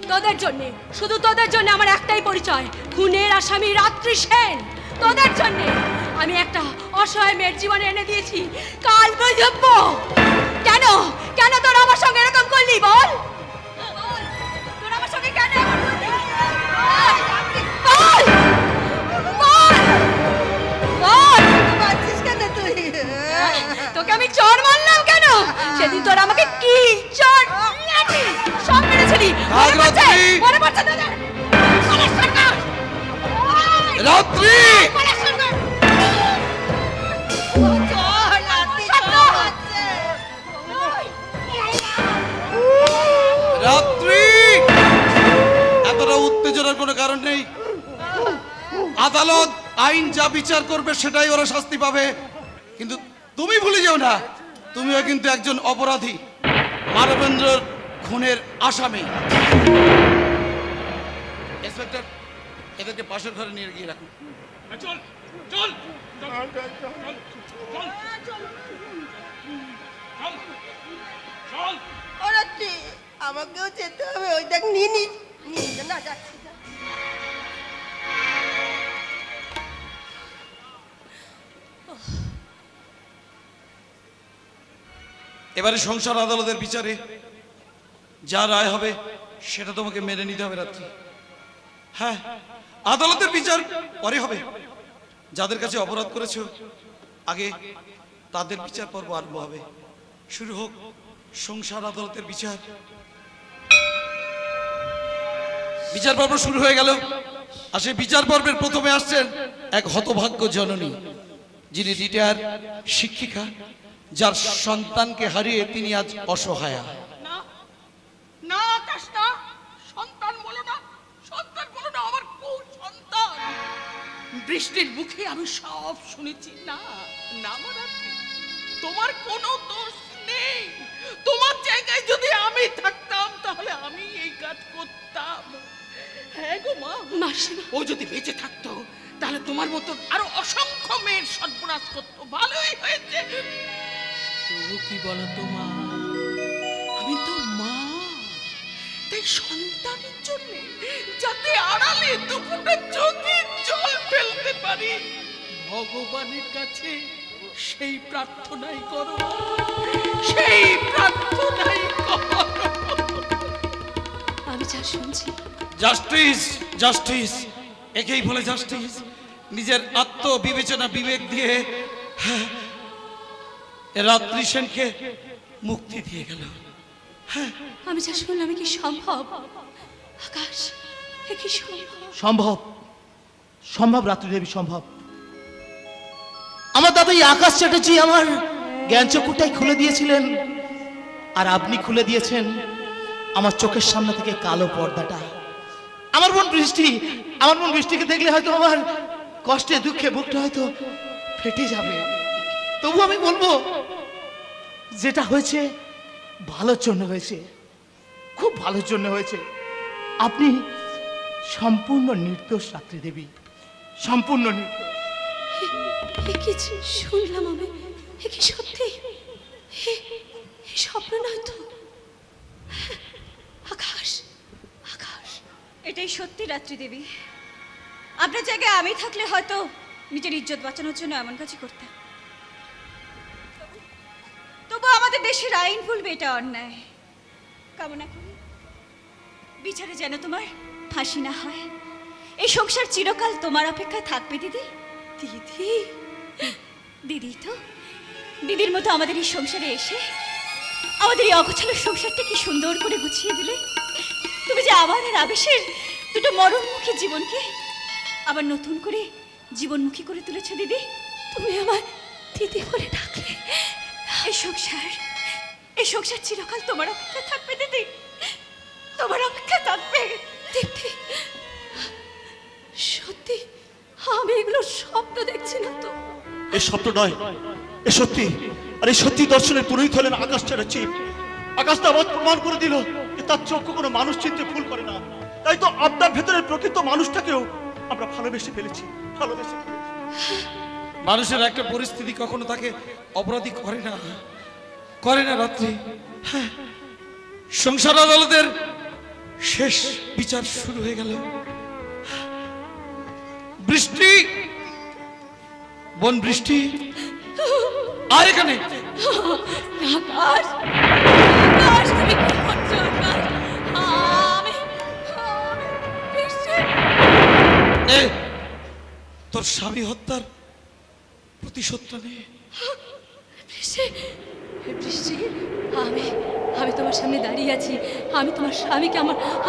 তোদের জন্য, শুধু তোদের জন্য আমার একটাই পরিচয়, খুনের আসামি রাত্রি সেন। তোদের জন্য আমি একটা অসহায় মেয়ের জীবনে এনে দিয়েছি, কাল বুঝব কেন কেন তোরা আমার সঙ্গে এরকম করলি বল? তোরা আমার সঙ্গে কেন এরকম করলি? বল বল বল পাচ্ছিস কেন তুই? তোকে আমি চড় মারলাম কেন? সেদিন তোরা আমাকে কি চড় লাঠি সব মেরেছিলি, মনে পড়ছে? মনে পড়ছে তোদের? আমার সরকার রাত্রি আমার সরকার চল নাতি চল হচ্ছে। রাত্রি এতটা উত্তেজনার কোনো কারণ নেই। আদালত আইন যা বিচার করবে সেটাই ওরা শাস্তি পাবে, কিন্তু তুমি ভুলে যাও না তুমিও কিন্তু একজন অপরাধী, মানবেন্দ্রর খুনের আসামি। ইন্সপেক্টর এদেরকে পাশের ঘরে নিয়ে গিয়ে রাখুন। চল চল চল ও রাত্রি, আমাকেও যেতে হবে। ওই দেখ নিয়ে না যাচ্ছি না। এবারে সংসার আদালতের বিচারে যা রায় হবে সেটা তোমাকে মেনে নিতে হবে রাত্রি। হ্যাঁ, আদালতের বিচার পরে হবে। যাদের কাছে অপরাধ করেছো আগে তাদের বিচার পর্ব আরম্ভ হবে। শুরু হোক সংসার আদালতের বিচার। বিচার পর্ব শুরু হয়ে গেল। আর সেই বিচার পর্বের প্রথমে আসছেন এক হতভাগ্য জননী, যিনি রিটায়ার শিক্ষিকা, যার সন্তানকে হারিয়ে তিনি আজ অসহায়া। না না আকাশ না, সন্তান বলো না, সন্তান বলো না, আমার কোন সন্তান? বৃষ্টির মুখে আমি সব শুনেছি। না না মারাত্রি, তোমার কোনো দোষ নেই। তোমার জায়গায় যদি আমি থাকতাম তাহলে আমি এই কাজ করতাম। হ্যাঁ গো মা, মাসিমা, ও যদি বেঁচে থাকতো তাহলে তোমার মতন আরো অসংখ্য মেয়ের সর্বনাশ করতো। ভালোই হয়েছে। তবু কি বলো তো মা, আমি তো মা, তাই সন্তানের জন্য যাতে আড়ালে দুপুরে চোখে জল ফেলতে পারি, ভগবানের কাছে সেই প্রার্থনাই করো, সেই প্রার্থনাই করো। আমি যা শুনছি জাস্টিস, জাস্টিস, একেই বলে জাস্টিস। নিজের আত্মবিবেচনা বিবেক দিয়ে রাত্রি সেনকে মুক্তি দিয়ে গেল। আমি যা শুনলাম কি সম্ভব? আকাশ, এ কি সম্ভব? সম্ভব, সম্ভব রাত্রি দেবী, সম্ভব। আমার দাদা এই আকাশ চ্যাটার্জি আমার জ্ঞান চক্ষুটাই খুলে দিয়েছিলেন, আর আপনি খুলে দিয়েছেন আমার চোখের সামনে থেকে কালো পর্দাটা। আমার বোন বৃষ্টি, আমার বোন বৃষ্টিকে দেখলে হয়তো আমার কষ্টে দুঃখে বুকটা হয়তো ফেটে যাবে। তবু আমি বলবো যেটা হয়েছে ভালোর জন্য হয়েছে, খুব ভালোর জন্য হয়েছে। আপনি সম্পূর্ণ নির্দোষ রাত্রি দেবী, সম্পূর্ণ নির্দোষ। এ কি শুনলাম আমি? এ কি সত্যি? এ স্বপ্ন নয় তো? আকাশ, আকাশ, এটাই সত্যি রাত্রি দেবী। আপনার জায়গায় আমি থাকলে হয়তো নিজের ইজ্জত বাঁচানোর জন্য এমন কাজই করতাম। তবু আমাদের দেশের আইন বলবে এটা অন্যায়। কামনা করি বিচারে যেন তোমার ফাঁসি না হয়। এই সংসার চিরকাল তোমার অপেক্ষায় থাকবে দিদি। দিদি, দিদি তো দিদির মতো আমাদের এই সংসারে এসে আমাদের এই অগোছালো সংসারটা কি সুন্দর করে গুছিয়ে দিলে। তুমি যে আবার আর আবেশের দুটো মরণমুখী জীবনকে আবার নতুন করে জীবনমুখী করে তুলেছো দিদি। তুমি আমার দিদি বলে ডাকলে। এই সংসার চিরকাল তোমার অপেক্ষা থাকবে দিদি, তোমার অপেক্ষা থাকবে। দিদি সত্যি আমি এগুলো স্বপ্ন দেখছি না তো? এ স্বপ্ন নয়, এ সত্যি। আর এই সত্যি দর্শনের পুরোহিত হলেন আকাশ ছাড়া চিপ। আকাশটা আবার প্রমাণ করে দিল যে তার চক্ষু কোনো মানুষ চিনতে ভুল করে না। তাই তো আপনার ভেতরের প্রকৃত মানুষটাকেও আমরা ভালোবেসে ফেলেছি। মানুষের একটা পরিস্থিতি কখনো তাকে অপরাধী করে না রাত্রি। হ্যাঁ, সংসার আদালতের শেষ বিচার শুরু হয়ে গেল। বৃষ্টি, বোন বৃষ্টি, আর এখানে আকাশ, আকাশ, তুমি কি করছো আকাশ? বৃষ্টি, তোর স্বামী হত্যার প্রতিশোধটা নে। বৃষ্টি, বৃষ্টি, আমি তোমার সামনে দাঁড়িয়ে আছি। আমি তোমার স্বামীকে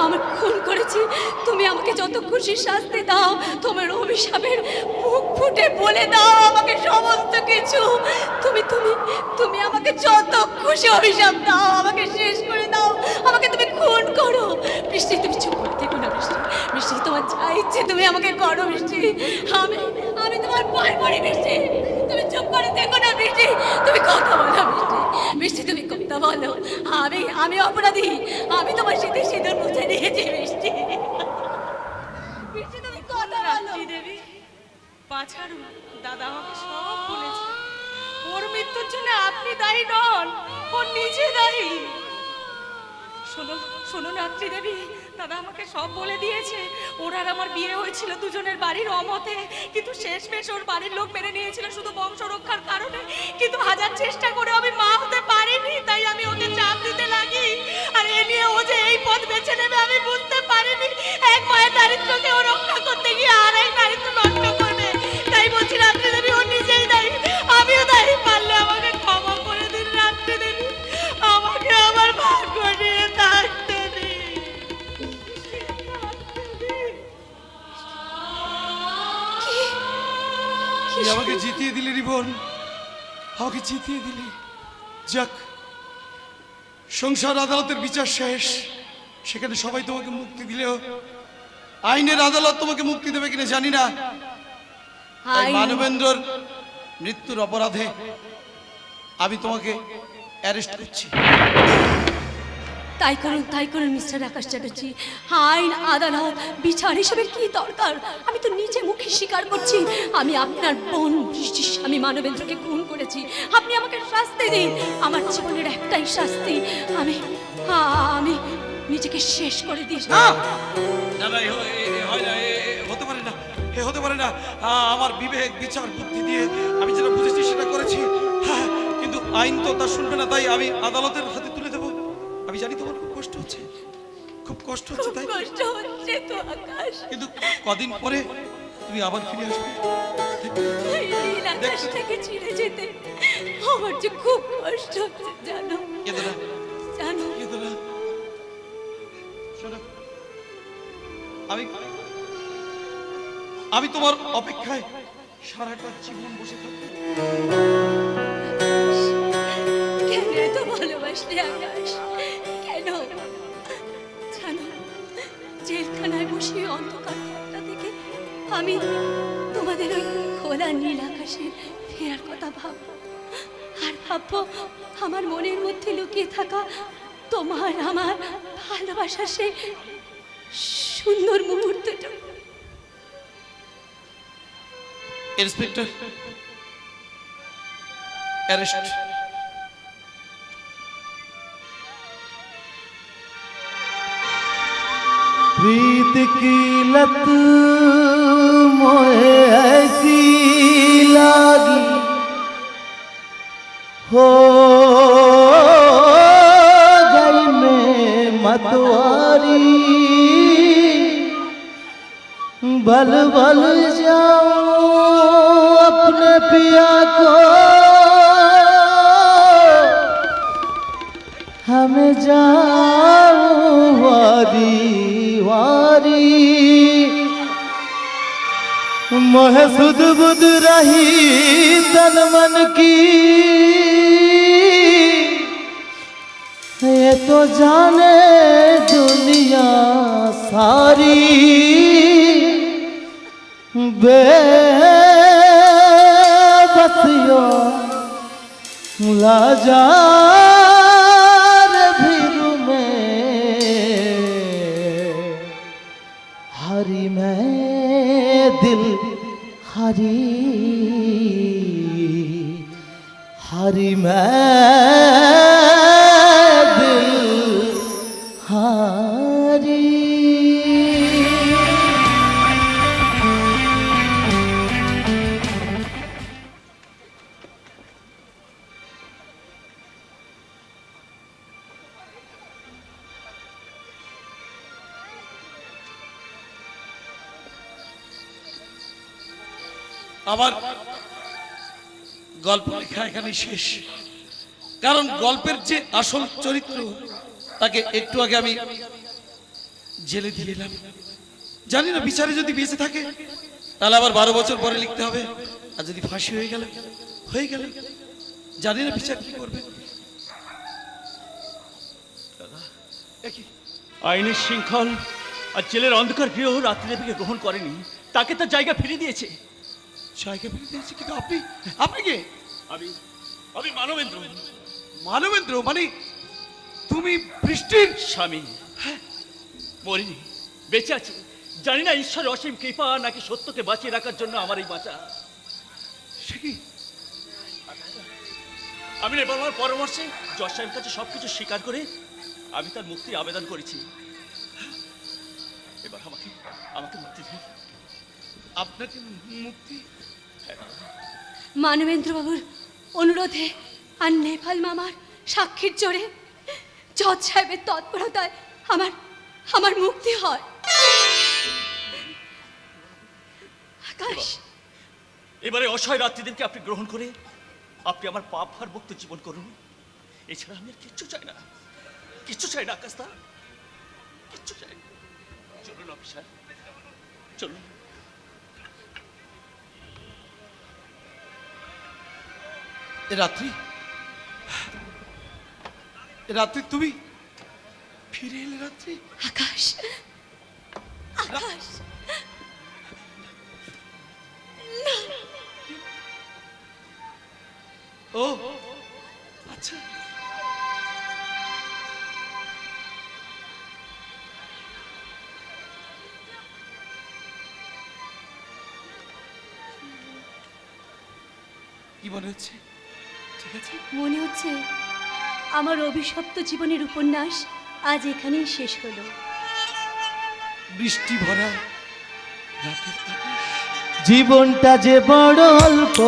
আমার খুন করেছি। তুমি আমাকে যত খুশি শাস্তি দাও, তোমার অভিশাপের মুখ ফুটে বলে দাও আমাকে সমস্ত কিছু। তুমি তুমি তুমি আমাকে যত খুশি অভিশাপ দাও, আমাকে শেষ করে দাও, আমাকে তুমি খুন করো। বৃষ্টি, তুমি চুপ করে থেকো না বৃষ্টি। বৃষ্টি, তোমার যা ইচ্ছে তুমি আমাকে করো বৃষ্টি। আমি তোমার পায়ে পড়ি বৃষ্টি। তুমি চুপ করে থেকো না বৃষ্টি। তুমি কথা বলো বৃষ্টি। বৃষ্টি, তুমি কথা বলো। আমি অপরাধী। আমি তোমার সাথে সিঁদুর মুছে দিয়েছি বৃষ্টি। বৃষ্টি, তুমি কথা বলো। দেবী পাছাড়ু, দাদা আমাকে সব বলেছে। ওর মৃত্যুর জন্য আপনি দায়ী নন, ও নিজে দায়ী। শোনো রাত্রি দেবী, দাদা আমাকে সব বলে দিয়েছে। ওর আর আমার বিয়ে হয়েছিল দুজনের বাড়ির অমতে, কিন্তু শেষমেশ ওর বাড়ির লোক মেনে নিয়েছিল শুধু বংশ রক্ষার কারণে। কিন্তু হাজার চেষ্টা করে আমি মা হতে পারিনি, তাই আমি ওকে চাপ দিতে লাগি। আর এ নিয়ে ও যে এই পথ বেছে নেবে আমি বুঝতে পারিনি। এক মায়ের দারিদ্রকে ও রক্ষা করতে গিয়ে আর এক দারিদ্র নষ্ট করবে। তাই বলছি রাত্রি দেবী ও নিজেই দায়ী, আমিও দায়ী। পারলে আমাকে ক্ষমা করে দিন রাত্রি দেবী, আমাকে আমার ভাগ্য নিয়ে থাকতে দিন। তুই আমাকে জিতিয়ে দিলি রিবন, আমাকে জিতিয়ে দিলি। যাক, সংসার আদালতের বিচার শেষ। সেখানে সবাই তোমাকে মুক্তি দিলেও আইনের আদালত তোমাকে মুক্তি দেবে কিনা জানি না। তাই মানবেন্দ্রর মৃত্যুর অপরাধে আমি তোমাকে অ্যারেস্ট করছি। তাই করুন মিস্টার আকাশ চ্যাটার্জি। আইন আদালত বিচার এসবের কি দরকার? আমি তো নিজে মুখে স্বীকার করছি আমি আপনার বোন বৃষ্টির স্বামী মানবেন্দ্রকে খুন করেছি। আপনি আমাকে শাস্তি দিন। আমার জীবনের একটাই শাস্তি, আমি নিজেকে শেষ করে দিয়েছি। না না, হতে পারে না, হতে পারে না। আমার বিবেক বিচার বুদ্ধি দিয়ে আমি যেটা বুঝেছি সেটা করেছি। হ্যাঁ, কিন্তু আইন তো তা শুনবে না, তাই আমি আদালতের হাতে তুলে দেবো। আমি জানি তোমার খুব কষ্ট হচ্ছে, খুব কষ্ট হচ্ছে, তাই কষ্ট হচ্ছে তো আকাশ। কিন্তু কদিন পরে তুমি আবার ফিরে আসবে। এই আকাশ থেকে ছিঁড়ে যেতে আমার যে খুব কষ্ট হচ্ছে জানো। কেঁদো না, জানো কেঁদো না। শোনো, আমি তোমার অপেক্ষায় সারাটা জীবন বসে থাকবো। কেন এত ভালোবাসলে আকাশ? কেন জানো, জেলখানায় বসে অন্ধকার ঘরটা থেকে আমি তোমাদের ওই খোলা নীল আকাশের ফেরার কথা ভাববো। আর ভাববো আমার মনের মধ্যে লুকিয়ে থাকা তোমার আমার ভালোবাসার সেই সুন্দর মুহূর্তটা। Inspector, arrest. प्रीत की लत मोहे ऐसी लागी हो गई मैं मतवारी बल बल जाऊं अपने पिया को हमें जाऊं वारी वारी मोह सुध बुध रही तन मन की ये तो जाने दुनिया सारी बेबसियों लाजार भीरू में हरी मैं दिल हरी हरी मैं दिल हरी আমার গল্প লেখা এখানে শেষ, কারণ গল্পের যে আসল চরিত্র তাকে একটু আগে আমি জেলে দিয়ে দিলাম। জানি না বিচারে যদি বেঁচে থাকে তাহলে আবার 12 বছর পরে লিখতে হবে, আর যদি ফাঁসি হয়ে গেল জানি না বিচার কি করবে। আইনের শৃঙ্খল আর জেলের অন্ধকার গৃহ রাত্রিদেবীকে গ্রহণ করেনি, তাকে তার জায়গা ফিরিয়ে দিয়েছে। জায়গা ফিরিয়ে দিয়েছে? কিন্তু আপনি কে? আমি মানবেন্দ্র। মানবেন্দ্র মানে তুমি বৃষ্টির স্বামী? মরিনি, বেঁচে আছি। জানি না ঈশ্বরের অসীম কৃপা নাকি সত্যকে বাঁচিয়ে রাখার জন্য আমার এই বাঁচা। সে কি? আমি নেবার পরামর্শে জজ সাহেবের কাছে সবকিছু স্বীকার করে আমি তার মুক্তির আবেদন করেছি। এবার আমাকে মুক্তি দিন। আপনাকে মুক্তি? মানবেন্দ্র বাবুর অনুরোধে আর নেপাল মামার সাক্ষীর জোরে জজ সাহেবের তৎপরতায় আমার মুক্তি হয়। আকাশ, এবারে অসহায় রাত্রিদেরকে আপনি গ্রহণ করে আপনি আমার পাপ ভার মুক্ত জীবন করুন। এছাড়া আমি আর কিচ্ছু চাই না, কিচ্ছু চাই না আকাশদা, কিচ্ছু চাই না। চলুন অফিসার, চলুন। রাত্রি তুমি ফিরে এলে? রাত্রি? আকাশ, ও আচ্ছা, কি মনে হচ্ছে? ঠিক আছে, মনে হচ্ছে আমার অভিশপ্ত জীবনের উপন্যাস আজ এখানেই শেষ হলো। বৃষ্টি ভরা রাতের আকাশ, জীবনটা যে বড় অল্প,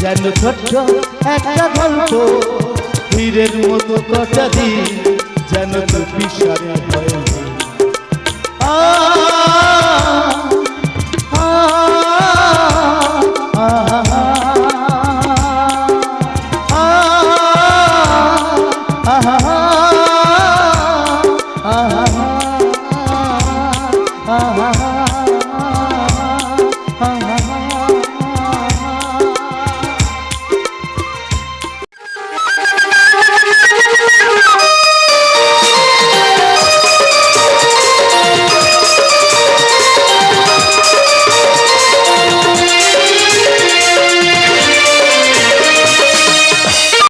যেন ছোট্ট একটা গল্প, হীরের মতো কটা দিন যেন চুপি সারে